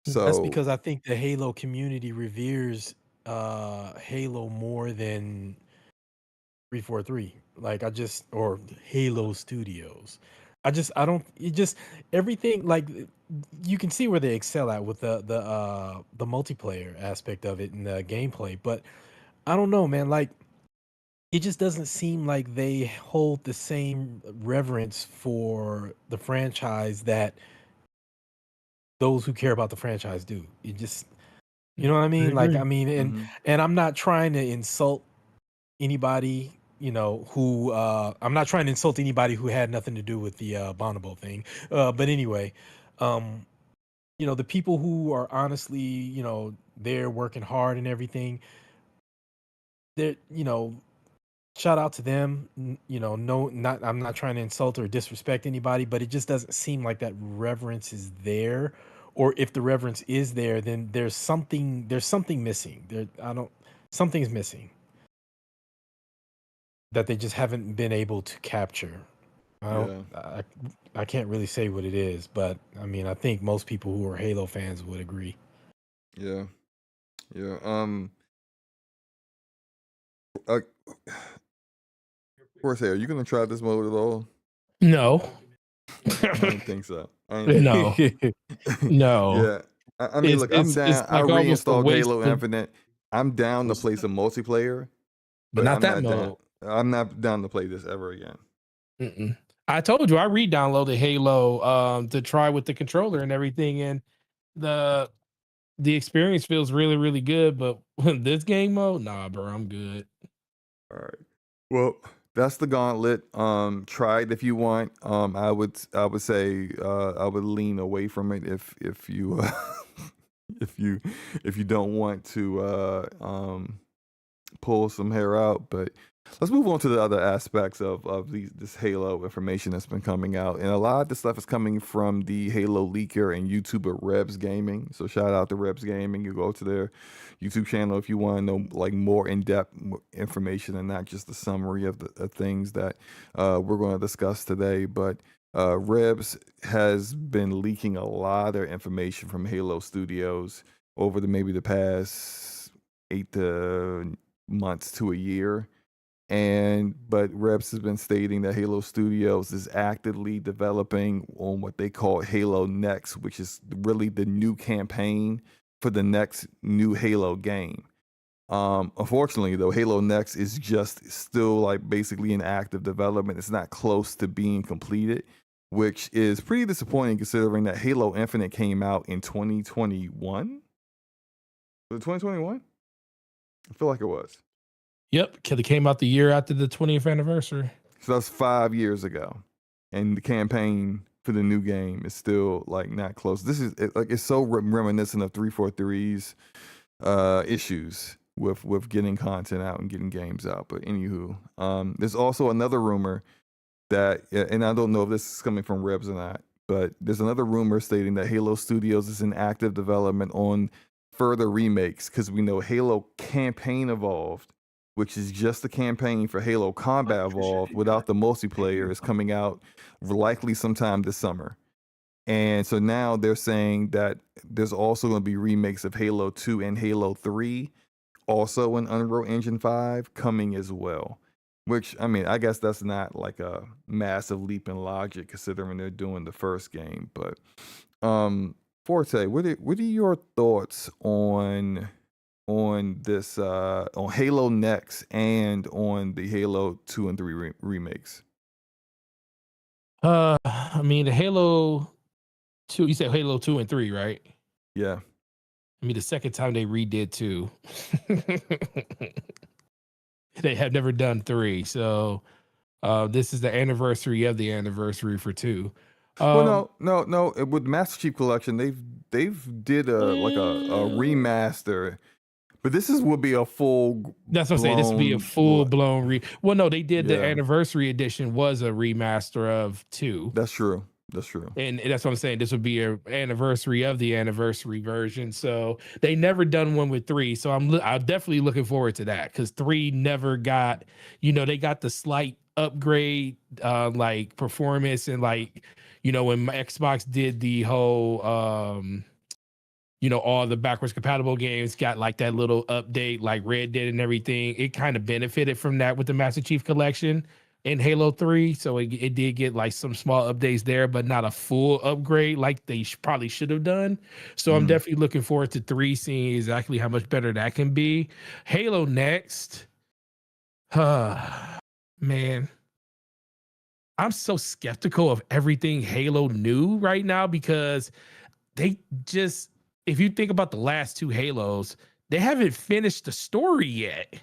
That's So because I think the Halo community reveres Halo more than 343. Like or Halo Studios. I don't it just everything like you can see where they excel at with the multiplayer aspect of it and the gameplay, but I don't know, man, like it just doesn't seem like they hold the same reverence for the franchise that those who care about the franchise do. It just you know what I I mean? Like I agree. mean and I'm not trying to insult anybody, who I'm not trying to insult anybody who had nothing to do with the Bonobo thing. But anyway, um, the people who are honestly, they're working hard and everything. They're, shout out to them. No, not I'm not trying to insult or disrespect anybody, but it just doesn't seem like that reverence is there. Or if the reverence is there, then there's something missing. Something's missing that they just haven't been able to capture. I don't. yeah, I can't really say what it is, but I mean, I think most people who are Halo fans would agree. yeah, yeah. Uh, Forte, are you gonna try this mode at all? No. I didn't think so. I didn't No. No. Yeah. I mean, look, I'm It's down. I like almost a reinstalled waste Halo of, Infinite. I'm down to play some multiplayer, but but not I'm that not down. mode. I'm not down to play this ever again. Mm-mm. I told you I re-downloaded Halo to try with the controller and everything, and the experience feels really, really good. But this game mode, nah, bro, I'm good. All right. Well, that's the gauntlet. Try it if you want. I would say I would lean away from it if you if you don't want to pull some hair out. But let's move on to the other aspects of this Halo information that's been coming out, and a lot of this stuff is coming from the Halo leaker and YouTuber Rebs Gaming. So shout out to Rebs Gaming. You go to their YouTube channel if you want to know like more in-depth information and not just the summary of the things that we're going to discuss today. But Rebs has been leaking a lot of information from Halo Studios over maybe the past 8 months to a year. But Rebs has been stating that Halo Studios is actively developing on what they call Halo Next, which is really the new campaign for the next new Halo game. Unfortunately, though, Halo Next is just still like basically in active development. It's not close to being completed, which is pretty disappointing considering that Halo Infinite came out in 2021. Was it 2021? I feel like it was. Yep, because it came out the year after the 20th anniversary. So that's 5 years ago, and the campaign for the new game is still like not close. This is like it's so reminiscent of 343's issues with getting content out and getting games out. But anywho, there's also another rumor that, and I don't know if this is coming from Rebs or not, but there's another rumor stating that Halo Studios is in active development on further remakes because we know Halo Campaign Evolved, which is just the campaign for Halo Combat Evolved without the multiplayer, is coming out likely sometime this summer. And so now they're saying that there's also going to be remakes of Halo 2 and Halo 3, also in Unreal Engine 5, coming as well. Which, I mean, I guess that's not like a massive leap in logic considering they're doing the first game. But Forte, what are your thoughts on this on Halo Next and on the Halo 2 and 3 remakes? I mean the Halo 2, you said Halo 2 and 3, right? Yeah. I mean the second time they redid 2. They have never done 3. So this is the anniversary of the anniversary for 2. Well, no. With Master Chief Collection, they've did a remaster. But this would be a full. That's what I'm saying. This would be a full blown Well, no, they did the anniversary edition was a remaster of 2. That's true. And that's what I'm saying. This would be an anniversary of the anniversary version. So they never done one with 3. So I'm definitely looking forward to that because 3 never got. They got the slight upgrade, like performance and like when Xbox did the whole. All the backwards compatible games got like that little update like Red did and everything. It kind of benefited from that with the Master Chief Collection in Halo 3. So it did get like some small updates there, but not a full upgrade like they probably should have done. So I'm definitely looking forward to 3, seeing exactly how much better that can be. Halo Next. Man. I'm so skeptical of everything Halo new right now because they just, if you think about the last 2 Halos, they haven't finished the story yet.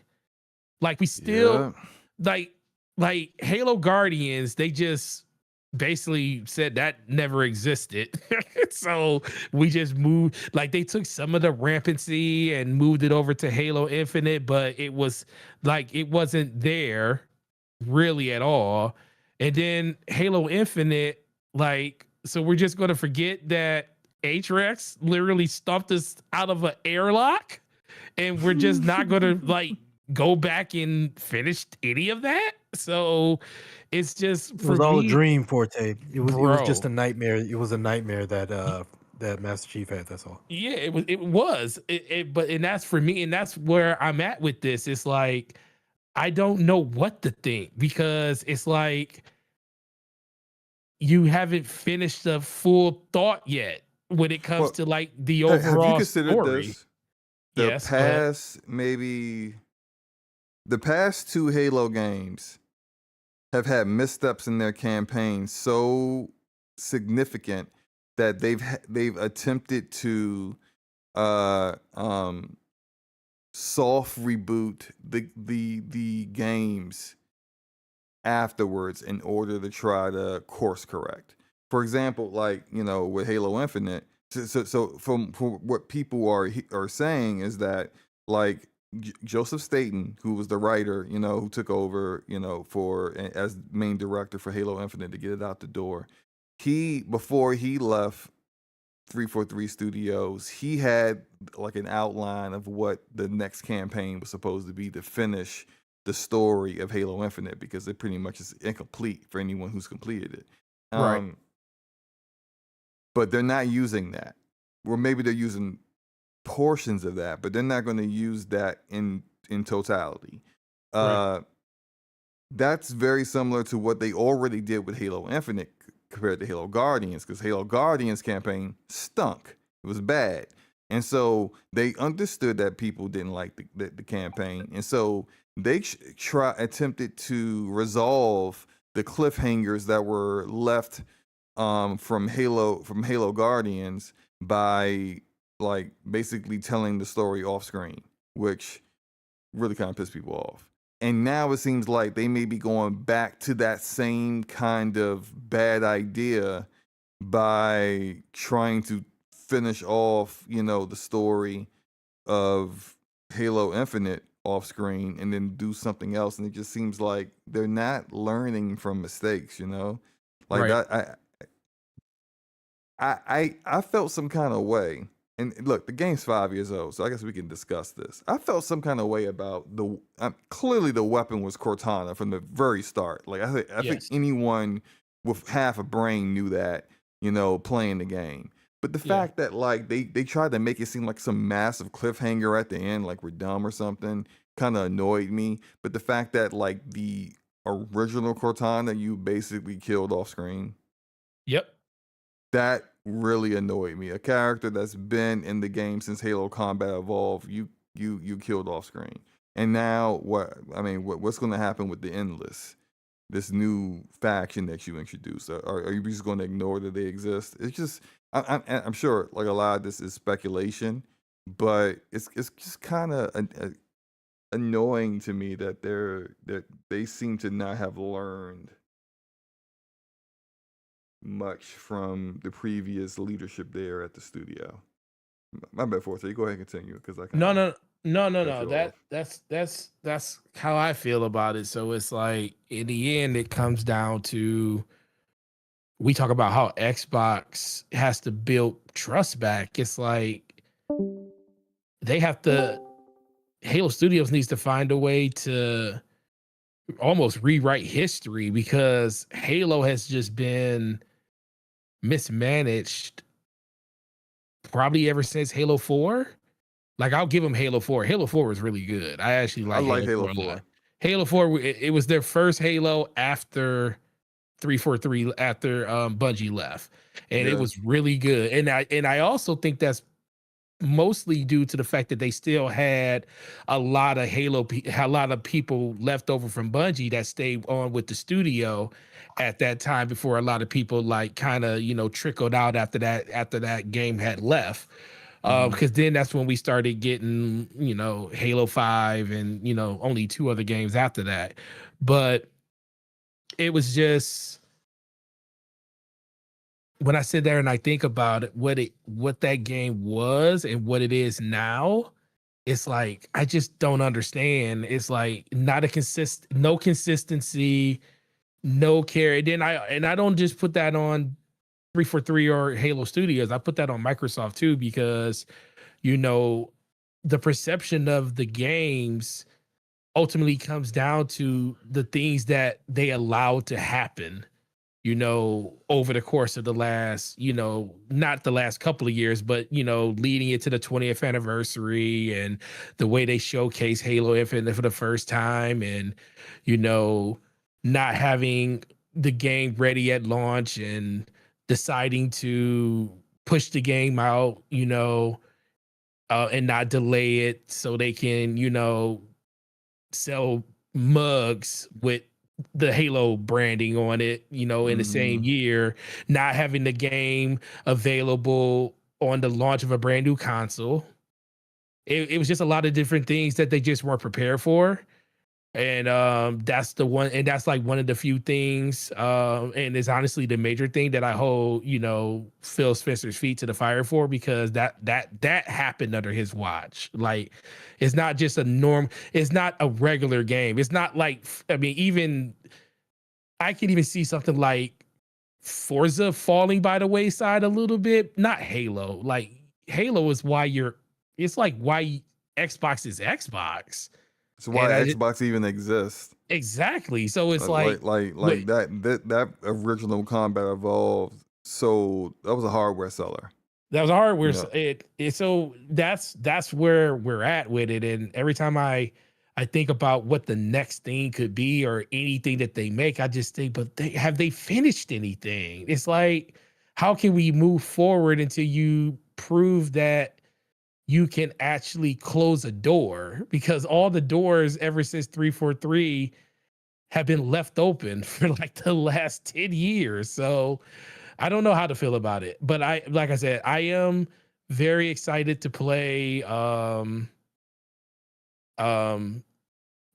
Like we still like Halo Guardians, they just basically said that never existed. So we just moved, like they took some of the rampancy and moved it over to Halo Infinite, but it was like it wasn't there really at all. And then Halo Infinite, like, so we're just gonna forget that H-Rex literally stuffed us out of an airlock and we're just not gonna like go back and finish any of that. So it's just it was all a dream, Forte. It was just a nightmare. It was a nightmare that that Master Chief had. That's all. Yeah, it was. But that's for me, and that's where I'm at with this. It's like I don't know what to think because it's like you haven't finished the full thought yet when it comes Well, to like the have you overall considered story. this? The Yes, go ahead. past two Halo games have had missteps in their campaign so significant that they've attempted to uh um soft reboot the games afterwards in order to try to course correct. For example, like, with Halo Infinite, so from what people are saying is that, like, Joseph Staten, who was the writer, who took over, as main director for Halo Infinite to get it out the door, before he left 343 Studios, he had like an outline of what the next campaign was supposed to be to finish the story of Halo Infinite, because it pretty much is incomplete for anyone who's completed it. Right. But they're not using that. Or maybe they're using portions of that, but they're not going to use that in totality. Right. That's very similar to what they already did with Halo Infinite compared to Halo Guardians, because Halo Guardians campaign stunk. It was bad. And so they understood that people didn't like the campaign. And so they attempted to resolve the cliffhangers that were left from Halo Guardians by, like, basically telling the story off screen, which really kind of pissed people off. And now it seems like they may be going back to that same kind of bad idea by trying to finish off, the story of Halo Infinite off screen and then do something else. And it just seems like they're not learning from mistakes, like Right. that. I felt some kind of way. And look, the game's 5 years old, so I guess we can discuss this. I felt some kind of way about clearly the weapon was Cortana from the very start. Like, I think Yes. anyone with half a brain knew that, playing the game. But the Yeah. fact that, like, they tried to make it seem like some massive cliffhanger at the end, like we're dumb or something, kind of annoyed me. But the fact that, like, the original Cortana you basically killed off screen, Yep. that really annoyed me. A character that's been in the game since Halo Combat Evolved, you killed off screen. And now what's going to happen with the Endless, this new faction that you introduced? Are you just going to ignore that they exist? It's just, I'm sure, like, a lot of this is speculation, but it's just kind of annoying to me that they seem to not have learned much from the previous leadership there at the studio. My bad, Forte. You go ahead and continue, because I kind No, of no, no, no, cut no. you off. That's how I feel about it. So it's like in the end, it comes down to, we talk about how Xbox has to build trust back. It's like they have to, Halo Studios needs to find a way to almost rewrite history, because Halo has just been mismanaged probably ever since Halo 4. Like, I'll give them Halo 4. Halo 4 was really good. I actually I like like Halo Halo 4 a lot. 4. Halo 4, it was their first Halo after 343, after Bungie left. And it Yeah. was really good. And I also think that's mostly due to the fact that they still had a lot of a lot of people left over from Bungie that stayed on with the studio at that time, before a lot of people, like, kind of, trickled out after that game had left. Mhm. Because then that's when we started getting, Halo 5 and, only 2 other games after that. But it was just, when I sit there and I think about it, what that game was and what it is now, it's like I just don't understand. It's like not no consistency, no care. And I don't just put that on 343 or Halo Studios. I put that on Microsoft too, because, the perception of the games ultimately comes down to the things that they allow to happen. over the course of the last, not the last couple of years, but, leading into the 20th anniversary and the way they showcase Halo Infinite for the first time and, not having the game ready at launch and deciding to push the game out, and not delay it so they can, sell mugs with the Halo branding on it, in the same year, not having the game available on the launch of a brand new console. It was just a lot of different things that they just weren't prepared for. And that's the one, and that's like one of the few things, and it's honestly the major thing that I hold, Phil Spencer's feet to the fire for, because that happened under his watch. Like, it's not just it's not a regular game. It's not like, I mean, even I can even see something like Forza falling by the wayside a little bit. Not Halo. Like, Halo is it's like why Xbox is Xbox. It's why Xbox even exists. Exactly. So it's that original Combat Evolved. So that was a hardware seller. That was a hardware. So that's where we're at with it. And every time I think about what the next thing could be or anything that they make, I just think, but have they finished anything? It's like, how can we move forward until you prove that you can actually close a door? Because all the doors ever since 343 have been left open for like the last 10 years. So I don't know how to feel about it, but like I said, I am very excited to play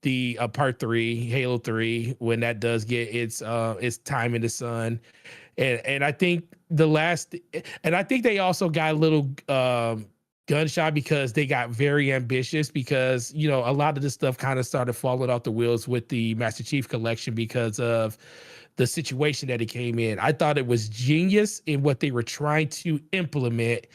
the part 3, Halo 3, when that does get its time in the sun. And I think I think they also got a little gunshot because they got very ambitious, because a lot of this stuff kind of started falling off the wheels with the Master Chief Collection because of the situation that it came in. I thought it was genius in what they were trying to implement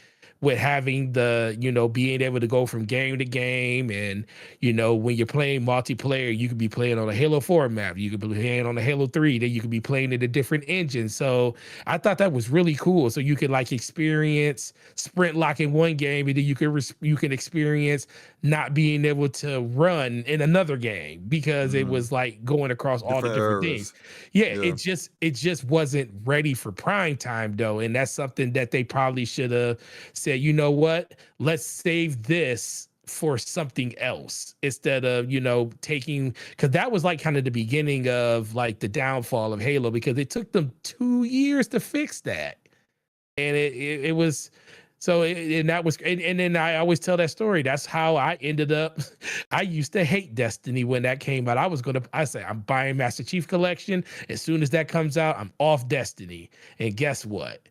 with having the, being able to go from game to game. And, when you're playing multiplayer, you could be playing on a Halo 4 map. You could be playing on a Halo 3. Then you could be playing in a different engine. So I thought that was really cool. So you could like experience sprint lock in one game, and then you can experience not being able to run in another game because it was like going across all the different things. Yeah, it just wasn't ready for prime time though. And that's something that they probably should have said, you know what, let's save this for something else instead of, taking, because that was like kind of the beginning of like the downfall of Halo, because it took them 2 years to fix that. And it was, so, and that was, and then I always tell that story. That's how I ended up. I used to hate Destiny when that came out. I say, I'm buying Master Chief Collection. As soon as that comes out, I'm off Destiny. And guess what?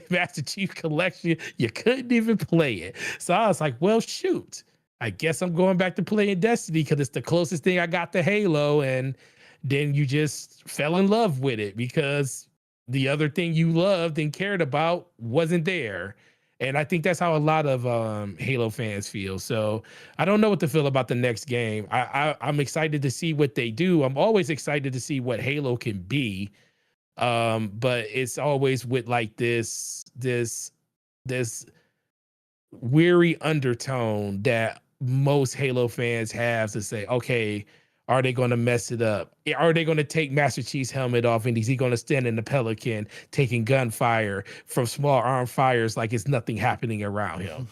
Master Chief Collection, you couldn't even play it. So I was like, well, shoot, I guess I'm going back to playing Destiny because it's the closest thing I got to Halo. And then you just fell in love with it because the other thing you loved and cared about wasn't there. And I think that's how a lot of Halo fans feel. So I don't know what to feel about the next game. I'm excited to see what they do. I'm always excited to see what Halo can be. But it's always with like this weary undertone that most Halo fans have to say, okay, are they going to mess it up? Are they going to take Master Chief's helmet off and is he going to stand in the Pelican taking gunfire from small arm fires like it's nothing happening around him?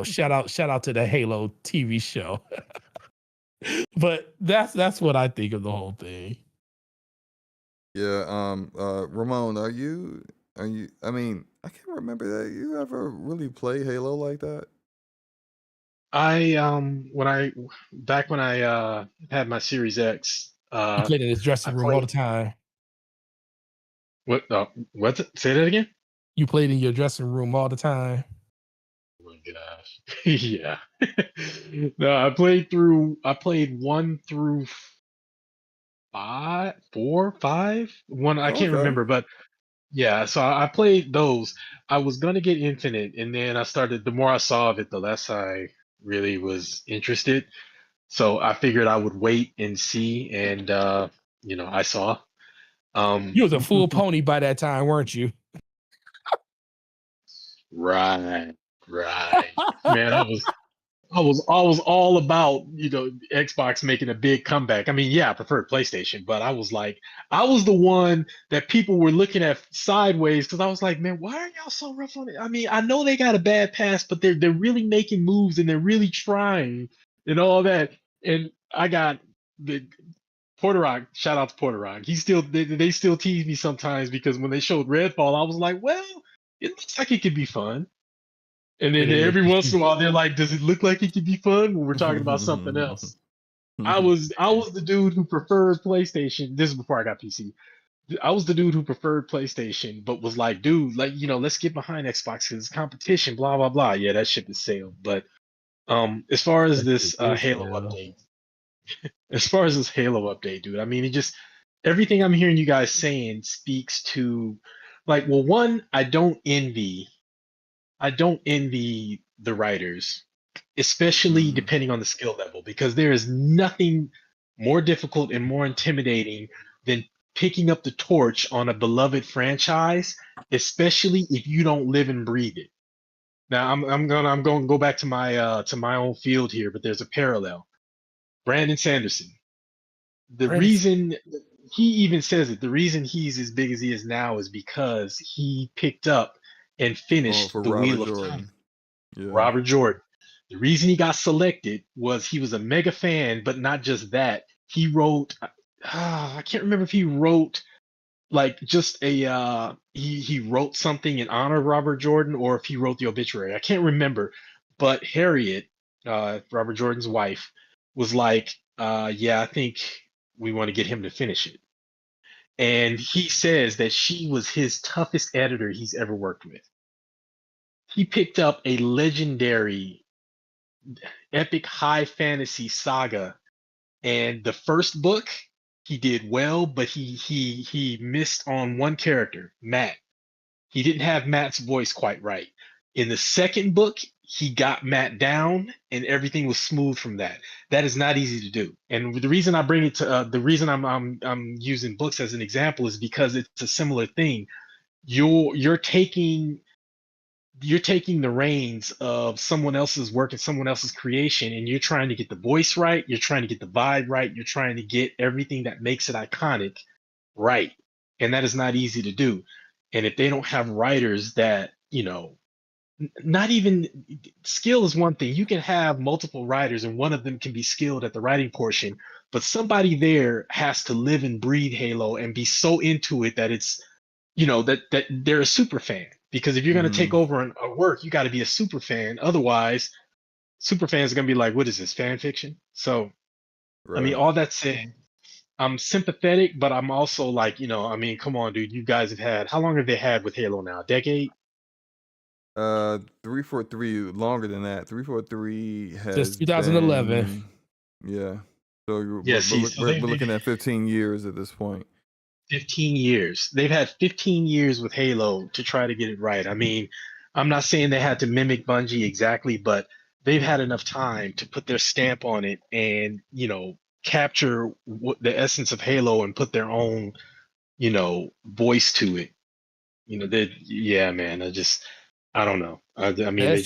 Shout out to the Halo TV show. But that's what I think of the whole thing. Yeah, Ramon, are you I mean, I can't remember that you ever really play Halo like that. When I had my Series X, You played in his dressing room all the time. What's it? Say that again? You played in your dressing room all the time. Oh my gosh. Yeah. No, I played 1 through 4, 5. One I can't Okay. remember, but yeah, so I played those. I was gonna get Infinite, and then the more I saw of it, the less I really was interested. So I figured I would wait and see, and I saw. You was a full pony by that time, weren't you? Right, right. Man, I was all about, Xbox making a big comeback. I mean, yeah, I preferred PlayStation, but I was like, I was the one that people were looking at sideways because I was like, man, why are y'all so rough on it? I mean, I know they got a bad past, but they're really making moves and they're really trying and all that. And I got the Porter Rock, shout out to Porter Rock. They still tease me sometimes because when they showed Redfall, I was like, well, it looks like it could be fun. And then every once in a while, they're like, "Does it look like it could be fun?" When we're talking about something else. I was the dude who preferred PlayStation. This is before I got PC. I was the dude who preferred PlayStation, but was like, "Dude, like let's get behind Xbox because it's competition." Blah blah blah. Yeah, that ship has sailed. But as far as this Halo update, dude, I mean, it just everything I'm hearing you guys saying speaks to, like, well, one, I don't envy the writers, especially depending on the skill level, because there is nothing more difficult and more intimidating than picking up the torch on a beloved franchise, especially if you don't live and breathe it. Now I'm going to go back to my own field here, but there's a parallel. Brandon Sanderson. The reason he even says it, the reason he's as big as he is now is because he picked up and finished for the Robert Wheel of Jordan. Time. Yeah. Robert Jordan. The reason he got selected was he was a mega fan, but not just that. He wrote, I can't remember if he wrote like just a he wrote something in honor of Robert Jordan or if he wrote the obituary. I can't remember, but Harriet, Robert Jordan's wife, was like, yeah, I think we want to get him to finish it. And he says that she was his toughest editor he's ever worked with. He picked up a legendary epic high fantasy saga, and the first book he did well, but he missed on one character, Matt. He didn't have Matt's voice quite right. In the second book, he got Matt down, and everything was smooth from that. That is not easy to do. And the reason I bring it to the reason I'm using books as an example is because it's a similar thing. You're taking the reins of someone else's work and someone else's creation, and you're trying to get the voice right, you're trying to get the vibe right, you're trying to get everything that makes it iconic right. And that is not easy to do. And if they don't have writers that, not even skill is one thing. You can have multiple writers and one of them can be skilled at the writing portion, but somebody there has to live and breathe Halo and be so into it that it's, that they're a super fan. Because if you're going to take over a work, you got to be a super fan. Otherwise, super fans are going to be like, what is this, fan fiction? So, I mean, all that said, I'm sympathetic, but I'm also like, I mean, come on, dude. You guys how long have they had with Halo now? A decade? 343 longer than that. 343 has Since 2011. Yeah. So Yeah, we're looking at 15 years at this point. 15 years. They've had 15 years with Halo to try to get it right. I mean, I'm not saying they had to mimic Bungie exactly, but they've had enough time to put their stamp on it and, capture the essence of Halo and put their own, voice to it. Yeah, man, I don't know. I mean,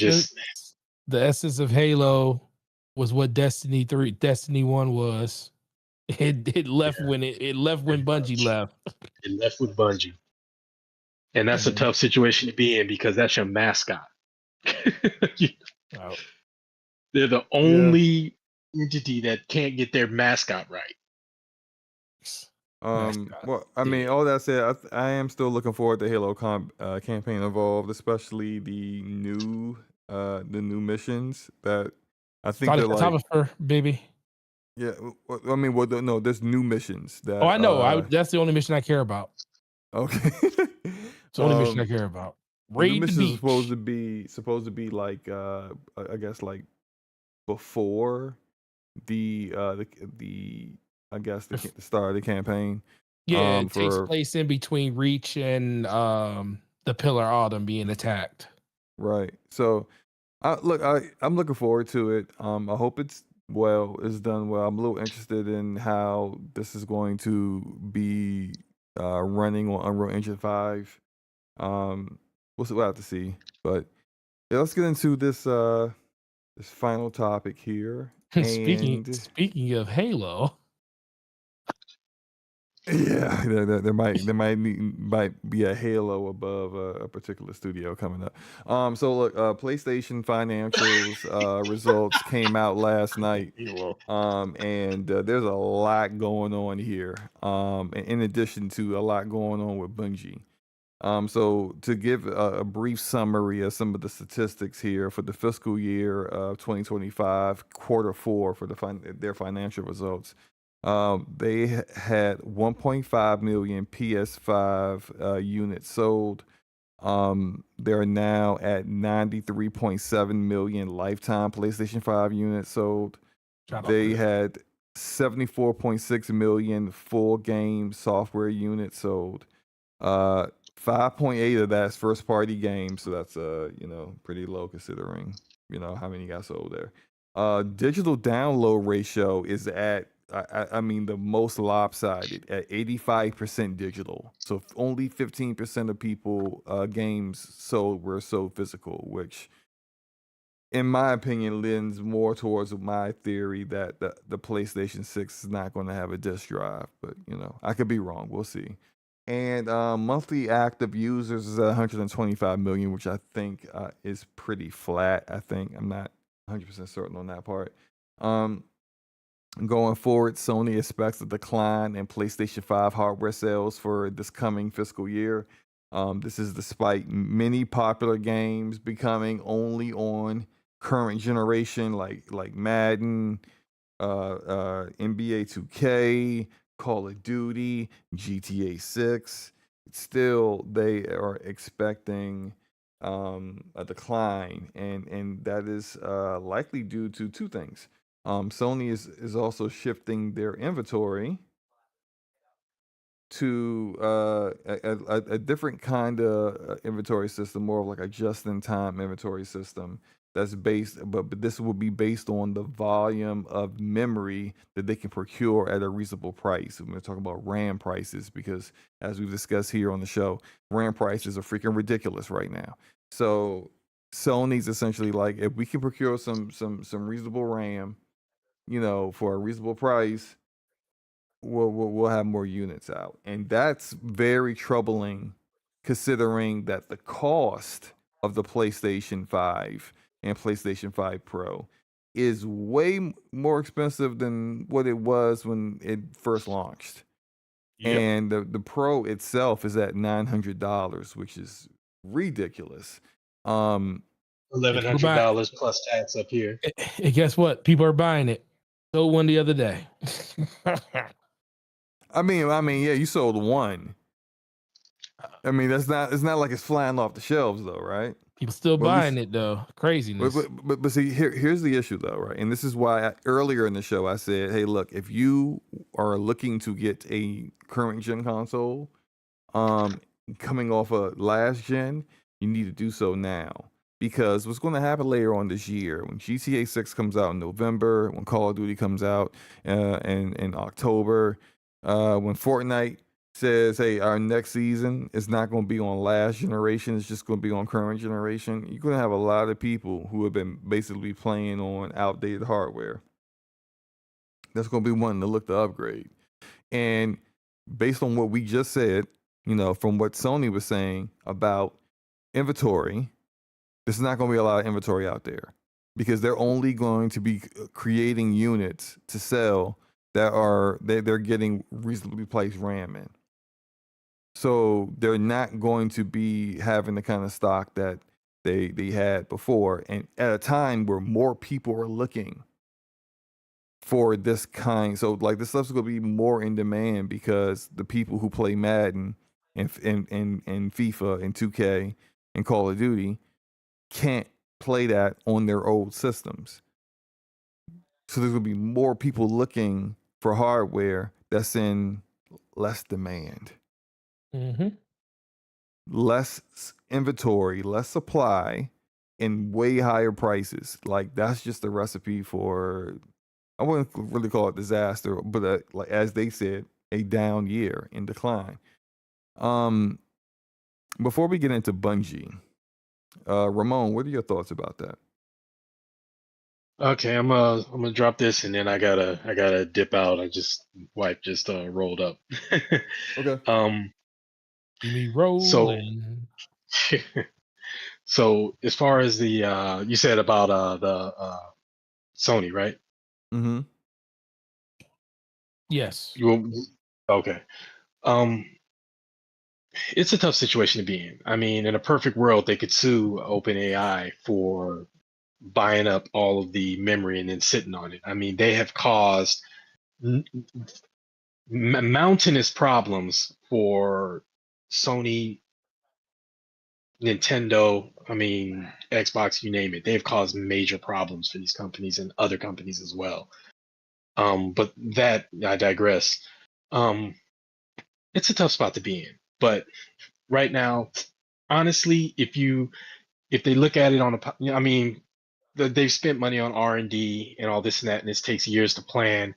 the essence of Halo was what Destiny 1 was. It left when Bungie left. It left with Bungie. And that's a tough situation to be in because that's your mascot. Oh. They're the only entity that can't get their mascot right. Well, I mean, all that said, I am still looking forward to Halo campaign Evolved, especially the new missions that I think they're like. Photographer, baby. Yeah, I mean, no, there's new missions that. Oh, I know. That's the only mission I care about. Okay. It's the only mission I care about. Raid the mission is supposed to be like I guess like before the I guess the start of the campaign. Yeah, it takes place in between Reach and the Pillar Autumn being attacked. Right. So I'm looking forward to it. I hope it's done well. I'm a little interested in how this is going to be running on Unreal Engine 5. We'll have to see. But yeah, let's get into this this final topic here. speaking And speaking of Halo, yeah, there might be a halo above a particular studio coming up. So look, PlayStation financials results came out last night. And there's a lot going on here. In addition to a lot going on with Bungie. So to give a brief summary of some of the statistics here for the fiscal year of 2025, quarter four for their financial results, they had 1.5 million PS5 units sold. They're now at 93.7 million lifetime PlayStation 5 units sold. Shout out They to had 74.6 million full game software units sold. 5.8 of that's first party games, so that's pretty low considering how many got sold there. Digital download ratio is at I mean the most lopsided at 85% digital. So only 15% of people games sold were sold physical, which in my opinion lends more towards my theory that the PlayStation 6 is not going to have a disk drive, but I could be wrong. We'll see. And monthly active users is at 125 million, which I think is pretty flat. I think I'm not 100% certain on that part. Going forward, Sony expects a decline in PlayStation 5 hardware sales for this coming fiscal year. This is despite many popular games becoming only on current generation, like Madden, NBA 2K, Call of Duty, GTA 6. Still, they are expecting a decline, and that is likely due to two things. Sony is also shifting their inventory to a different kind of inventory system, more of like a just-in-time inventory system that's based, but this will be based on the volume of memory that they can procure at a reasonable price. We're going to talk about RAM prices because, as we've discussed here on the show, RAM prices are freaking ridiculous right now. So Sony's essentially like, if we can procure some reasonable RAM, for a reasonable price, we'll have more units out, and that's very troubling, considering that the cost of the PlayStation 5 and PlayStation 5 Pro is way more expensive than what it was when it first launched. Yep. And the Pro itself is at $900, which is ridiculous. $1,100 plus tax up here. and guess what? People are buying it. Sold one the other day. I mean, yeah, you sold one. I mean, it's not like it's flying off the shelves though, right? People still Well, at buying least- it though. Craziness. But see, here's the issue though, right? And this is why earlier in the show I said, hey, look, if you are looking to get a current gen console, coming off of last gen, you need to do so now. Because what's going to happen later on this year, when GTA 6 comes out in November, when Call of Duty comes out in October, when Fortnite says, hey, our next season is not going to be on last generation, it's just going to be on current generation, you're going to have a lot of people who have been basically playing on outdated hardware. That's going to be wanting to look to upgrade. And based on what we just said, from what Sony was saying about inventory, there's not going to be a lot of inventory out there because they're only going to be creating units to sell that they're getting reasonably priced RAM in. So they're not going to be having the kind of stock that they had before, and at a time where more people are looking for this kind. So like this stuff's going to be more in demand because the people who play Madden and FIFA and 2K and Call of Duty can't play that on their old systems. So there's going to be more people looking for hardware that's in less demand. Mm-hmm. Less inventory, less supply, and way higher prices. Like that's just a recipe for, I wouldn't really call it disaster, but like as they said, a down year in decline. Before we get into Bungie, Ramon, what are your thoughts about that? Okay, I'm gonna drop this and then I gotta dip out. I just wife just rolled up. Okay. See me So rolling. so as far as the you said about the Sony, right? Mm-hmm. Yes. Okay. Um, it's a tough situation to be in. I mean, in a perfect world, they could sue OpenAI for buying up all of the memory and then sitting on it. I mean, they have caused n- mountainous problems for Sony, Nintendo, I mean, Xbox, you name it. They've caused major problems for these companies and other companies as well. But that I digress. Um, it's a tough spot to be in. But right now, honestly, if they look at it on I mean, they've spent money on R&D and all this and that, and this takes years to plan.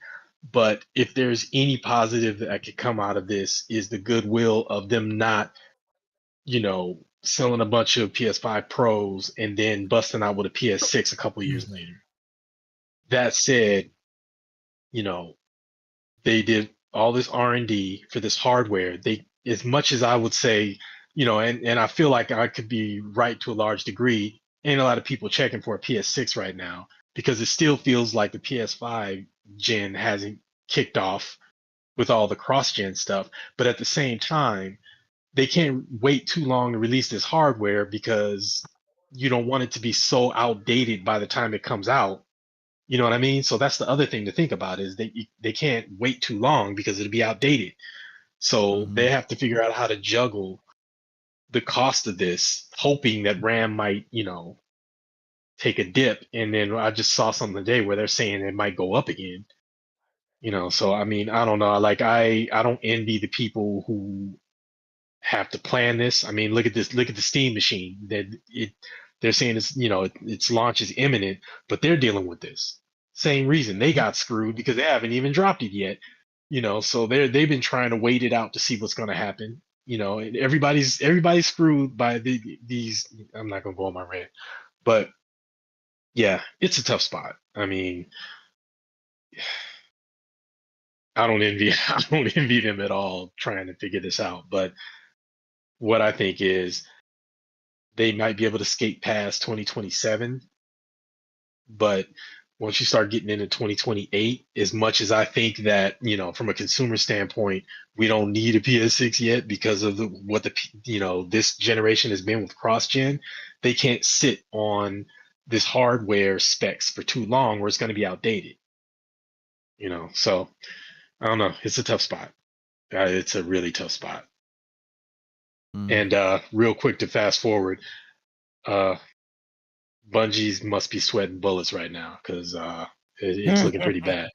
But if there's any positive that could come out of this, is the goodwill of them not, selling a bunch of PS5 Pros and then busting out with a PS6 a couple years later. That said, you know, they did all this R&D for this hardware. They, as much as I would say, and I feel like I could be right to a large degree, ain't a lot of people checking for a PS6 right now because it still feels like the PS5 gen hasn't kicked off with all the cross-gen stuff. But at the same time, they can't wait too long to release this hardware because you don't want it to be so outdated by the time it comes out. You know what I mean? So that's the other thing to think about is they can't wait too long because it'll be outdated. So Mm-hmm. they have to figure out how to juggle the cost of this, hoping that RAM might, take a dip. And then I just saw something today where they're saying it might go up again. So I mean, I don't know. Like I don't envy the people who have to plan this. I mean, look at this. Look at the Steam machine. They're saying its launch is imminent, but they're dealing with this. Same reason they got screwed because they haven't even dropped it yet. So they've been trying to wait it out to see what's going to happen. And everybody's screwed by these. I'm not gonna go on my rant, but yeah, it's a tough spot. I mean, I don't envy I don't envy them at all trying to figure this out. But what I think is they might be able to skate past 2027, but once you start getting into 2028, as much as I think that, from a consumer standpoint, we don't need a PS6 yet because of what this generation has been with cross-gen, they can't sit on this hardware specs for too long where it's going to be outdated. So I don't know. It's a tough spot. It's a really tough spot. Mm. And real quick to fast forward, uh, Bungie's must be sweating bullets right now because it's looking pretty bad.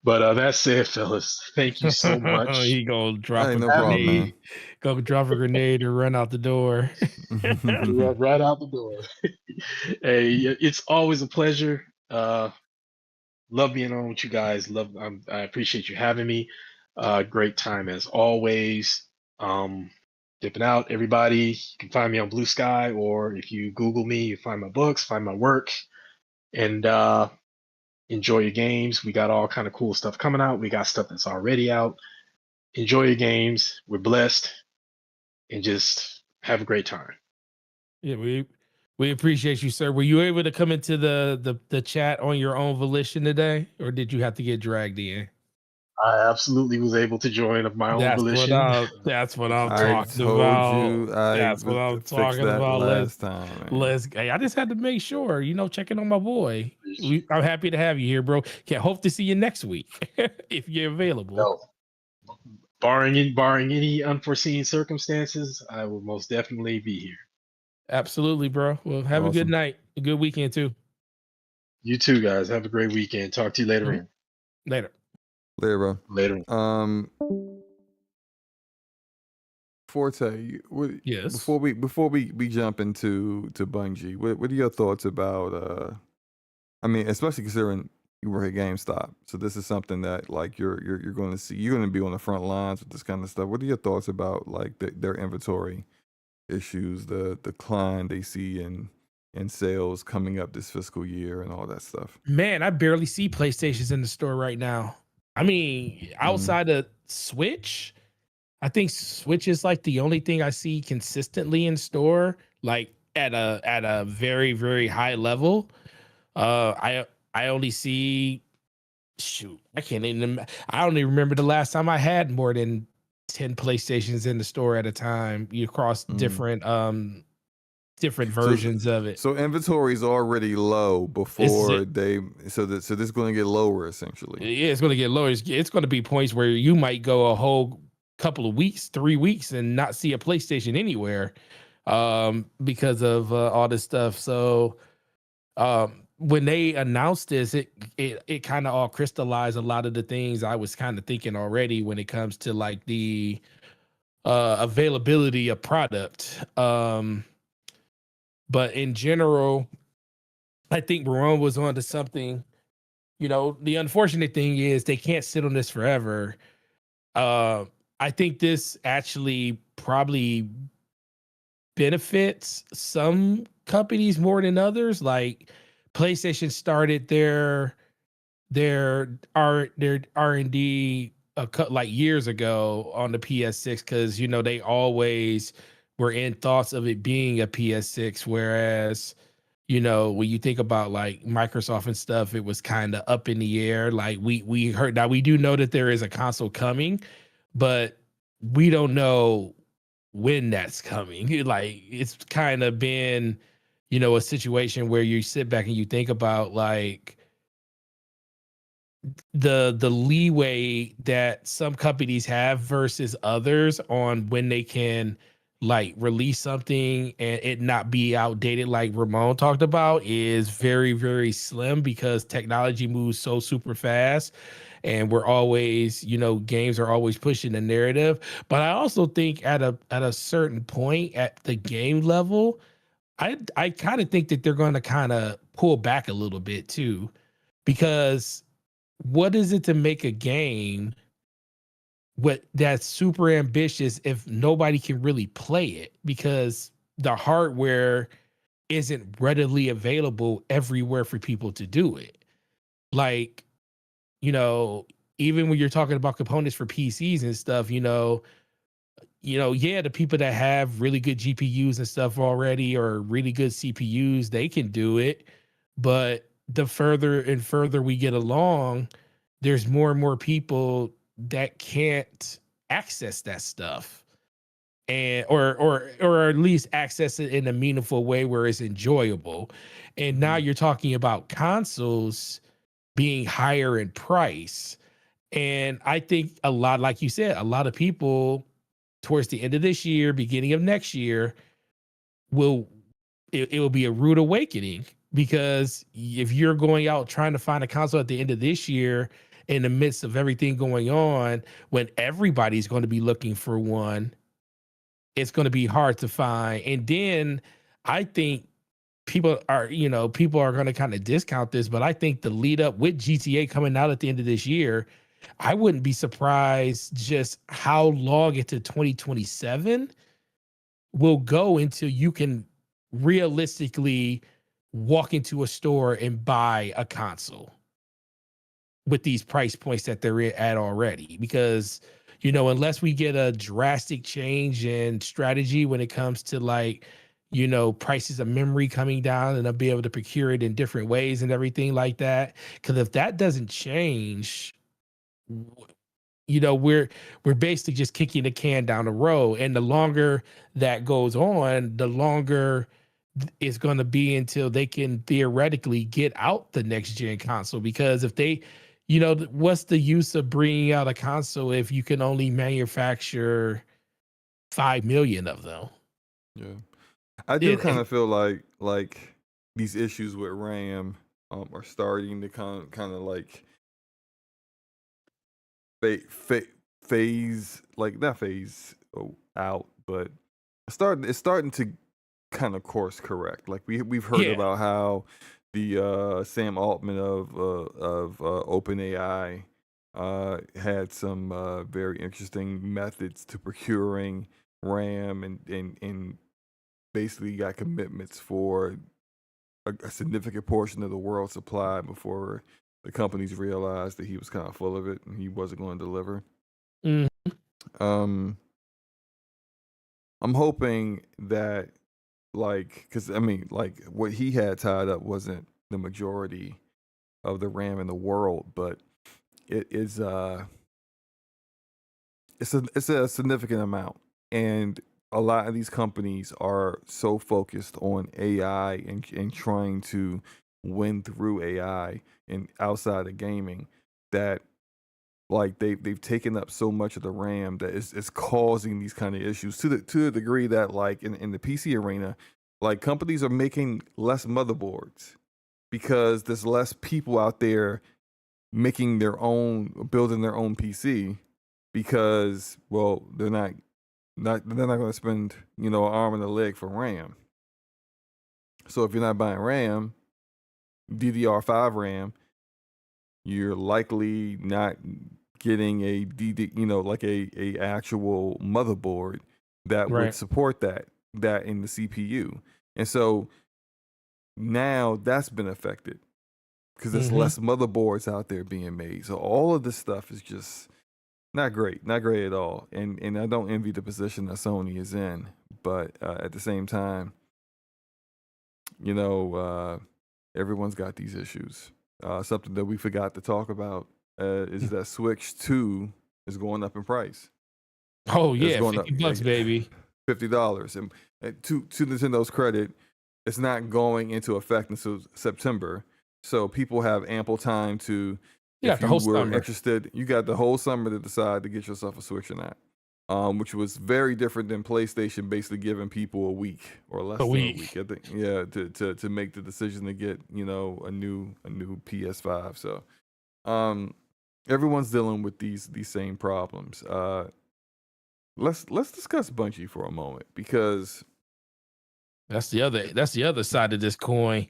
But that's it, fellas. Thank you so much. He gonna drop Hey, a no problem, man. grenade. Go drop a grenade and run out the door. Right out the door. Hey, it's always a pleasure. Love being on with you guys. I appreciate you having me. Great time as always. Dipping out, everybody. You can find me on Blue Sky, or if you Google me, you find my books, find my work, and enjoy your games. We got all kind of cool stuff coming out. We got stuff that's already out. Enjoy your games. We're blessed, and just have a great time. Yeah, we appreciate you, sir. Were you able to come into the chat on your own volition today, or did you have to get dragged in? I absolutely was able to join of my own That's volition. that's what I'm I talking told about. you I That's what I'm fixed talking that about. last time, man. Hey, I just had to make sure, checking on my boy. I'm happy to have you here, bro. Can't hope to see you next week if you're available. No, barring any unforeseen circumstances, I will most definitely be here. Absolutely, bro. Well, have a good Awesome. night, a good weekend too. You too, guys. Have a great weekend. Talk to you later on. Later. Later, bro. Later on. Forte, Yes. before we jump into Bungie, what are your thoughts about I mean, especially considering You work at GameStop, so this is something that like you're going to see. You're going to be on the front lines with this kind of stuff. What are your thoughts about like their inventory issues, the decline they see in sales coming up this fiscal year, and all that stuff? Man, I barely see PlayStations in the store right now. I mean, outside of Switch, I think Switch is like the only thing I see consistently in store, like at a very, very high level. I only see, shoot, I don't even remember the last time I had more than 10 PlayStations in the store at a time. You cross different different versions of it. So inventory is already low This is before it. so this is going to get lower essentially. Yeah, it's going to get lower. It's going to be points where you might go a whole couple of weeks, 3 weeks, and not see a PlayStation anywhere, because of all this stuff. So when they announced this, it kind of all crystallized a lot of the things I was kind of thinking already when it comes to like the availability of product. But in general, I think Baron was onto something. You know, the unfortunate thing is they can't sit on this forever. I think this actually probably benefits some companies more than others. Like PlayStation started their R&D like years ago on the PS6 because you know they always were in thoughts of it being a PS6, whereas you know when you think about like Microsoft and stuff, it was kind of up in the air. Like we heard, now we do know that there is a console coming, but we don't know when that's coming. Like it's kind of been, you know, a situation where you sit back and you think about like the leeway that some companies have versus others on when they can like release something and it not be outdated, like Ramon talked about, is very, very slim because technology moves so super fast and we're always, you know, games are always pushing the narrative. But I also think at a certain point at the game level, I kind of think that they're going to kind of pull back a little bit too, because what is it to make a game that's super ambitious if nobody can really play it because the hardware isn't readily available everywhere for people to do it? Like, you know, even when you're talking about components for PCs and stuff, yeah, the people that have really good GPUs and stuff already or really good CPUs, they can do it. But the further and further we get along, there's more and more people that can't access that stuff, and or at least access it in a meaningful way where it's enjoyable. And now you're talking about consoles being higher in price. And I think a lot, like you said, a lot of people towards the end of this year, beginning of next year, will it will be a rude awakening, because if you're going out trying to find a console at the end of this year in the midst of everything going on, when everybody's going to be looking for one, it's going to be hard to find. And then I think people are going to kind of discount this, but I think the lead up with GTA coming out at the end of this year, I wouldn't be surprised just how long into 2027 will go until you can realistically walk into a store and buy a console with these price points that they're at already. Because, you know, unless we get a drastic change in strategy when it comes to like, you know, prices of memory coming down and I'll be able to procure it in different ways and everything like that. Because if that doesn't change, you know, we're basically just kicking the can down the road. And the longer that goes on, the longer it's going to be until they can theoretically get out the next gen console. Because if they, you know, what's the use of bringing out a console if you can only manufacture 5 million of them? Yeah, I do kind of feel like these issues with RAM are starting to kind of like phase, like not phase out, but it's starting to kind of course correct. Like we've heard Yeah. about how the Sam Altman of OpenAI had some very interesting methods to procuring RAM and basically got commitments for a significant portion of the world's supply before the companies realized that he was kind of full of it and he wasn't going to deliver. Mm. I'm hoping that, like, because I mean, like, what he had tied up wasn't the majority of the RAM in the world, but it is it's a significant amount, and a lot of these companies are so focused on AI and trying to win through AI and outside of gaming that like they've taken up so much of the RAM that it's causing these kind of issues to the degree that like in the PC arena, like companies are making less motherboards because there's less people out there making building their own PC because well they're not going to spend an arm and a leg for RAM. So if you're not buying RAM, DDR5 RAM, you're likely not getting a like a actual motherboard that would Right. support that in the CPU. And so now that's been affected because there's less motherboards out there being made. So all of this stuff is just not great at all. And I don't envy the position that Sony is in, but at the same time, everyone's got these issues. Something that we forgot to talk about is that Switch 2 is going up in price. Oh It's yeah, going up $50, baby. $50. And to Nintendo's credit, it's not going into effect until September. So people have ample time to, You got if the you whole were summer. interested, you got the whole summer to decide to get yourself a Switch or not. Which was very different than PlayStation basically giving people a week or less A than week. a week. I think, yeah, to make the decision to get a new PS5. So, everyone's dealing with these same problems. Let's discuss Bungie for a moment because That's the other side of this coin.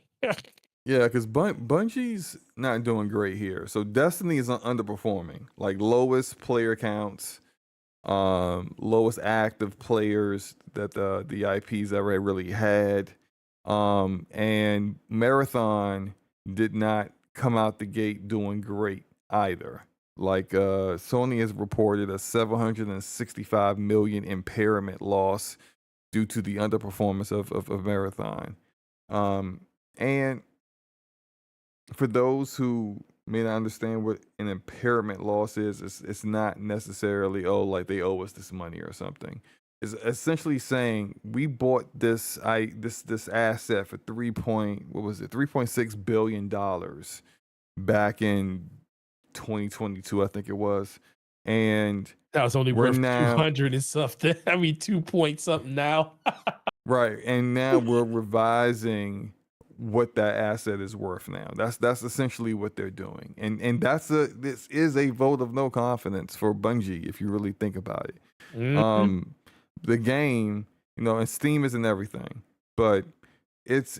yeah, because Bungie's not doing great here. So Destiny is underperforming, like lowest player counts, lowest active players that the IP's ever really had, and Marathon did not come out the gate doing great either. Like Sony has reported a 765 million impairment loss due to the underperformance of Marathon. And for those who may not understand what an impairment loss is, it's not necessarily like they owe us this money or something. It's essentially saying we bought this asset for $3.6 billion back in 2022, I think it was, and That was only we're worth now 200 and something. I mean, 2 point something now. right, and now we're revising what that asset is worth now. That's essentially what they're doing. And this is a vote of no confidence for Bungie if you really think about it. The game, and Steam isn't everything, but it's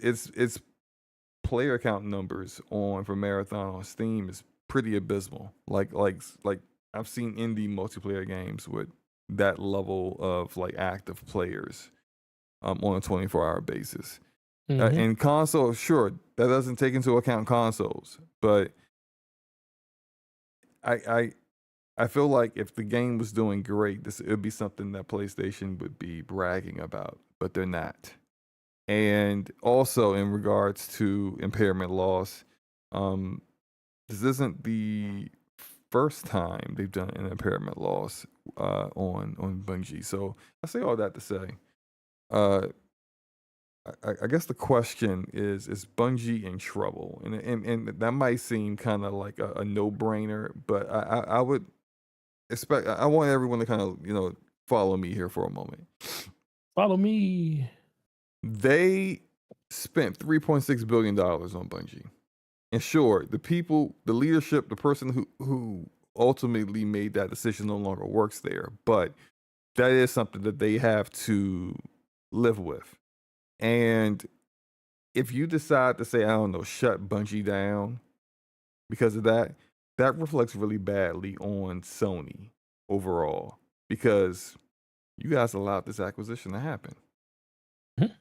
player count numbers for Marathon on Steam is pretty abysmal. Like I've seen indie multiplayer games with that level of like active players on a 24-hour basis. And console, sure, that doesn't take into account consoles, but I feel like if the game was doing great, it would be something that PlayStation would be bragging about, but they're not. And also in regards to impairment loss, this isn't the first time they've done an impairment loss on Bungie. So I say all that to say, I guess the question is Bungie in trouble? And that might seem kind of like a no-brainer, but I would expect, I want everyone to kind of, follow me here for a moment. Follow me. They spent $3.6 billion on Bungie. And sure, the leadership, the person who ultimately made that decision no longer works there, but that is something that they have to live with. And if you decide to say, I don't know, shut Bungie down because of that, that reflects really badly on Sony overall because you guys allowed this acquisition to happen. Mhm.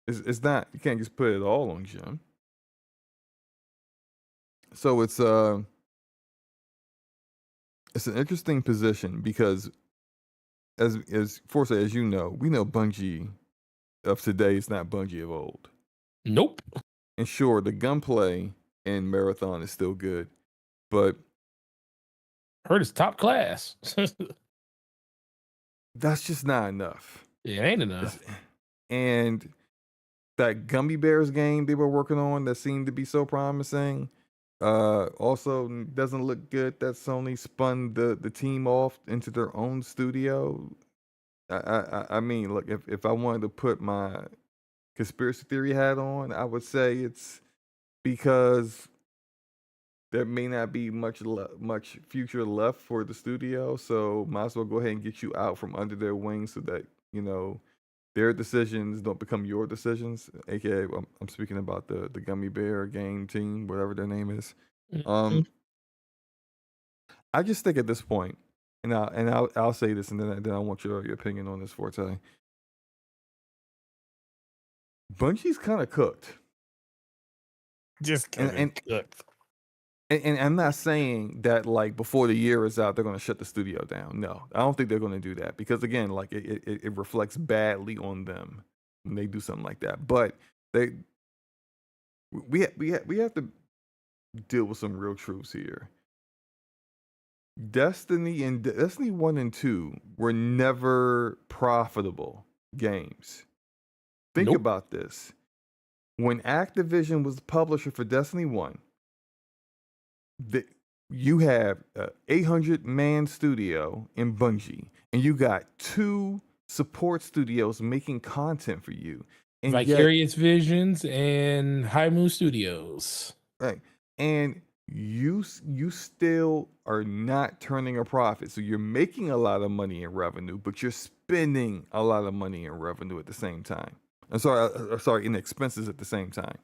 It's not, you can't just put it all on Jim. So it's an interesting position because as Forte, as you know, we know Bungie of today is not Bungie of old. Nope. And sure, the gunplay in Marathon is still good, but Heard it's top class. that's just not enough. It ain't enough. And that Gummy Bears game they were working on that seemed to be so promising, also doesn't look good that Sony spun the team off into their own studio. I mean, look, if I wanted to put my conspiracy theory hat on, I would say it's because there may not be much future left for the studio, so might as well go ahead and get you out from under their wings so that their decisions don't become your decisions. AKA, I'm speaking about the Gummy Bear game team, whatever their name is. Mhm. I just think at this point, and I'll say this, and then I want your opinion on this, Forte. Bungie's kind of cooked. Just And cooked. And I'm not saying that like before the year is out, they're going to shut the studio down. No, I don't think they're going to do that because again, like it reflects badly on them when they do something like that. But we have to deal with some real truths here. Destiny 1 and 2 were never profitable games. Think Nope. about this. When Activision was the publisher for Destiny 1, you have an 800-man studio in Bungie, and you got 2 support studios making content for you. And Vicarious Visions and High Moon Studios. Right. And you still are not turning a profit. So you're making a lot of money in revenue, but you're spending a lot of money in revenue at the same time. I'm sorry, in expenses at the same time.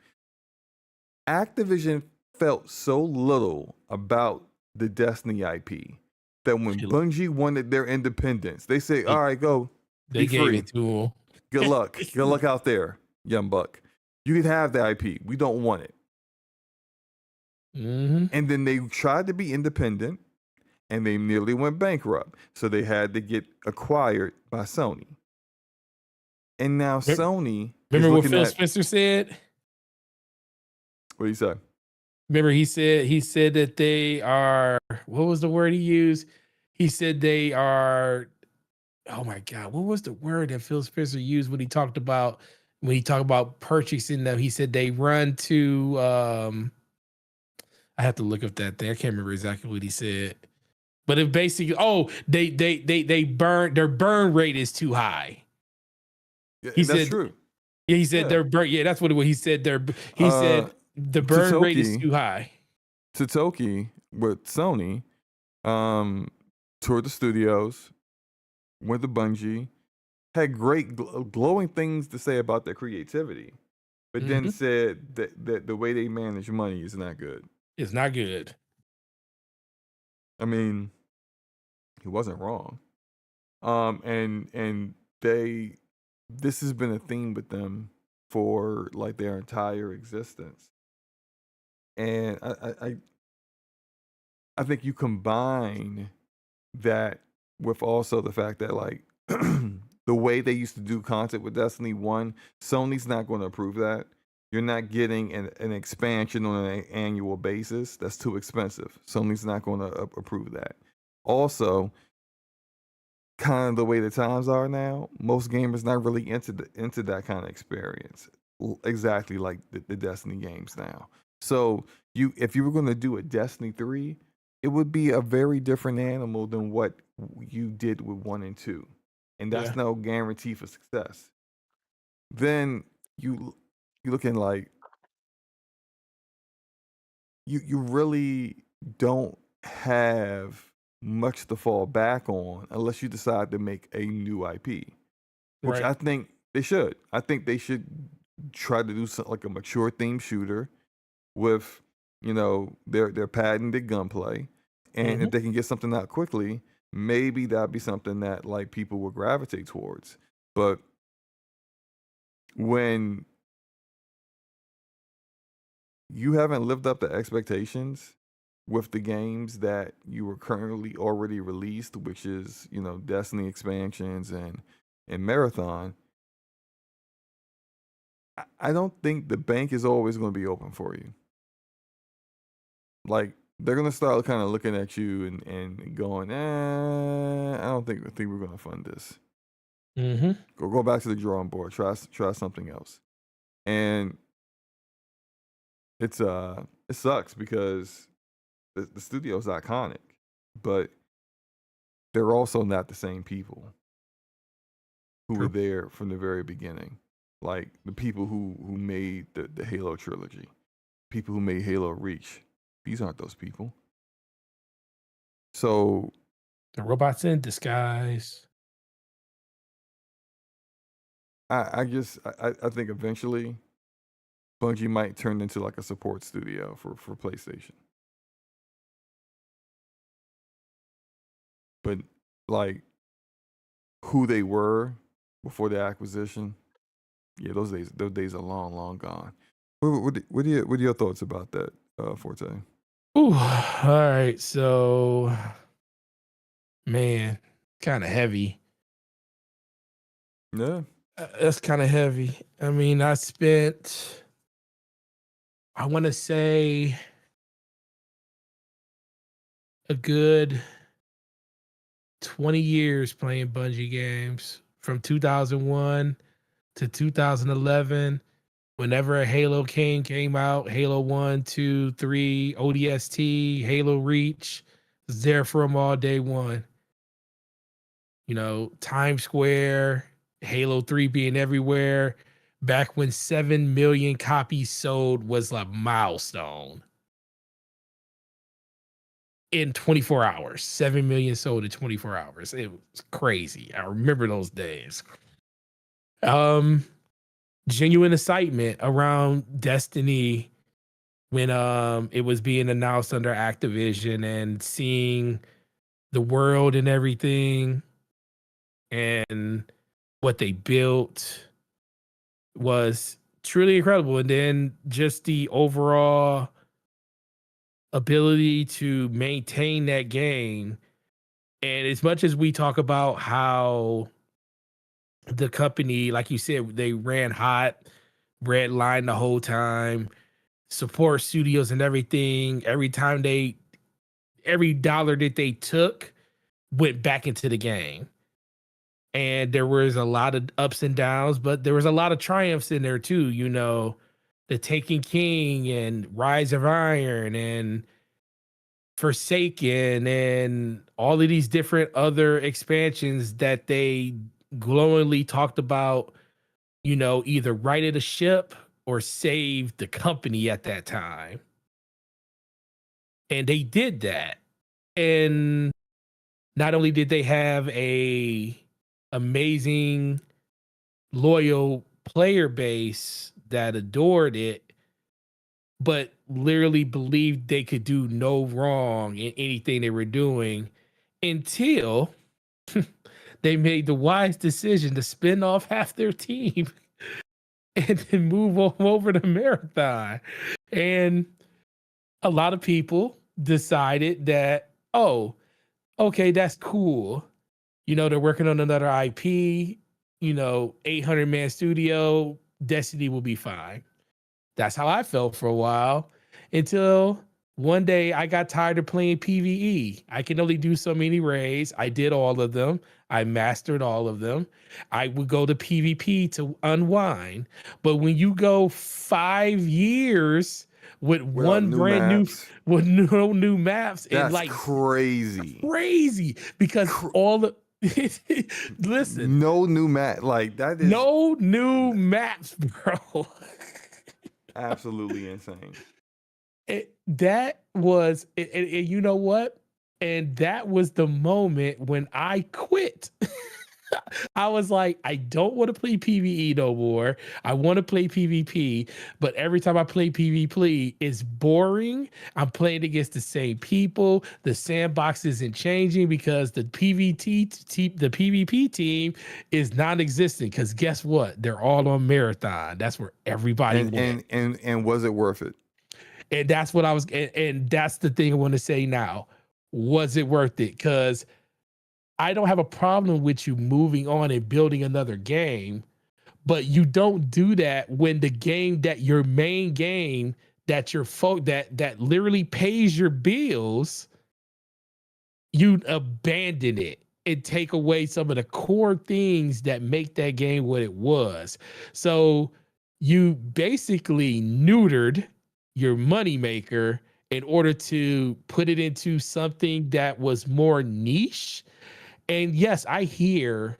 Activision felt so little about the Destiny IP that when Bungie wanted their independence, they say, all right, go. They be gave free. it to him. Good luck. Good luck out there, young buck. You can have the IP. We don't want it. Mm-hmm. And then they tried to be independent and they nearly went bankrupt. So they had to get acquired by Sony. And now Sony. Remember what Phil Spencer said? What did he say? Remember he said that they are, what was the word he used? He said they are, oh my God, what was the word that Phil Spencer used when he talked about purchasing them? He said they run to I have to look up that thing. I can't remember exactly what he said. But it basically, they burn, their burn rate is too high. He said true. Yeah, he said their burn. Yeah, that's what he said. He said the burn rate is too high. Totoki with Sony, toured the studios, went to Bungie, had great glowing things to say about their creativity, but then said that the way they manage money is not good. It's not good. I mean, he wasn't wrong. And this has been a theme with them for like their entire existence. And I think you combine that with also the fact that like the way they used to do content with Destiny 1, Sony's not going to approve that. You're not getting an expansion on an annual basis. That's too expensive. Sony's not going to approve that. Also, kind of the way the times are now, most gamers not really into that kind of experience. Exactly like the Destiny games now. So if you were going to do a Destiny 3, it would be a very different animal than what you did with 1 and 2. And that's no guarantee for success. Then you looking like you really don't have much to fall back on unless you decide to make a new IP, which I think they should. I think they should try to do something like a mature theme shooter with, you know, their patented gunplay, and if they can get something out quickly, maybe that'd be something that like people would gravitate towards. But when you haven't lived up to expectations with the games that you were currently already released, which is, you know, Destiny expansions and Marathon, I don't think the bank is always going to be open for you. Like, they're going to start kind of looking at you and going, I don't think we're going to fund this. Mm-hmm. Go back to the drawing board. Try something else. And it sucks because the studio's iconic, but they're also not the same people who were there from the very beginning. Like the people who made the Halo trilogy, people who made Halo Reach. These aren't those people. So The robots in disguise. I think eventually Bungie might turn into like a support studio for PlayStation. But like who they were before the acquisition, yeah, those days are long gone. What are your thoughts about that, Forte? Ooh, all right. So, man, kind of heavy. Yeah. That's kind of heavy. I mean, I spent, I want to say, a good 20 years playing Bungie games from 2001 to 2011. Whenever a Halo came out, Halo 1, 2, 3, ODST, Halo Reach, was there for them all day one. You know, Times Square, Halo 3 being everywhere. Back when 7 million copies sold was a milestone. In 24 hours, 7 million sold in 24 hours. It was crazy. I remember those days. Genuine excitement around Destiny when it was being announced under Activision and seeing the world and everything and what they built was truly incredible. And then just the overall ability to maintain that game. And as much as we talk about how the company, like you said, they ran hot, red line the whole time, support studios and everything. Every dollar that they took went back into the game. And there was a lot of ups and downs, but there was a lot of triumphs in there too. You know, the Taken King and Rise of Iron and Forsaken and all of these different other expansions that they glowingly talked about, you know, either righted a ship or saved the company at that time. And they did that. And not only did they have a amazing loyal player base that adored it, but literally believed they could do no wrong in anything they were doing until they made the wise decision to spin off half their team and then move over to Marathon. And a lot of people decided that, oh, okay, that's cool. You know, they're working on another IP, you know, 800-man studio, Destiny will be fine. That's how I felt for a while until one day I got tired of playing PvE. I can only do so many raids. I did all of them. I mastered all of them. I would go to PvP to unwind. But when you go 5 years with one brand new, with no new maps, that's and like crazy because all the listen, no new map, like that is no new maps, bro. Absolutely insane. That was, you know what? And that was the moment when I quit. I was like, I don't want to play PvE no more. I want to play PvP, but every time I play PvP, it's boring. I'm playing against the same people. The sandbox isn't changing because the PvP team is non-existent. Because guess what? They're all on Marathon. That's where everybody went. And was it worth it? And that's what I was, and that's the thing I want to say now. Was it worth it? Because I don't have a problem with you moving on and building another game, but you don't do that when the game that your main game that your that literally pays your bills, you abandon it and take away some of the core things that make that game what it was. So you basically neutered your moneymaker in order to put it into something that was more niche. And yes, I hear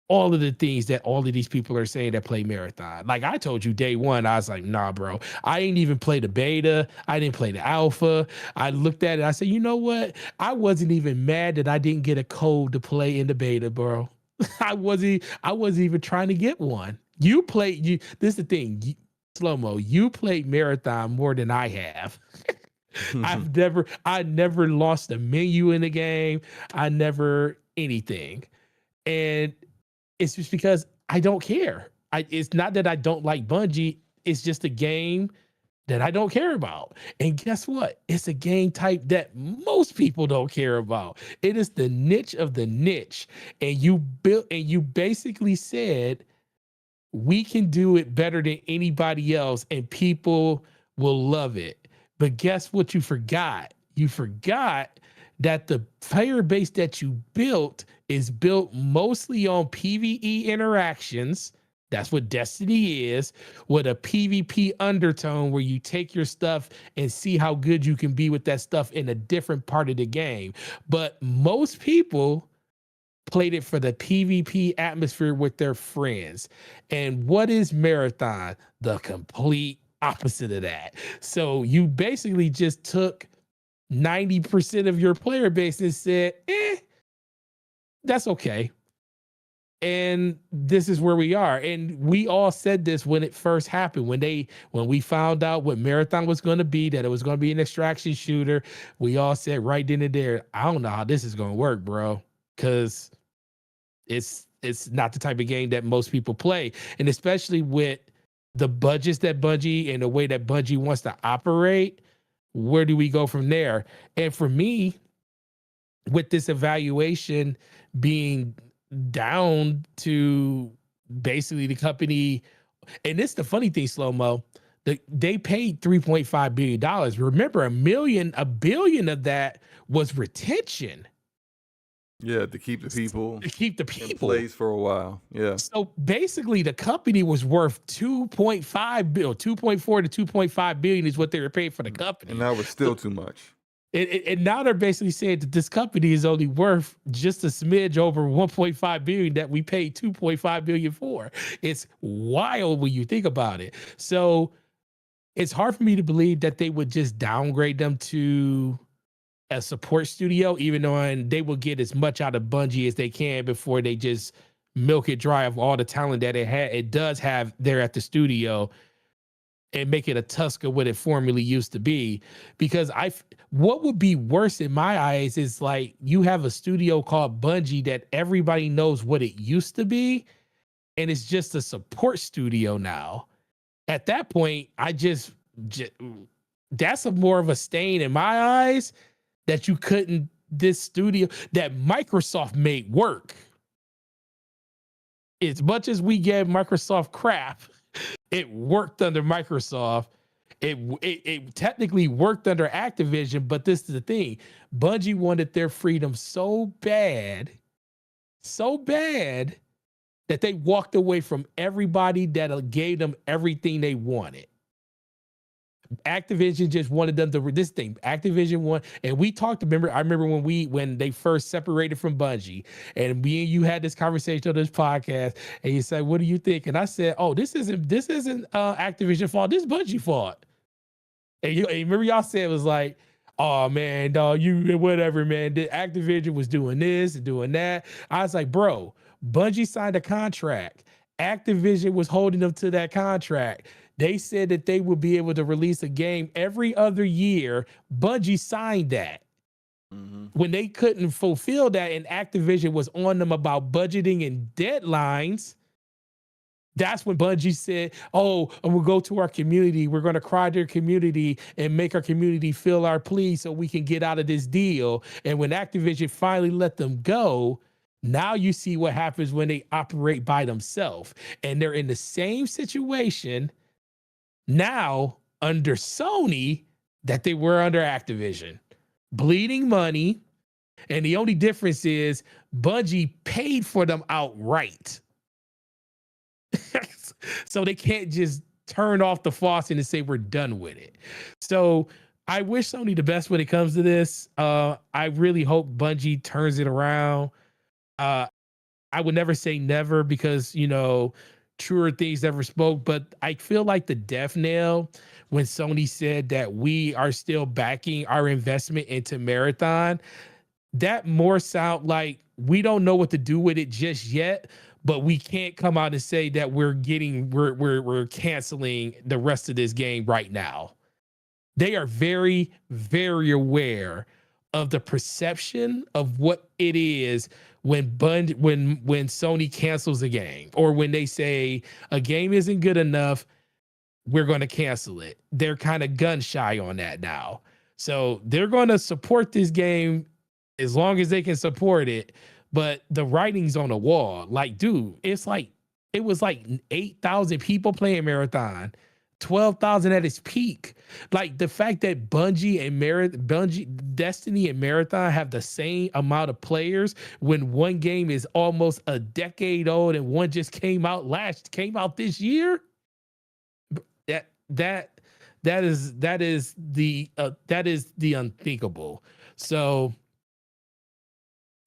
all of the things that all of these people are saying that play Marathon. Like I told you day one, I was like, nah, bro, I ain't even play the beta. I didn't play the alpha. I looked at it. I said, you know what? I wasn't even mad that I didn't get a code to play in the beta, bro. I wasn't even trying to get one. This is the thing. SloMo, you played Marathon more than I have. I never lost a menu in the game. I never anything. And it's just because I don't care. It's not that I don't like Bungie. It's just a game that I don't care about. And guess what? It's a game type that most people don't care about. It is the niche of the niche. And you basically said, we can do it better than anybody else and people will love it. But guess what you forgot? You forgot that the player base that you built is built mostly on PvE interactions. That's what Destiny is, with a PvP undertone where you take your stuff and see how good you can be with that stuff in a different part of the game. But most people played it for the PvP atmosphere with their friends. And what is Marathon? The complete opposite of that. So you basically just took 90% of your player base and said, that's okay. And this is where we are. And we all said this when it first happened, when we found out what Marathon was going to be, that it was going to be an extraction shooter. We all said right then and there, I don't know how this is going to work, bro. Because it's not the type of game that most people play. And especially with the budgets that Bungie and the way that Bungie wants to operate, where do we go from there? And for me, with this evaluation being down to basically the company, and it's the funny thing, SloMo, they paid $3.5 billion. Remember, a billion of that was retention. Yeah, to keep the people in place for a while. Yeah. So basically, the company was worth 2.4 to 2.5 billion is what they were paying for the company. And that was still too much. And now they're basically saying that this company is only worth just a smidge over 1.5 billion that we paid 2.5 billion for. It's wild when you think about it. So it's hard for me to believe that they would just downgrade them to a support studio, even though they will get as much out of Bungie as they can before they just milk it dry of all the talent that it does have there at the studio, and make it a tusk of what it formerly used to be. Because what would be worse in my eyes is like you have a studio called Bungie that everybody knows what it used to be, and it's just a support studio now. At that point, that's more of a stain in my eyes that you couldn't, this studio that Microsoft made work. As much as we gave Microsoft crap, it worked under Microsoft. It technically worked under Activision, but this is the thing. Bungie wanted their freedom so bad that they walked away from everybody that gave them everything they wanted. Activision just wanted them to this thing. Activision won, and we talked. I remember when they first separated from Bungie, and me and you had this conversation on this podcast, and you said, "What do you think?" And I said, "Oh, this isn't Activision fault. This is Bungie fault." And you remember y'all said it was like, "Oh man, dog, you whatever, man. The Activision was doing this and doing that." I was like, "Bro, Bungie signed a contract. Activision was holding them to that contract. They said that they would be able to release a game every other year. Bungie signed that. When they couldn't fulfill that and Activision was on them about budgeting and deadlines, that's when Bungie said, oh, and we'll go to our community. We're going to cry to our community and make our community feel our plea so we can get out of this deal. And when Activision finally let them go, now you see what happens when they operate by themselves. And they're in the same situation now under Sony that they were under Activision. Bleeding money. And the only difference is Bungie paid for them outright. So they can't just turn off the faucet and say we're done with it. So I wish Sony the best when it comes to this. I really hope Bungie turns it around. I would never say never because, you know, truer things never spoke, but I feel like the death knell when Sony said that we are still backing our investment into Marathon, that more sound like we don't know what to do with it just yet, but we can't come out and say that we're canceling the rest of this game right now. They are very, very aware of the perception of what it is when Sony cancels a game, or when they say a game isn't good enough, we're going to cancel it. They're kind of gun shy on that now. So they're going to support this game as long as they can support it. But the writing's on the wall. Like, dude, it was like 8,000 people playing Marathon, 12,000 at its peak. Like the fact that Bungie, Destiny and Marathon have the same amount of players when one game is almost a decade old and one just came out this year. That is the unthinkable. So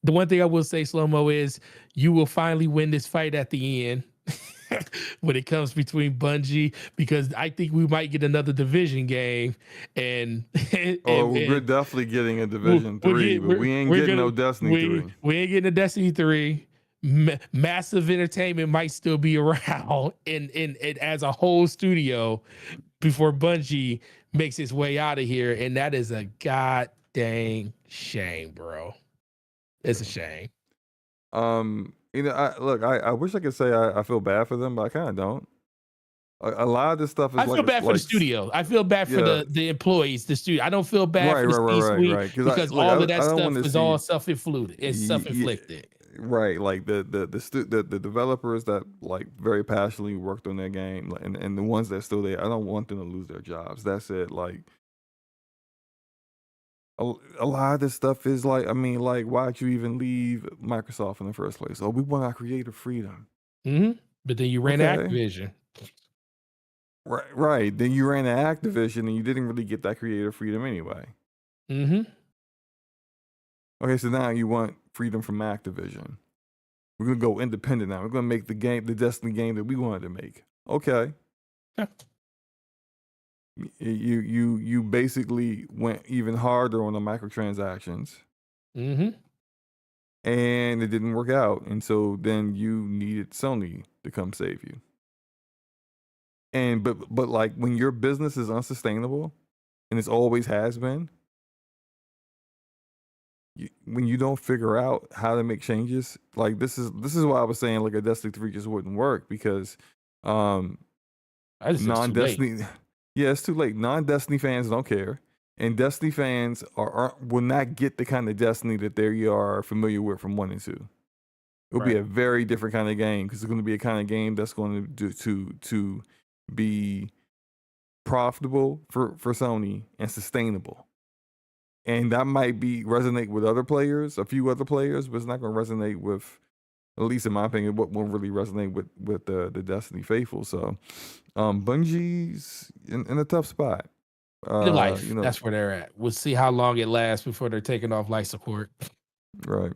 the one thing I will say, SloMo, is you will finally win this fight at the end when it comes between Bungie, because I think we might get another Division game. We're definitely getting a Division 3, but we ain't getting no Destiny 3. We ain't getting a Destiny 3. Massive Entertainment might still be around in as a whole studio before Bungie makes its way out of here, and that is a god dang shame, bro. It's a shame. You know, I wish I could say I feel bad for them, but I kind of don't. A lot of this stuff is I feel bad for the studio. I feel bad for the employees, the studio. I don't feel bad for the C-suite because all of that stuff is all self-inflicted. It's self-inflicted. Right, like the developers that like very passionately worked on their game, and the ones that still there, I don't want them to lose their jobs. That's it. Like a lot of this stuff is like, I mean, like, why'd you even leave Microsoft in the first place? Oh, we want our creative freedom. Mm-hmm. But then you ran Activision. Right. Then you ran Activision, and you didn't really get that creative freedom anyway. Mm-hmm. Okay, so now you want freedom from Activision. We're gonna go independent now. We're gonna make the Destiny game that we wanted to make. Okay. Yeah. You basically went even harder on the microtransactions. Mm-hmm. And it didn't work out. And so then you needed Sony to come save you. And but like when your business is unsustainable, and it's always has been, when you don't figure out how to make changes, like this is why I was saying like a Destiny 3 just wouldn't work, because non-Destiny, yeah, it's too late. Non-Destiny fans don't care, and Destiny fans will not get the kind of Destiny that they are familiar with from 1 and 2. It'll be a very different kind of game, because it's going to be a kind of game that's going to be profitable for Sony and sustainable. And that might resonate with other players, a few other players, but it's not going to resonate with, at least in my opinion, what won't really resonate with the Destiny faithful. So Bungie's in a tough spot. Life, that's where they're at. We'll see how long it lasts before they're taking off life support. Right.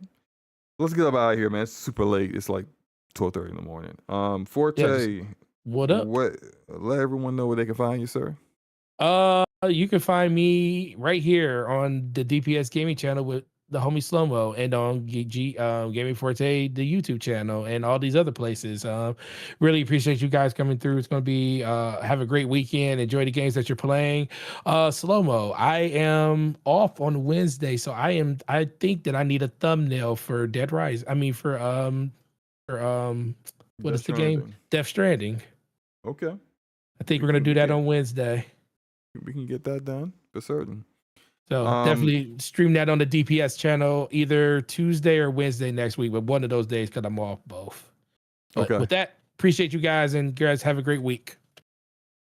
Let's get up out of here, man. It's super late. It's like 12:30 in the morning. Forte, what up? Let everyone know where they can find you, sir. You can find me right here on the DPS gaming channel with the homie SloMo, and on Gaming Forte, the YouTube channel, and all these other places. Really appreciate you guys coming through. It's going to be have a great weekend. Enjoy the games that you're playing. SloMo, I am off on Wednesday, so I think that I need a thumbnail for Dead Rise. I mean for what Death is the game? Stranding. Death Stranding. Okay. I think We we're gonna can do that get- on Wednesday. We can get that done for certain. So Um, definitely stream that on the DPS channel either Tuesday or Wednesday next week, but one of those days because I'm off both. But Okay. with that, appreciate you guys, and you guys have a great week.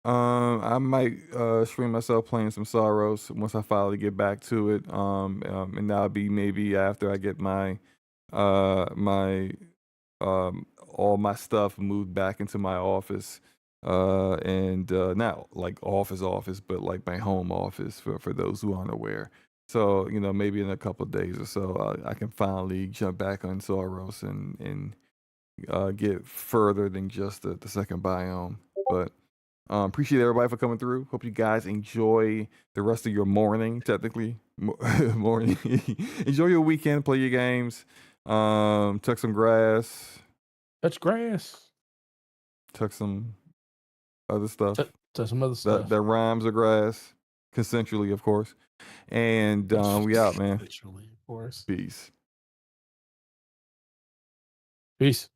I might stream myself playing some Sorrows once I finally get back to it. And that'll be maybe after I get my all my stuff moved back into my office. And not like office, but like my home office for those who aren't aware. So, maybe in a couple of days or so, I can finally jump back on Soros and get further than just the second biome. But appreciate everybody for coming through. Hope you guys enjoy the rest of your morning, technically. Morning. Enjoy your weekend, play your games, tuck some grass, Touch grass. tuck some other stuff. Touch some other stuff. That rhymes with grass, consensually, of course. And we out, man. Literally, of course. Peace. Peace.